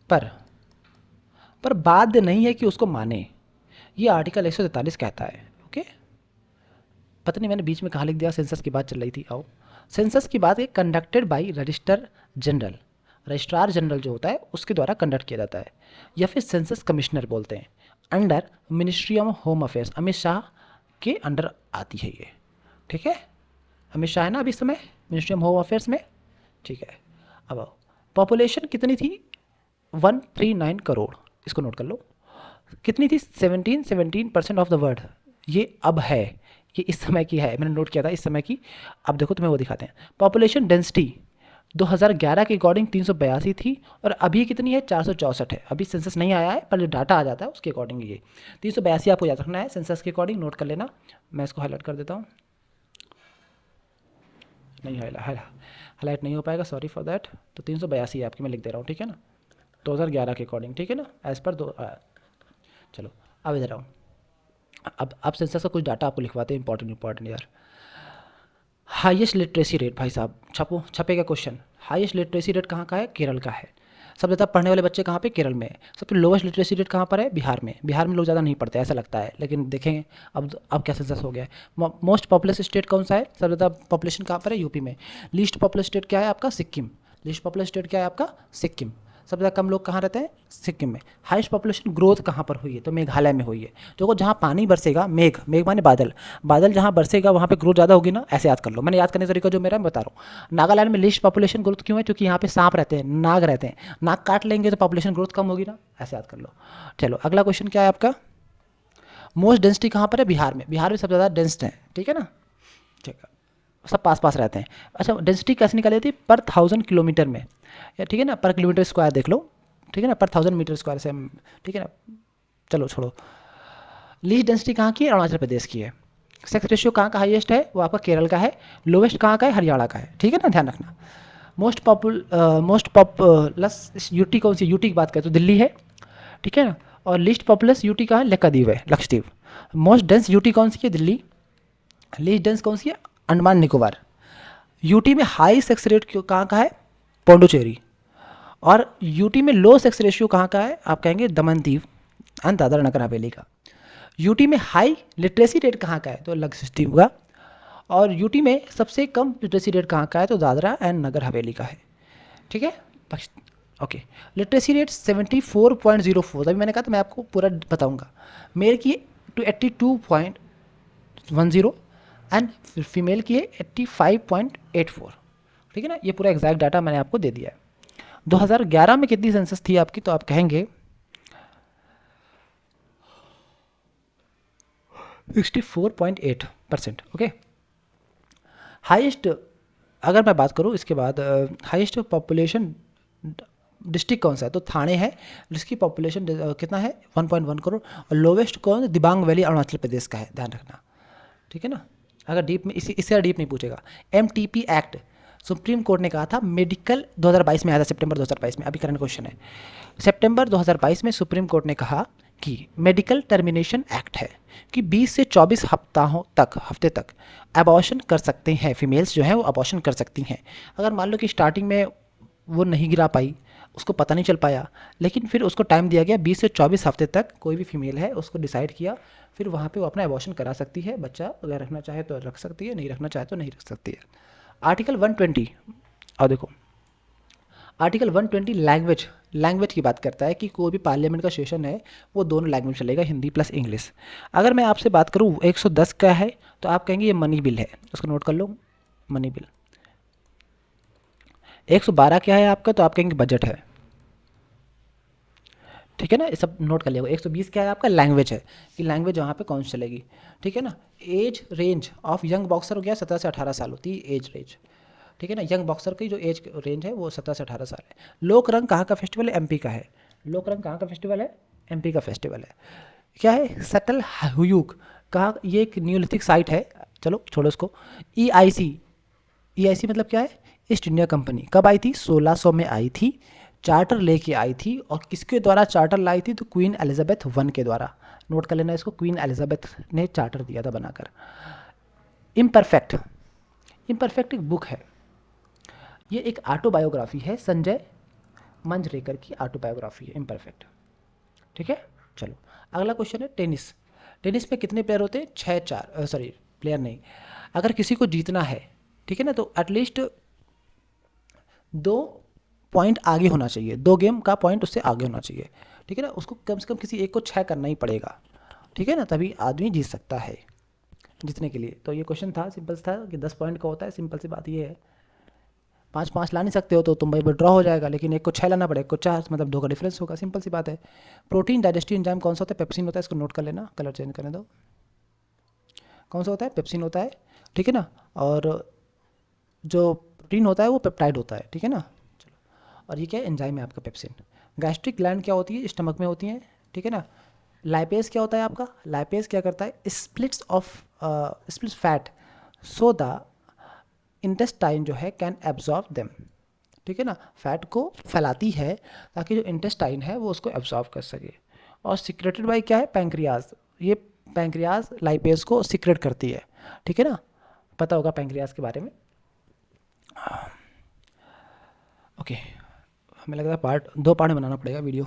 पर बाध्य नहीं है कि उसको माने, ये आर्टिकल 143 कहता है, ओके। पता नहीं मैंने बीच में कहाँ लिख दिया, सेंसस की बात चल रही थी। आओ सेंसस की बात है, conducted by register general, registrar general जो होता है उसके द्वारा कंडक्ट किया जाता है, या फिर सेंसस कमिश्नर बोलते हैं, under ministry of home affairs, Amit Shah के अंडर आती है ये, ठीक है। अमित शाह है ना अभी इस समय मिनिस्ट्री ऑफ होम अफेयर्स में, ठीक है। अब आओ पॉपुलेशन कितनी थी, 139 करोड़, इसको नोट कर लो। कितनी थी, 17% ऑफ द वर्ल्ड, ये अब है, ये इस समय की है, मैंने नोट किया था इस समय की। अब देखो तुम्हें वो दिखाते हैं। पॉपुलेशन डेंसिटी 2011 के अकॉर्डिंग 382 थी, और अभी कितनी है, 464 है। अभी सेंसस नहीं आया है, पर जो डाटा आ जाता है उसके अकॉर्डिंग ये 382 आपको याद रखना है, सेंसस के अकॉर्डिंग नोट कर लेना। मैं इसको हाईलाइट कर देता हूँ, नहीं हाईलाइट नहीं हो पाएगा, सॉरी फॉर दैट। तो 382 है आपकी, मैं लिख दे रहा हूँ, ठीक है ना, 2011 के अकॉर्डिंग, ठीक है ना, एज़ पर चलो अब इधर आओ। अब सेंसस का कुछ डाटा आपको लिखवाते हैं, इंपॉर्टेंट यार। हाईएस्ट लिटरेसी रेट भाई साहब छपेगा क्वेश्चन। हाईएस्ट लिटरेसी रेट कहाँ का है? केरल का है। सबसे ज़्यादा पढ़ने वाले बच्चे कहाँ पे? केरल में। सबसे लोवेस्ट लिटरेसी रेट कहाँ पर है? बिहार में। बिहार में लोग ज़्यादा नहीं पढ़ते ऐसा लगता है, लेकिन देखेंगे अब क्या सेंसस हो गया है। मोस्ट पॉपुलस स्टेट कौन सा है? सबसे ज़्यादा पॉपुलेशन कहाँ पर है? यूपी में। लीस्ट पॉपुलस स्टेट क्या है आपका? सिक्किम। लीस्ट पॉपुलस स्टेट क्या है आपका? सिक्किम। सबसे ज़्यादा कम लोग कहाँ रहते हैं? सिक्किम में। हाईएस्ट पॉपुलेशन ग्रोथ कहाँ पर हुई है? तो मेघालय में हुई है। देखो जहाँ पानी बरसेगा, मेघ मेघ माने बादल, बादल जहाँ बरसेगा वहाँ पे ग्रोथ ज़्यादा होगी ना, ऐसे याद कर लो। मैंने याद करने का तरीका जो मेरा मैं बता रहा हूँ। नागालैंड में लीस्ट पॉपुलेशन ग्रोथ क्यों है? क्योंकि यहाँ पे सांप रहते हैं, नाग रहते हैं, नाग काट लेंगे तो पॉपुलेशन ग्रोथ कम होगी ना, ऐसे याद कर लो। चलो अगला क्वेश्चन क्या है आपका? मोस्ट डेंसिटी कहाँ पर है? बिहार में। बिहार में सबसे ज़्यादा डेंस्ड है, ठीक है ना, ठीक है, सब पास पास रहते हैं। अच्छा डेंसिटी कैसे निकाली जाती है? पर 1000 किलोमीटर में, या ठीक है ना, पर किलोमीटर स्क्वायर देख लो, ठीक है ना, पर 1000 मीटर स्क्वायर से हम, ठीक है ना। चलो छोड़ो। लीस्ट डेंसिटी कहाँ की है? अरुणाचल प्रदेश की है। सेक्स रेशियो कहाँ का हाईएस्ट है? वो आपका केरल का है। लोवेस्ट कहाँ का है? हरियाणा का है, ठीक है ना, ध्यान रखना। मोस्ट पॉपुलस यूटी कौन सी? यूटी की बात करें तो दिल्ली है, ठीक है ना। और लीस्ट पॉपुलस यूटी कहाँ है? लक्षद्वीप है, लक्षद्वीप। मोस्ट डेंस यूटी कौन सी है? दिल्ली। लीस्ट डेंस कौन सी है? अंडमान निकोबार। यूटी में हाई सेक्स रेट कहाँ का है? पौंडुचेरी। और यूटी में लो सेक्स रेशियो कहाँ का है? आप कहेंगे दमन दीव एंड दादरा नगर हवेली का। यूटी में हाई लिटरेसी रेट कहाँ का है? तो लक्षद्वीप का। और यूटी में सबसे कम लिटरेसी रेट कहाँ का है? तो दादरा एंड नगर हवेली का है, ठीक है। ओके, लिटरेसी रेट 74.04, अभी मैंने कहा तो मैं आपको पूरा बताऊंगा। मेल की 82.10 एंड फीमेल की है 85.84, ठीक है ना। ये पूरा एग्जैक्ट डाटा मैंने आपको दे दिया है। 2011 में कितनी सेंसस थी आपकी? तो आप कहेंगे 64.8%, ओके। हाईएस्ट अगर मैं बात करूँ इसके बाद, हाईएस्ट पॉपुलेशन डिस्ट्रिक्ट कौन सा है? तो थाने है, जिसकी पॉपुलेशन कितना है? 1.1 करोड़। और लोवेस्ट कौन? दिबांग वैली अरुणाचल प्रदेश का है, ध्यान रखना, ठीक है ना। अगर डीप में इससे डीप नहीं पूछेगा। MTP एक्ट सुप्रीम कोर्ट ने कहा था मेडिकल 2022 में आया था, सितंबर 2022 में, अभी करंट क्वेश्चन है। सितंबर 2022 में सुप्रीम कोर्ट ने कहा कि मेडिकल टर्मिनेशन एक्ट है कि 20 से 24 हफ्ते तक अबॉर्शन कर सकते हैं, फीमेल्स जो हैं वो अबॉर्शन कर सकती हैं। अगर मान लो कि स्टार्टिंग में वो नहीं गिरा पाई, उसको पता नहीं चल पाया, लेकिन फिर उसको टाइम दिया गया 20 से 24 हफ्ते तक, कोई भी फीमेल है उसको डिसाइड किया, फिर वहाँ पे वो अपना अबॉर्शन करा सकती है। बच्चा अगर रखना चाहे तो रख सकती है, नहीं रखना चाहे तो नहीं रख सकती है। आर्टिकल 120, और देखो आर्टिकल 120 लैंग्वेज की बात करता है कि कोई भी पार्लियामेंट का सेशन है वो दोनों लैंग्वेज चलेगा, हिंदी प्लस इंग्लिश। अगर मैं आपसे बात करूँ 110 का है तो आप कहेंगे ये मनी बिल है, उसको नोट कर लो, मनी बिल। 112 क्या है आपका? तो आप कहेंगे बजट है, ठीक है ना, ये सब नोट कर लिया। 120 क्या है आपका? लैंग्वेज है, कि लैंग्वेज वहाँ पे कौन सी चलेगी, ठीक है ना। Age range of young boxer हो गया 17 से 18 साल होती है एज रेंज, ठीक है ना। यंग बॉक्सर की जो एज रेंज है वो 17 से 18 साल है। लोक रंग कहाँ का फेस्टिवल है? MP का है। लोक रंग कहाँ का फेस्टिवल है? MP का फेस्टिवल है। क्या है? सटल हुयूक कहाँ? ये एक न्यूलिथिक साइट है, चलो छोड़ो उसको। EIC मतलब क्या है? ईस्ट इंडिया कंपनी कब आई थी? 1600 में आई थी, चार्टर लेके आई थी। और किसके द्वारा चार्टर लाई थी? तो क्वीन एलिजाबेथ वन के द्वारा। नोट कर लेना इसको, क्वीन एलिजाबेथ ने चार्टर दिया था बनाकर। इम्परफेक्ट एक बुक है, ये एक ऑटोबायोग्राफी है, संजय मंजरेकर की ऑटोबायोग्राफी है इम्परफेक्ट, ठीक है। चलो अगला क्वेश्चन है टेनिस। टेनिस में कितने प्लेयर होते हैं? 6 सॉरी प्लेयर नहीं, अगर किसी को जीतना है, ठीक है ना, तो एटलीस्ट 2 पॉइंट आगे होना चाहिए, 2 गेम का पॉइंट उससे आगे होना चाहिए, ठीक है ना। उसको कम से कम किसी एक को 6 करना ही पड़ेगा, ठीक है ना, तभी आदमी जीत सकता है जीतने के लिए। तो ये क्वेश्चन था, सिंपल था कि 10 पॉइंट का होता है, सिंपल सी बात ये है। 5-5 ला नहीं सकते हो तो तुम भाई ड्रॉ हो जाएगा, लेकिन एक को 6 लाना पड़ेगा, एक को 4, मतलब 2 का डिफरेंस होगा, सिंपल सी बात है। प्रोटीन डाइजेस्टिव एंजाइम कौन सा होता है? पेप्सिन होता है, इसको नोट कर लेना, कलर चेंज करने दो। कौन सा होता है? पेप्सिन होता है, ठीक है ना। और जो प्रोटीन होता है वो पेप्टाइड होता है, ठीक है ना। चलो, और ये क्या है? एंजाइम है आपका पेप्सिन। गैस्ट्रिक ग्लैंड क्या होती है? स्टमक में होती है, ठीक है ना। लाइपेज क्या होता है आपका? लाइपेज क्या करता है? Splits fat so the intestine जो है कैन एब्जॉर्ब देम, ठीक है ना। फैट को फैलाती है ताकि जो इंटेस्टाइन है वो उसको एब्जॉर्ब कर सके। और सिक्रेटेड बाय क्या है? पैंक्रियाज। ये पैंक्रियाज लाइपेज को सिक्रेट करती है, ठीक है ना, पता होगा पैंक्रियाज के बारे में। ओके, हमें लग रहा है दो पार्ट में बनाना पड़ेगा वीडियो,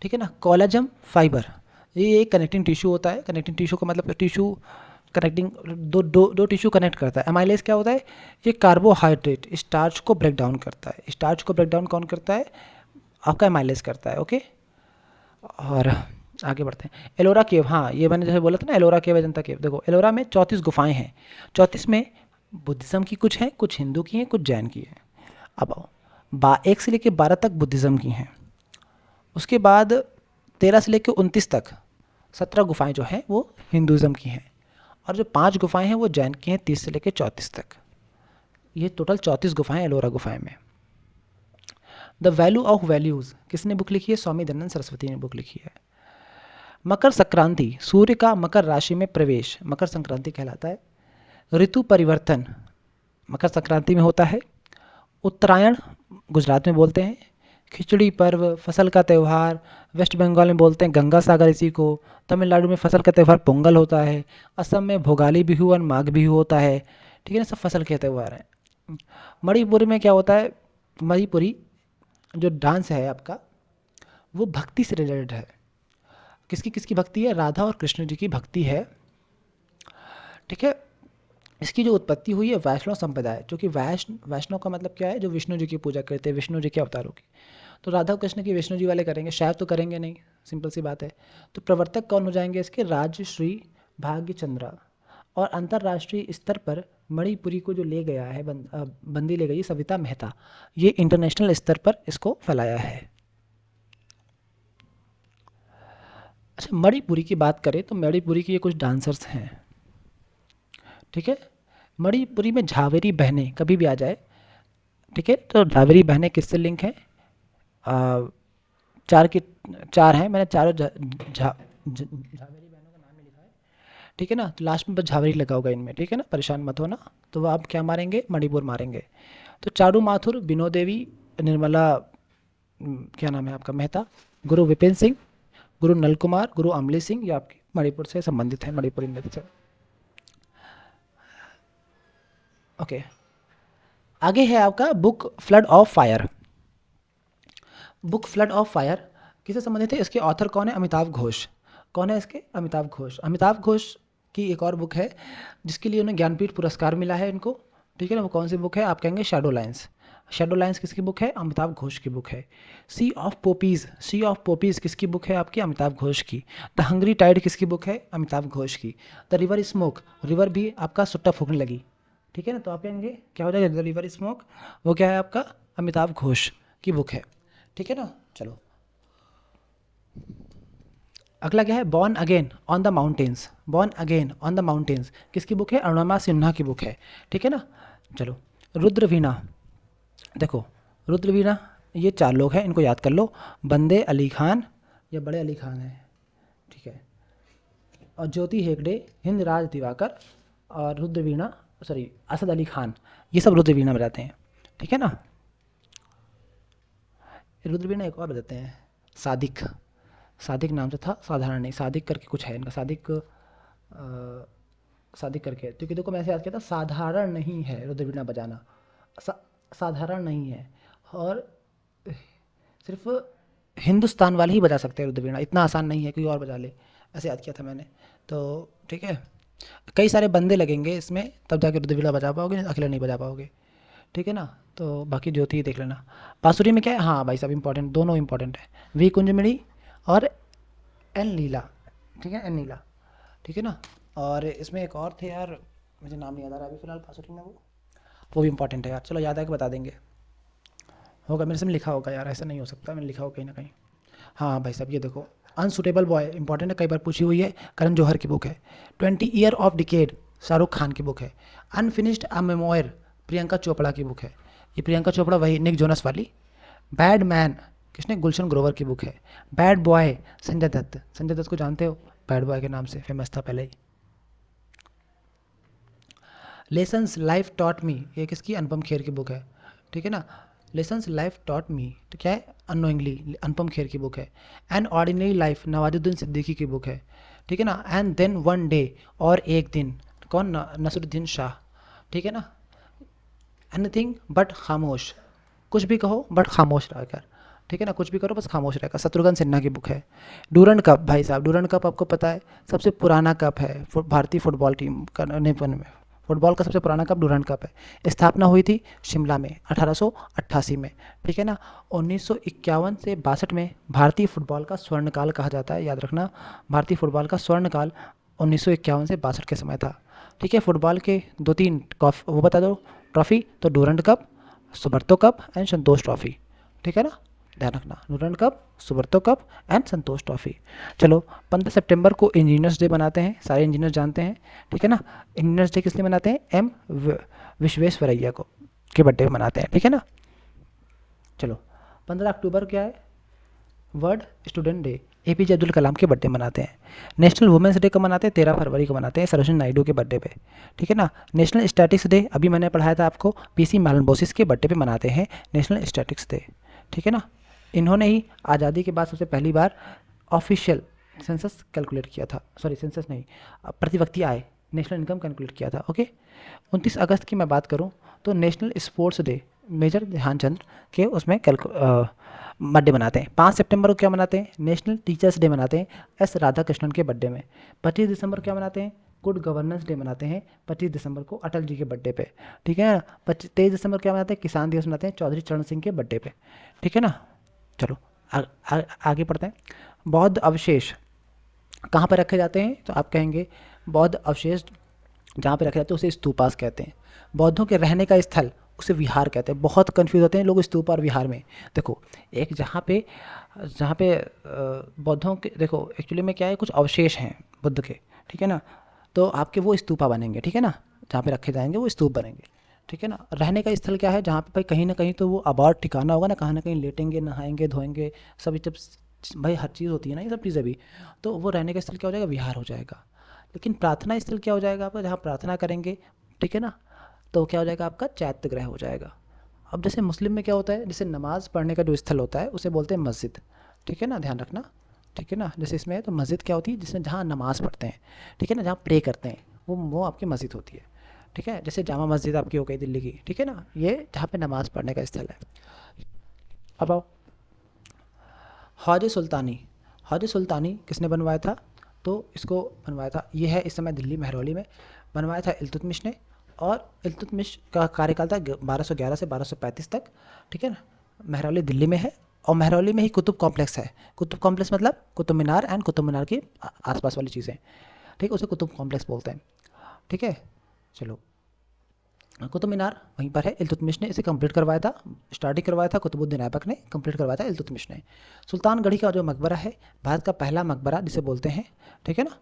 ठीक है ना। कोलेजन फाइबर, ये एक कनेक्टिंग टिश्यू होता है। कनेक्टिंग टिश्यू का मतलब टिश्यू कनेक्टिंग, दो टिश्यू कनेक्ट करता है। एमाइलेज क्या होता है? ये कार्बोहाइड्रेट स्टार्च को ब्रेक डाउन करता है। स्टार्च को ब्रेक डाउन कौन करता है? आपका एमाइलेज करता है। ओके, और आगे बढ़ते हैं। एलोरा केव, हाँ ये मैंने जैसे बोला था ना, एलोरा केव, अजंता केव। देखो एलोरा में 34 गुफाएं हैं। 34 में बुद्धिज़्म की कुछ हैं, कुछ हिंदू की हैं, कुछ जैन की हैं। अब आओ, 1 से लेकर 12 तक बुद्धिज़्म की हैं। उसके बाद 13 से लेकर 29 तक 17 गुफाएं जो हैं वो हिंदुज़म की हैं। और जो 5 गुफाएं हैं वो जैन की हैं, 30 से लेकर 34 तक। ये टोटल 34 गुफाएं एलोरा गुफाएं में। द वैल्यू ऑफ वैल्यूज़ किसने बुक लिखी है? स्वामी दयानंद सरस्वती ने बुक लिखी है। मकर संक्रांति, सूर्य का मकर राशि में प्रवेश मकर संक्रांति कहलाता है। ऋतु परिवर्तन मकर संक्रांति में होता है। उत्तरायण गुजरात में बोलते हैं। खिचड़ी पर्व, फसल का त्यौहार, वेस्ट बंगाल में बोलते हैं गंगा सागर इसी को। तमिलनाडु में फसल का त्यौहार पोंगल होता है। असम में भोगाली बिहू और माघ बिहू होता है। ठीक है ना, सब फसल के त्यौहार हैं। मणिपुर में क्या होता है? मणिपुरी जो डांस है आपका वो भक्ति से रिलेटेड है। किसकी किसकी भक्ति है? राधा और कृष्ण जी की भक्ति है। ठीक है, इसकी जो उत्पत्ति हुई है वैष्णव संप्रदाय, जो कि वैष्णव का मतलब क्या है? जो विष्णु जी की पूजा करते हैं, विष्णु जी के अवतारों की। तो राधा कृष्ण की विष्णु जी वाले करेंगे, शायद तो करेंगे नहीं, सिंपल सी बात है। तो प्रवर्तक कौन हो जाएंगे इसके? राजश्री भाग्यचंद्रा। और अंतर्राष्ट्रीय स्तर पर मणिपुरी को जो ले गया है, बंदी ले गई सविता मेहता, ये इंटरनेशनल स्तर पर इसको फैलाया है। अच्छा, मणिपुरी की बात करें तो मणिपुरी के ये कुछ डांसर्स हैं। ठीक है, मणिपुरी में झावेरी बहनें कभी भी आ जाए, ठीक है, तो झावेरी बहनें किससे लिंक है? चार की चार हैं, मैंने चारों झावेरी बहनों का नाम ही लिखा है। ठीक है ना, तो लास्ट में बस झावेरी लगा होगा इनमें। ठीक है ना, परेशान मत होना। तो आप क्या मारेंगे? मणिपुर मारेंगे। तो चारू माथुर, बिनो देवी, निर्मला, क्या नाम है आपका, मेहता, गुरु विपिन सिंह, गुरु नल कुमार, गुरु अमली सिंह, ये आपके मणिपुर से संबंधित है, मणिपुरी नृत्य से। ओके, आगे है आपका book flood of fire. Book flood of fire किससे संबंधित है? इसके ऑथर कौन है? अमिताभ घोष। कौन है इसके? अमिताभ घोष। अमिताभ घोष की एक और बुक है जिसके लिए उन्हें ज्ञानपीठ पुरस्कार मिला है इनको। ठीक है ना, वो कौन सी बुक है? आप कहेंगे शैडो लाइन्स। शैडो लाइन्स किसकी बुक है? अमिताभ घोष की बुक है। सी of poppies, C of poppies किसकी बुक है आपकी? अमिताभ घोष की। द हंग्री टाइड किसकी बुक है? अमिताभ घोष की। द रिवर स्मोक, रिवर भी आपका सुट्टा फूकने लगी। ठीक है ना, तो आप कहेंगे क्या हो जाएगा? द रिवर स्मोक, वो क्या है आपका? अमिताभ घोष की बुक है। ठीक है ना, चलो अगला क्या है? Born again on the mountains. Born again on the mountains किसकी बुक है? अरुणिमा सिन्हा की बुक है। ठीक है ना, चलो रुद्रवीणा। देखो रुद्रवीणा, ये 4 लोग हैं, इनको याद कर लो। बंदे अली खान, या बड़े अली खान है, ठीक है, और ज्योति हेगड़े, हिंद राज दिवाकर, और रुद्रवीणा, सॉरी असद अली खान, ये सब रुद्रवीणा बजाते हैं। ठीक है ना, रुद्रवीणा एक और बजाते हैं, सादिक। सादिक नाम से था, साधारण नहीं, सादिक करके कुछ है इनका, सादिक करके। क्योंकि देखो मैं ऐसे याद किया था, साधारण नहीं है रुद्रवीणा बजाना, साधारण नहीं है, और सिर्फ हिंदुस्तान वाले ही बजा सकते हैं रुद्रवीणा, इतना आसान नहीं है, कोई और बजा ले, ऐसे याद किया था मैंने। तो ठीक है, कई सारे बंदे लगेंगे इसमें, तब जाके रुद्रवीणा बजा पाओगे, अकेले नहीं बजा पाओगे। ठीक है ना, तो बाकी ज्योति ही देख लेना। बांसुरी में क्या है? हाँ भाई साहब इंपॉर्टेंट, दोनों इंपॉर्टेंट है, वी कुंजमिणी और एन लीला। ठीक है, एन लीला। ठीक है ना, और इसमें एक और थे यार, मुझे नाम नहीं याद आ रहा अभी फिलहाल बांसुरी में, वो भी इंपॉर्टेंट है यार। चलो याद आके बता देंगे, होगा मेरे से में लिखा होगा यार, ऐसा नहीं हो सकता, मैंने लिखा होगा कहीं ना कहीं। हाँ भाई साहब ये देखो, अनसुटेबल बॉय इंपॉर्टेंट है, कई बार पूछी हुई है, करण जौहर की बुक है। 20 year of decade Shahrukh Khan की बुक है। अनफिनिश्ड अ मेमोयर प्रियंका चोपड़ा की बुक है। ये प्रियंका चोपड़ा वही निक जोनस वाली। बैड मैन किसने? गुलशन ग्रोवर की बुक है। बैड बॉय संजय दत्त, संजय दत्त को जानते हो, बैड बॉय के नाम से फेमस था पहले ही। लेसन्स लाइफ टॉट मी, ये किसकी? अनुपम खेर की बुक है। ठीक है ना, लेसन्स लाइफ टॉट मी तो क्या है? अनोइंगली, अनुपम खेर की बुक है। An ordinary life Nawazuddin Siddiqui की बुक है। ठीक है ना, एंड देन वन डे, और एक दिन, कौन? नसरुद्दीन शाह। ठीक है ना, एनीथिंग बट खामोश, कुछ भी कहो बट खामोश रहा कर, ठीक है ना, कुछ भी करो बस खामोश रहेगा। शत्रुघ्न सिन्हा की बुक है। डूरंड कप भाई साहब, डूरंड कप आपको पता है सबसे पुराना कप है भारतीय फुटबॉल टीम का, निपन में फुटबॉल का सबसे पुराना कप डूरंड कप है। स्थापना हुई थी शिमला में 1888 में, ठीक है ना। 1951 से 62 में भारतीय फुटबॉल का स्वर्णकाल कहा जाता है, याद रखना। भारतीय फुटबॉल का स्वर्णकाल 1951 से 62 के समय था, ठीक है। फुटबॉल के 2-3 वो बता दो ट्रॉफी, तो Durand cup, Subroto cup and Santosh trophy, ठीक है ना, ध्यान रखना। Durand cup, Subroto cup and Santosh trophy. चलो 15 सितंबर को इंजीनियर्स डे मनाते हैं, सारे इंजीनियर जानते हैं, ठीक है ना। इंजीनियर्स डे किस लिए मनाते हैं? एम विश्वेश्वरैया को के बर्थडे पे मनाते हैं, ठीक है ना। चलो 15 अक्टूबर क्या है? World student day, APJ Abdul Kalam के बर्थडे मनाते हैं। नेशनल वुमेंस डे कब मनाते हैं? 13 फरवरी को मनाते हैं, सरोजिनी नायडू के बर्थडे पे, ठीक है ना। नेशनल स्टैटिक्स डे अभी मैंने पढ़ाया था आपको, पीसी मैलन के बर्थडे पे मनाते हैं नेशनल स्टैटिक्स डे, ठीक है ना। इन्होंने ही आज़ादी के बाद सबसे पहली बार ऑफिशियल सेंसस कैलकुलेट किया था, सॉरी सेंसस नहीं, प्रतिव्यक्ति आय, नेशनल इनकम कैलकुलेट किया था, ओके। 29 अगस्त की मैं बात करूं तो national sports day, major Dhyan Chand के उसमें बर्थडे मनाते हैं। 5 सितंबर को क्या मनाते हैं? नेशनल टीचर्स डे मनाते हैं एस राधाकृष्णन के बर्थडे में। 25 दिसंबर क्या मनाते हैं? गुड गवर्नेंस डे मनाते हैं 25 दिसंबर को अटल जी के बर्थडे पे, ठीक है ना। 23 दिसंबर क्या मनाते हैं? किसान दिवस मनाते हैं चौधरी चरण सिंह के बर्थडे पे, ठीक है ना। चलो आगे पढ़ते हैं। बौद्ध अवशेष कहाँ पर रखे जाते हैं? तो आप कहेंगे बौद्ध अवशेष जहाँ पे रखे जाते हैं उसे स्तूपास कहते हैं। बौद्धों के रहने का स्थल उसे विहार कहते हैं। बहुत कंफ्यूज होते हैं लोग स्तूप और विहार में। देखो एक जहाँ पे बौद्धों के, देखो एक्चुअली में क्या है, कुछ अवशेष हैं बुद्ध के, ठीक है ना, तो आपके वो स्तूपा बनेंगे, ठीक है ना, जहाँ पे रखे जाएंगे वो स्तूप बनेंगे, ठीक है ना। रहने का स्थल क्या है? जहाँ पे भाई कहीं ना कहीं तो वो आबाद ठिकाना होगा ना, कहीं ना कहीं लेटेंगे, नहाएंगे, धोएंगे, सभी जब भाई हर चीज़ होती है ना, ये सब चीज़ें भी, तो वो रहने का स्थल क्या हो जाएगा? विहार हो जाएगा। लेकिन प्रार्थना स्थल क्या हो जाएगा आपका? जहाँ प्रार्थना करेंगे, ठीक है ना, तो क्या हो जाएगा आपका? चैत्य गृह हो जाएगा। अब जैसे मुस्लिम में क्या होता है, जैसे नमाज़ पढ़ने का जो स्थल होता है उसे बोलते हैं मस्जिद, ठीक है ना, ध्यान रखना, ठीक है ना। जैसे इसमें है तो मस्जिद क्या होती है? जिसमें जहाँ नमाज़ पढ़ते हैं, ठीक है ना, जहाँ प्रे करते हैं, वो आपकी मस्जिद होती है, ठीक है। जैसे जामा मस्जिद आपकी हो गई दिल्ली की, ठीक है ना, ये जहाँ पे नमाज़ पढ़ने का स्थल है। अब आओ हौज सुल्तानी। हौज सुल्तानी किसने बनवाया था? तो इसको बनवाया था, ये है इस समय दिल्ली महरौली में, बनवाया था इल्तुतमिश ने। और इल्तुतमिश का कार्यकाल था 1211 से 1235 तक, ठीक है ना। महरौली दिल्ली में है और महरौली में ही कुतुब कॉम्प्लेक्स है। कुतुब कॉम्प्लेक्स मतलब कुतुब मीनार एंड कुतुब मीनार के आसपास वाली चीज़ें, ठीक है, उसे कुतुब कॉम्प्लेक्स बोलते हैं, ठीक है। चलो कुतुब मीनार वहीं पर है, इल्तुतमिश ने इसे कंप्लीट करवाया था, स्टार्टिंग करवाया था कुतुबुद्दीन ऐबक ने, कंप्लीट करवाया था इल्तुतमिश ने। सुल्तानगढ़ी का जो मकबरा है भारत का पहला मकबरा जिसे बोलते हैं, ठीक है ना।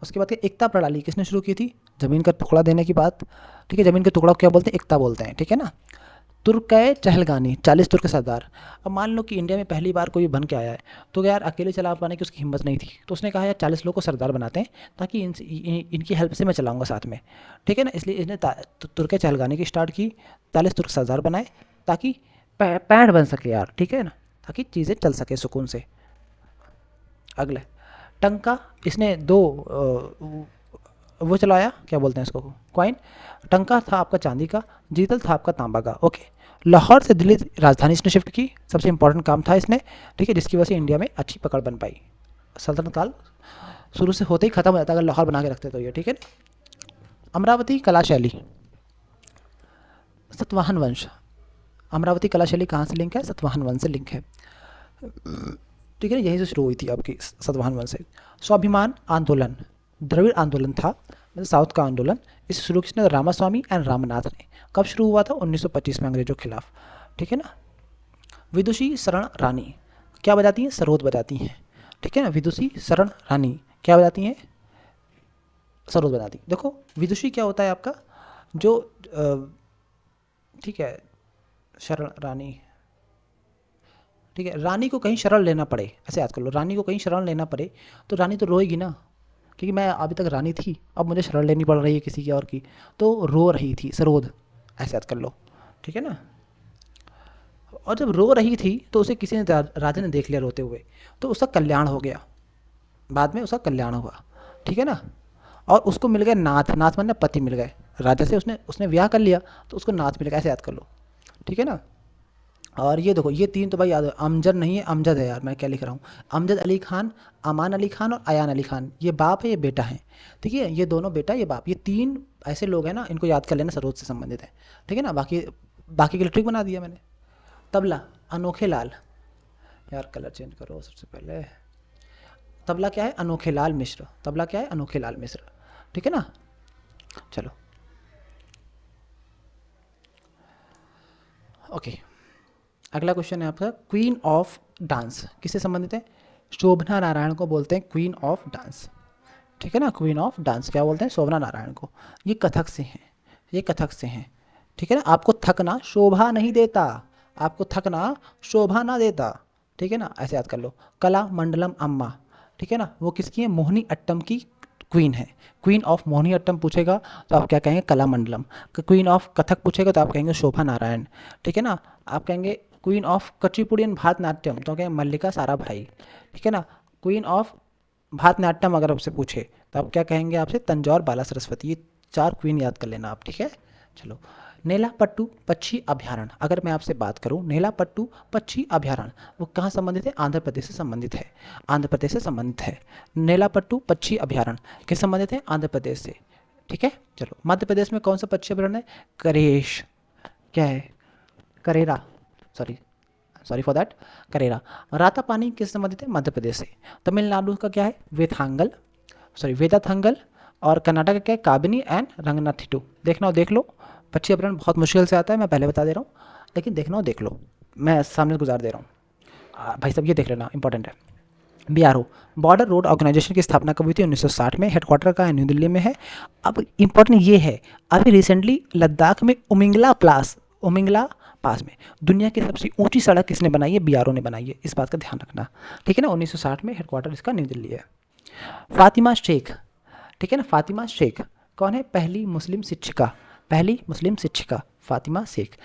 उसके बाद एकता प्रणाली किसने शुरू की थी? ज़मीन का टुकड़ा देने की बात, ठीक है, ज़मीन के टुकड़ा को क्या बोलते हैं? एकता बोलते हैं, ठीक है ना। तुर्क चहलगानी 40 तुर्क सरदार। अब मान लो कि इंडिया में पहली बार कोई बन के आया है, तो यार अकेले चला पाने की उसकी हिम्मत नहीं थी, तो उसने कहा यार 40 लोगों को सरदार बनाते हैं ताकि इनकी हेल्प से मैं चलाऊंगा साथ में, ठीक है ना। इसलिए इसने तुर्क चहलगानी की स्टार्ट की, 40 तुर्क सरदार बनाए ताकि पैंठ बन सके यार, ठीक है ना, ताकि चीज़ें चल सके सुकून से। अगले टंका, इसने दो वो चलाया, क्या बोलते हैं इसको, क्वाइन। टंका था आपका चांदी का, जीतल था आपका तांबा का, ओके। लाहौर से दिल्ली राजधानी इसने शिफ्ट की, सबसे इंपॉर्टेंट काम था इसने, ठीक है, जिसकी वजह से इंडिया में अच्छी पकड़ बन पाई। सल्तनत काल शुरू से होते ही खत्म हो जाता अगर लाहौर बना के रखते तो ये, ठीक है। अमरावती कला शैली, सतवाहन वंश। अमरावती कला शैली कहाँ से लिंक है? सतवाहन वंश से लिंक है, ठीक है ना, यहीं से शुरू हुई थी आपकी सतवाहन वंश से। स्वाभिमान आंदोलन द्रविड़ आंदोलन था, मतलब साउथ का आंदोलन, इसे शुरू किसने? रामास्वामी एंड रामनाथ ने। कब शुरू हुआ था? 1925 में अंग्रेजों के खिलाफ, ठीक है ना। विदुषी शरण रानी क्या बजाती हैं? सरोद बजाती हैं, ठीक है ना। विदुषी शरण रानी क्या बजाती हैं? सरोद बजाती। देखो विदुषी क्या होता है आपका, जो ठीक है, शरण रानी, ठीक है, रानी को कहीं शरण लेना पड़े, ऐसे याद कर लो, रानी को कहीं शरण लेना पड़े तो रानी तो रोएगी ना, क्योंकि मैं अभी तक रानी थी, अब मुझे शरण लेनी पड़ रही है किसी की और की, तो रो रही थी, सरोद, ऐसे याद कर लो, ठीक है ना। और जब रो रही थी तो उसे किसी ने राजा ने देख लिया रोते हुए, तो उसका कल्याण हो गया, बाद में उसका कल्याण हुआ, ठीक है ना। और उसको मिल गए नाथ, नाथ मतलब पति मिल गए राजा से, उसने ब्याह कर लिया तो उसको नाथ मिल गया, ऐसे याद कर लो, ठीक है ना। और ये देखो, ये तीन तो भाई याद है, अमजद नहीं है, अमजद है यार, मैं क्या लिख रहा हूँ, अमजद अली खान, अमान अली खान और अयान अली खान, ये बाप है ये बेटा है, ठीक है, ये दोनों बेटा ये बाप, ये तीन ऐसे लोग हैं ना, इनको याद कर लेना, सरोज से संबंधित है, ठीक है ना। बाकी बाकी के लिए ट्रिक बना दिया मैंने। तबला, अनोखे लाल, यार कलर चेंज करो सबसे पहले। तबला क्या है, अनोखे लाल मिश्र, तबला क्या है, अनोखे लाल मिश्र, ठीक है ना। चलो ओके, अगला क्वेश्चन है आपका, क्वीन ऑफ डांस किससे संबंधित है, शोभना नारायण को बोलते हैं क्वीन ऑफ डांस, ठीक है ना। क्वीन ऑफ डांस क्या बोलते हैं, शोभना नारायण को। ये कथक से हैं, ये कथक से हैं, ठीक है ना। आपको थकना शोभा नहीं देता, आपको थकना शोभा ना देता, ठीक है ना, ऐसे याद कर लो। कला मंडलम अम्मा, ठीक है ना, वो किसकी है, मोहिनी अट्टम की क्वीन है। क्वीन ऑफ मोहिनी अट्टम पूछेगा तो आप क्या कहेंगे, कला मंडलम। क्वीन ऑफ कथक पूछेगा तो आप कहेंगे शोभा नारायण, ठीक है ना। आप कहेंगे क्वीन ऑफ कचिपुड़ियन भारतनाट्यम तो कहेंगे मल्लिका साराभाई, ठीक है ना। क्वीन ऑफ भारतनाट्यम अगर आपसे पूछे तो आप क्या कहेंगे, आपसे तंजौर बाला सरस्वती। ये चार क्वीन याद कर लेना आप, ठीक है। चलो, नेलापट्टू पक्षी अभयारण्य, अगर मैं आपसे बात करूं नेलापट्टू पक्षी अभयारण्य, वो कहाँ संबंधित है, आंध्र प्रदेश से संबंधित है, आंध्र प्रदेश से संबंधित है। नेलापट्टू पक्षी अभयारण्य किस संबंधित है, आंध्र प्रदेश से, ठीक है। चलो, मध्य प्रदेश में कौन सा पक्षी अभयारण्य है, करेश, क्या है, Karera, sorry sorry for that, Karera. Ratapani किस संबंधित है, मध्य प्रदेश से। तमिलनाडु का क्या है, वेथांगल, सॉरी वेदाथंगल। और कर्नाटक का क्या है, काबिनी एंड रंगनाथिटू। देखना हो देख लो, पक्षी अभ्यारण्य बहुत मुश्किल से आता है, मैं पहले बता दे रहा हूँ, लेकिन देखना हो देख लो, मैं सामने से गुजार दे रहा हूँ। भाई साहब ये देख लेना, इंपॉर्टेंट है। बीआरओ, बॉर्डर रोड ऑर्गेनाइजेशन की स्थापना कब हुई थी, 1960 में, हेडक्वार्टर का न्यू दिल्ली में है। अब इंपॉर्टेंट ये है, अभी रिसेंटली लद्दाख में उमिंगला पास में दुनिया की सबसे ऊंची सड़क किसने बनाई है, बीआरओ ने बनाई है, इस बात का ध्यान रखना, ठीक है ना। 1960 में हेडक्वार्टर इसका न्यू दिल्ली है। फातिमा शेख, ठीक है ना, फातिमा शेख कौन है, पहली मुस्लिम शिक्षिका, पहली मुस्लिम शिक्षिका फातिमा शेख।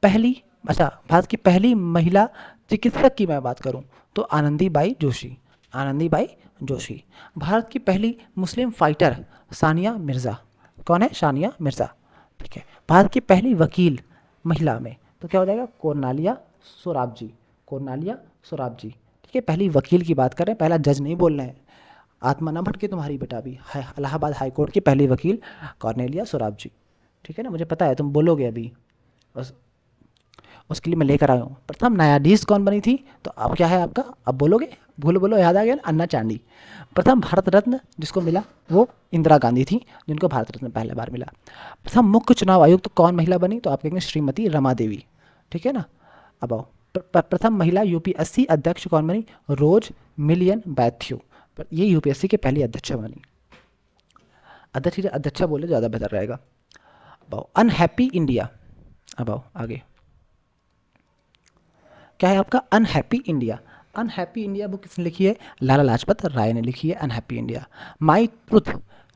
पहली, अच्छा, भारत की पहली महिला चिकित्सक की मैं बात करूं तो आनंदीबाई जोशी, आनंदीबाई जोशी। भारत की पहली मुस्लिम फाइटर सानिया मिर्ज़ा, कौन है, सानिया मिर्ज़ा, ठीक है। भारत की पहली वकील महिला में तो क्या हो जाएगा, कोर्नालिया सोराबजी, कोर्नालिया सोराबजी, ठीक है। पहली वकील की बात कर रहे हैं, पहला जज नहीं बोल रहे हैं, आत्मा ना भटके तुम्हारी बेटा भी है। इलाहाबाद हाई कोर्ट की पहली वकील कॉर्नेलिया सोराबजी, ठीक है ना, मुझे पता है तुम बोलोगे अभी, बस उसके लिए मैं लेकर आया हूँ। प्रथम न्यायाधीश कौन बनी थी, तो अब क्या है आपका, अब बोलोगे, बोलो बोलो, याद आ गया ना, अन्ना चांडी। प्रथम भारत रत्न जिसको मिला वो इंदिरा गांधी थी, जिनको भारत रत्न पहली बार मिला। प्रथम मुख्य चुनाव आयुक्त तो कौन महिला बनी, तो आप कहेंगे श्रीमती रमा देवी, ठीक है ना। अब आओ, प्रथम महिला यूपीएससी अध्यक्ष कौन बनी, रोज मिलियन बैथ्यू, ये यूपीएससी के पहली अध्यक्षा बनी, अध्यक्षा बोले ज़्यादा बेहतर रहेगा। अब आओ, अनहैप्पी इंडिया, अब आओ आगे, क्या है आपका, unhappy India. Unhappy India book किसने लिखी है, लाला लाजपत राय ने लिखी है, अनहैप्पी इंडिया। माई ट्रुथ,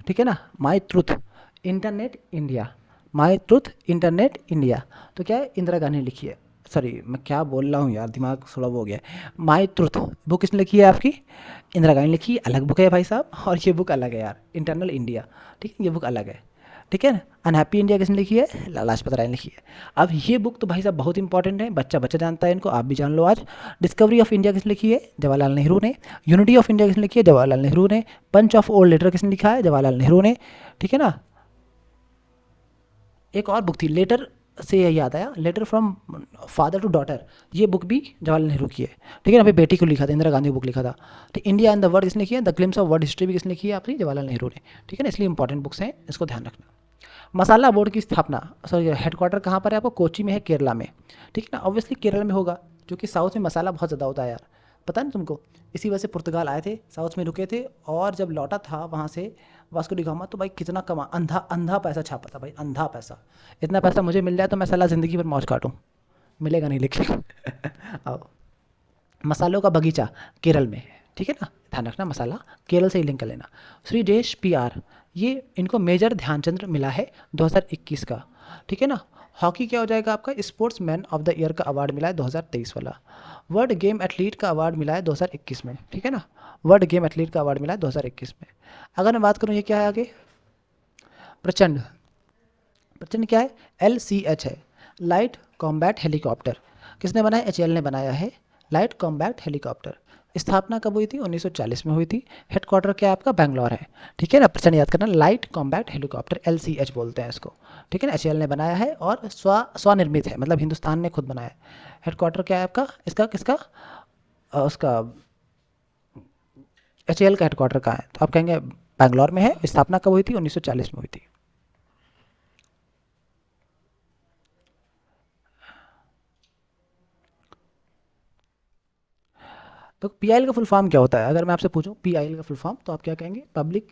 ठीक है ना, माई ट्रुथ इंटरनेट इंडिया, माई ट्रुथ इंटरनेट इंडिया, तो क्या है, इंदिरा गांधी ने लिखी है। सॉरी मैं क्या बोल रहा हूँ यार, दिमाग थोड़ा वो हो गया है। माई ट्रुथ बुक किसने लिखी है आपकी, इंदिरा गांधी ने लिखी है, अलग बुक है भाई साहब, और ये बुक अलग है यार, इंटरनल इंडिया, ठीक है, ये बुक अलग है, ठीक है ना। अनहैप्पी इंडिया किसने लिखी है, लाला लाजपत राय ने लिखी है। अब ये बुक तो भाई साहब बहुत इंपॉर्टेंट है, बच्चा बच्चा जानता है इनको, आप भी जान लो आज। डिस्कवरी ऑफ इंडिया किसने लिखी है, जवाहरलाल नेहरू ने। यूनिटी ऑफ इंडिया किसने लिखी है, जवाहरलाल नेहरू ने। पंच ऑफ ओल्ड लेटर किसने लिखा है, जवाहरलाल नेहरू ने, ठीक है ना। एक और बुक थी, लेटर से यही याद आया, letter from father to daughter, ये बुक भी जवाहरलाल नेहरू की है, ठीक है ना। अभी बेटी को लिखा था, इंदिरा गांधी बुक लिखा था। तो इंडिया एंड द वर्ल्ड किसने लिखी है, the glimpse of world history भी किसने लिखी है आपकी, जवाहरलाल नेहरू ने, ठीक है ना। इसलिए इंपॉर्टेंट बुक्स हैं, इसको ध्यान रखना। मसाला बोर्ड की स्थापना, सॉरी हेडक्वार्टर कहाँ पर है आपको, कोची में है, केरला में, ठीक है ना। ऑब्वियसली केरला में होगा, क्योंकि साउथ में मसाला बहुत ज़्यादा होता है यार, पता नहीं तुमको। इसी वजह से पुर्तगाल आए थे, साउथ में रुके थे, और जब लौटा था वहाँ से वास्को डी गामा, तो भाई कितना कमा, अंधा अंधा पैसा छापा था भाई, अंधा पैसा। इतना पैसा मुझे मिल जाए तो मैं साला ज़िंदगी भर मौज काटूँ, मिलेगा नहीं लेकिन आओ, मसालों का बगीचा केरल में है, ठीक है ना, ध्यान रखना, मसाला केरल से ही लिंक कर लेना। श्री देश पीआर, ये इनको मेजर ध्यानचंद्र मिला है 2021 का, ठीक है ना। हॉकी क्या हो जाएगा आपका, sports man of the year का अवार्ड मिला है 2023 वाला। वर्ल्ड गेम एथलीट का अवार्ड मिला है 2021 में, ठीक है ना, वर्ल्ड गेम एथलीट का अवार्ड मिला है 2021 में। अगर मैं बात करूँ ये क्या है आगे, प्रचंड, प्रचंड क्या है, LCH है, लाइट कॉम्बैट हेलीकॉप्टर। किसने बनाया? एचएएल ने बनाया है लाइट कॉम्बैट हेलीकॉप्टर। स्थापना कब हुई थी? 1940 में हुई थी। हेडक्वार्टर क्या है आपका? बैंगलोर है। ठीक है ना, प्रश्न याद करना, लाइट कॉम्बैट हेलीकॉप्टर LCH बोलते हैं इसको। ठीक है ना, एचएएल ने बनाया है और स्वनिर्मित है, मतलब हिंदुस्तान ने खुद बनाया है। हेडक्वार्टर क्या है आपका इसका, किसका? उसका एचएएल का हेडक्वार्टर कहाँ है? तो आप कहेंगे बैंगलोर में है। स्थापना कब हुई थी? 1940 में हुई थी। तो PIL का फुल फॉर्म क्या होता है? अगर मैं आपसे पूछूं PIL का फुल फॉर्म, तो आप क्या कहेंगे? पब्लिक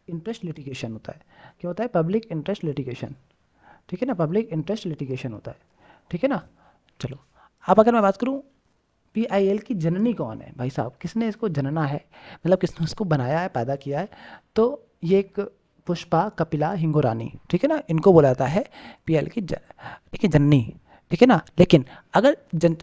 इंटरेस्ट लिटिगेशन होता है। क्या होता है? Public interest litigation. ठीक है ना, पब्लिक इंटरेस्ट लिटिगेशन होता है। ठीक है ना। चलो, अब अगर मैं बात करूं PIL की जननी कौन है भाई साहब, किसने इसको जनना है, मतलब किसने इसको बनाया है, पैदा किया है? तो ये एक पुष्पा कपिला हिंगोरानी, ठीक है ना, इनको बोला जाता है PIL की ठीक है, जननी। ठीक है ना, लेकिन अगर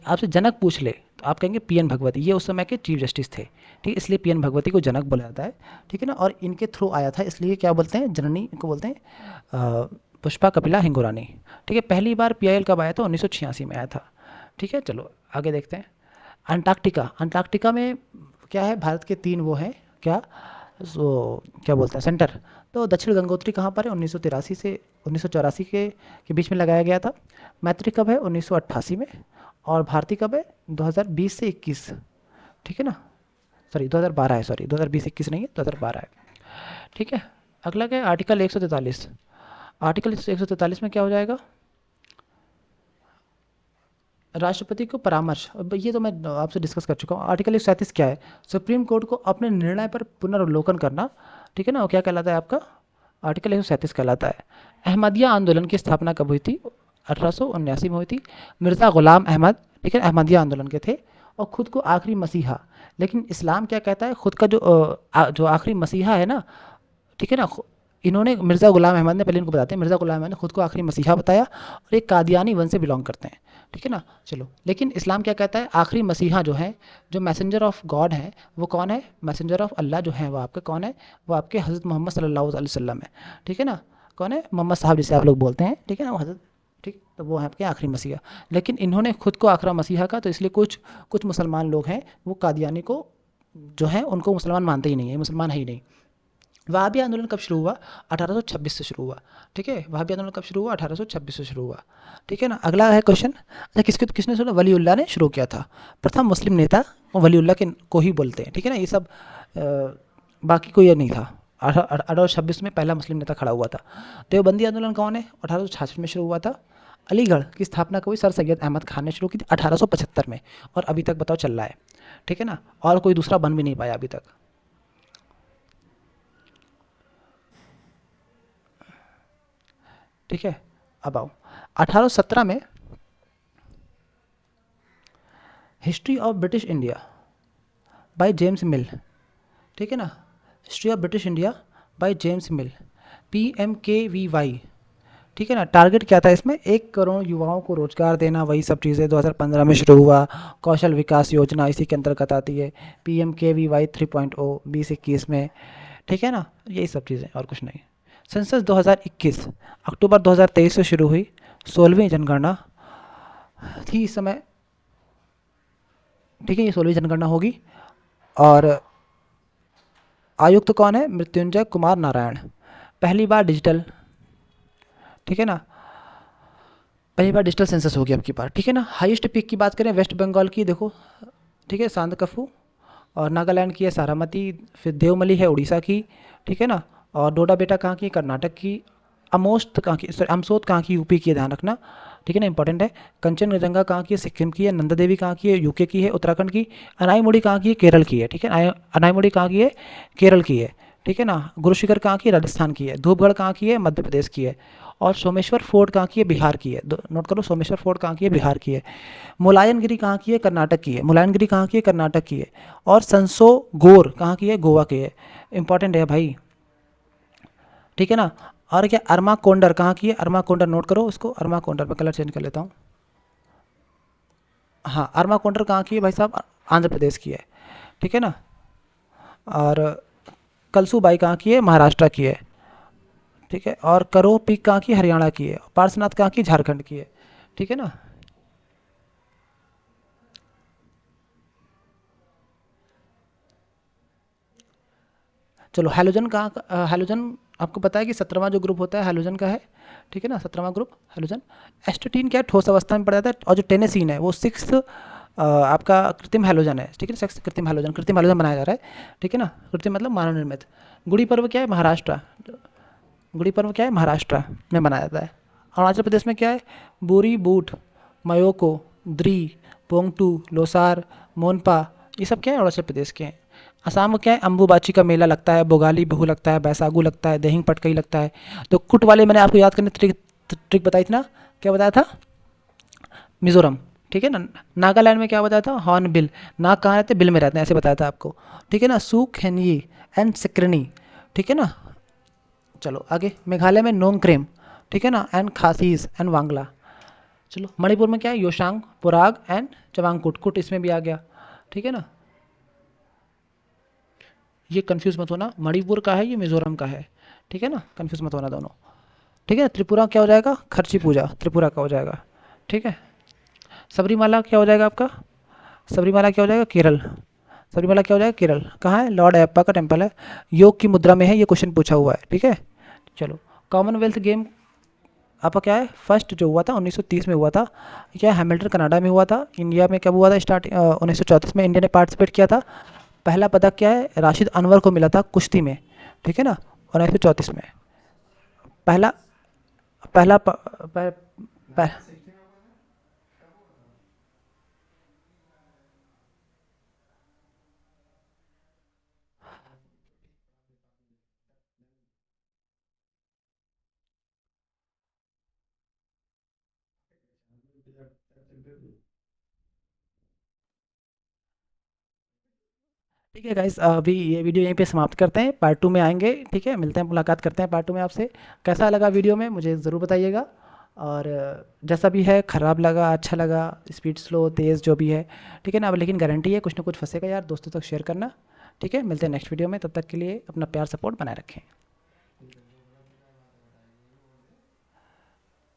आपसे जनक पूछ ले तो आप कहेंगे PN भगवती, ये उस समय के चीफ जस्टिस थे। ठीक, इसलिए PN भगवती को जनक बोला जाता है। ठीक है ना, और इनके थ्रू आया था, इसलिए क्या बोलते हैं? जननी इनको बोलते हैं। पुष्पा कपिला हिंगोरानी। ठीक है, पहली बार PIL कब आया था? 1986 में आया था। ठीक है, चलो आगे देखते हैं। अंटार्कटिका, अंटार्कटिका में क्या है? भारत के 3 वो हैं क्या, क्या बोलते हैं, सेंटर। तो दक्षिण गंगोत्री कहाँ पर है? 1983 से 1984 के बीच में लगाया गया था। मैत्री कब है? 1988 में। और भारती कब है? 2020 से 21। ठीक है ना, सॉरी 2012 है, सॉरी 2020-21 नहीं है, 2012 है। ठीक है, अगला क्या है? आर्टिकल 143। आर्टिकल 143 में क्या हो जाएगा? राष्ट्रपति को परामर्श, अब ये तो मैं आपसे डिस्कस कर चुका हूँ। आर्टिकल 137 क्या है? सुप्रीम कोर्ट को अपने निर्णय पर पुनर्वलोकन करना। ठीक है ना, वो क्या कहलाता है आपका? आर्टिकल 137 कहलाता है। अहमदिया आंदोलन की स्थापना कब हुई थी? 1879 में हुई थी। मिर्ज़ा गुलाम अहमद, ठीक है, अहमदिया आंदोलन के थे और खुद को आखिरी मसीहा। लेकिन इस्लाम क्या कहता है? खुद का जो आखिरी मसीहा है ना, ठीक है ना, इन्होंने, मिर्ज़ा गुलाम अहमद ने, पहले इनको बताते हैं, मिर्ज़ा गुलाम अहमद ने खुद को आखिरी मसीहा बताया और एक कादियानी वंश से बिलोंग करते हैं। ठीक है ना, चलो, लेकिन इस्लाम क्या कहता है? आखिरी मसीहा जो है, जो मैसेंजर ऑफ गॉड है, वो कौन है? मैसेंजर ऑफ अल्लाह जो है वो आपके कौन है? वो आपके हज़रत मोहम्मद सल्लल्लाहु अलैहि वसल्लम है। ठीक है ना, कौन है? मोहम्मद साहब जिसे आप लोग बोलते हैं। ठीक है ना, वो हज़रत, ठीक, तो वो है आपके आखिरी मसीहा। लेकिन इन्होंने खुद को आखिरी मसीहा का, तो इसलिए कुछ कुछ मुसलमान लोग हैं वो कादियानी को जो है उनको मुसलमान मानते ही नहीं है, मुसलमान है ही नहीं। वहाबी आंदोलन कब शुरू हुआ? 1826 से शुरू हुआ। ठीक है, वहाबी आंदोलन कब शुरू हुआ? 1826 से शुरू हुआ। ठीक है ना, अगला है क्वेश्चन। अच्छा, किसने शुरू? वलीउल्लाह ने शुरू किया था। प्रथम मुस्लिम नेता वलीउल्लाह के को ही बोलते हैं। ठीक है ना, ये सब बाकी कोई नहीं था। 1826 में पहला मुस्लिम नेता खड़ा हुआ था। देवबंदी आंदोलन कौन है? 1866 में शुरू हुआ था। अलीगढ़ की स्थापना कभी सर सैयद अहमद खान ने शुरू की थी 1875 में, और अभी तक बताओ चल रहा है। ठीक है ना, और कोई दूसरा बन भी नहीं पाया अभी तक। ठीक है, अब आओ 1817 में history of British India by James मिल। ठीक है ना, history of British India by James mill, PMKVY। ठीक है ना, टारगेट क्या था इसमें? 1 करोड़ युवाओं को रोजगार देना, वही सब चीज़ें 2015 में शुरू हुआ। कौशल विकास योजना इसी के अंतर्गत आती है, PMKVY 3.0 2021 में। ठीक है ना, यही सब चीज़ें और कुछ नहीं। सेंसस 2021 अक्टूबर 2023 से शुरू हुई, 16वीं जनगणना थी इस समय। ठीक है, ये 16वीं जनगणना होगी। और आयुक्त कौन है? मृत्युंजय कुमार नारायण। पहली बार डिजिटल, ठीक है ना, पहली बार डिजिटल सेंसस होगी अब की बार। ठीक है ना, हाईएस्ट पीक की बात करें वेस्ट बंगाल की, देखो, ठीक है, सांदकफू। और नागालैंड की है सारामती। फिर देवमली है उड़ीसा की। ठीक है ना, और डोडा बेटा कहाँ की? कर्नाटक की। अमोस्त कहाँ की? सॉरी, अमसोत कहाँ की? यूपी की है, ध्यान रखना। ठीक है ना, इंपॉर्टेंट है। कंचनजंगा कहाँ की है? सिक्किम की है। नंदा देवी कहाँ की है? यूके की है, उत्तराखंड की। अनाईमुड़ी कहाँ की है? केरल की है। ठीक है, अनाईमुड़ी कहाँ की है? केरल की है। ठीक है ना, गुरु शिखर कहाँ की है? राजस्थान की है। धूपगढ़ कहाँ की है? मध्य प्रदेश की है। और सोमेश्वर फोर्ट कहाँ की है? बिहार की है। नोट करो, सोमेश्वर फोर्ट कहाँ की है? बिहार की है। मुलायनगिरी कहाँ की है? कर्नाटक की है। मुलायनगिरी कहाँ की है? कर्नाटक की है। और संसोगोर कहाँ की है? गोवा की है। इंपॉर्टेंट है भाई। ठीक है ना, और क्या, अरमा कोंडर कहाँ की है? अरमा कोंडर, नोट करो उसको, अरमा कोंडर। मैं कलर चेंज कर लेता हूँ। हाँ, अरमा कोंडर कहाँ की है भाई साहब? आंध्र प्रदेश की है। ठीक है ना, और कलसूबाई कहाँ की है? महाराष्ट्र की है। ठीक है, और करो पीक कहाँ की? हरियाणा की है। पार्सनाथ कहाँ की? झारखंड की है। ठीक है ना, चलो हैलोजन हैलोजन आपको पता है कि 17वां जो ग्रुप होता है हैलोजन का है, ठीक है ना, 17वां ग्रुप हैलोजन। एस्टेटीन क्या है, ठोस अवस्था में पड़ जाता है, और जो टेनेसीन है वो 6th आपका कृत्रिम हैलोजन है, ठीक है, 6th कृत्रिम हैलोजन बनाया जा रहा है, ठीक है ना, कृत्रिम मतलब मानव निर्मित। गुड़ी पर्व क्या है, महाराष्ट्र, गुड़ी पर्व क्या है, महाराष्ट्र में मनाया जाता है। अरुणाचल प्रदेश में क्या है, बोरी बूट, मयोको, द्री, पोंगटू, लोसार, मोनपा, ये सब क्या है, अरुणाचल प्रदेश के हैं। असम में क्या है, अम्बुबाची का मेला लगता है, बोगाली बिहू लगता है, बैसागु लगता है, देहिंग पटकई लगता है। तो कुट वाले मैंने आपको याद करने ट्रिक बताई थी ना, क्या बताया था, मिजोरम, ठीक है ना। नागालैंड में क्या बताया था, हॉर्न बिल, नाग कहाँ रहते हैं, बिल में रहते हैं, ऐसे बताया था आपको, ठीक है ना। सू खेनयी एंड सिक्रनी, ठीक है ना। चलो आगे, मेघालय में नोंगक्रेम, ठीक है ना, एंड खासीस एंड वांगला। चलो मणिपुर में क्या है, योशांग, पुराग एंड चवांगकुट, कुट इसमें भी आ गया, ठीक है ना। ये कंफ्यूज मत होना, मणिपुर का है, ये मिजोरम का है, ठीक है ना, कंफ्यूज मत होना दोनों, ठीक है। त्रिपुरा क्या हो जाएगा, खर्ची पूजा, त्रिपुरा का हो जाएगा, ठीक है। सबरीमाला क्या हो जाएगा आपका, सबरीमाला क्या हो जाएगा, केरल, सबरीमाला क्या हो जाएगा, केरल। कहाँ है, लॉर्ड अयप्पा का टेम्पल है, योग की मुद्रा में है, ये क्वेश्चन पूछा हुआ है, ठीक है। चलो कॉमनवेल्थ गेम आपका क्या है, फर्स्ट जो हुआ था 1930 में हुआ था, क्या हैमिल्टन कनाडा में हुआ था। इंडिया में कब हुआ था, स्टार्ट 1934 में इंडिया ने पार्टिसिपेट किया था। पहला पदक क्या है, राशिद अनवर को मिला था कुश्ती में, ठीक है ना, 1934 में। पहला पहला प, प, प, ठीक है गाइस, अभी ये वीडियो यहीं पे समाप्त करते हैं, पार्ट 2 में आएंगे, ठीक है, मिलते हैं, मुलाकात करते हैं पार्ट 2 में आपसे। कैसा लगा वीडियो में मुझे ज़रूर बताइएगा, और जैसा भी है, ख़राब लगा अच्छा लगा, स्पीड स्लो तेज़ जो भी है, ठीक है ना। अब लेकिन गारंटी है कुछ ना कुछ फंसेगा यार, दोस्तों तक शेयर करना, ठीक है। मिलते हैं नेक्स्ट वीडियो में, तब तक के लिए अपना प्यार सपोर्ट बनाए रखें।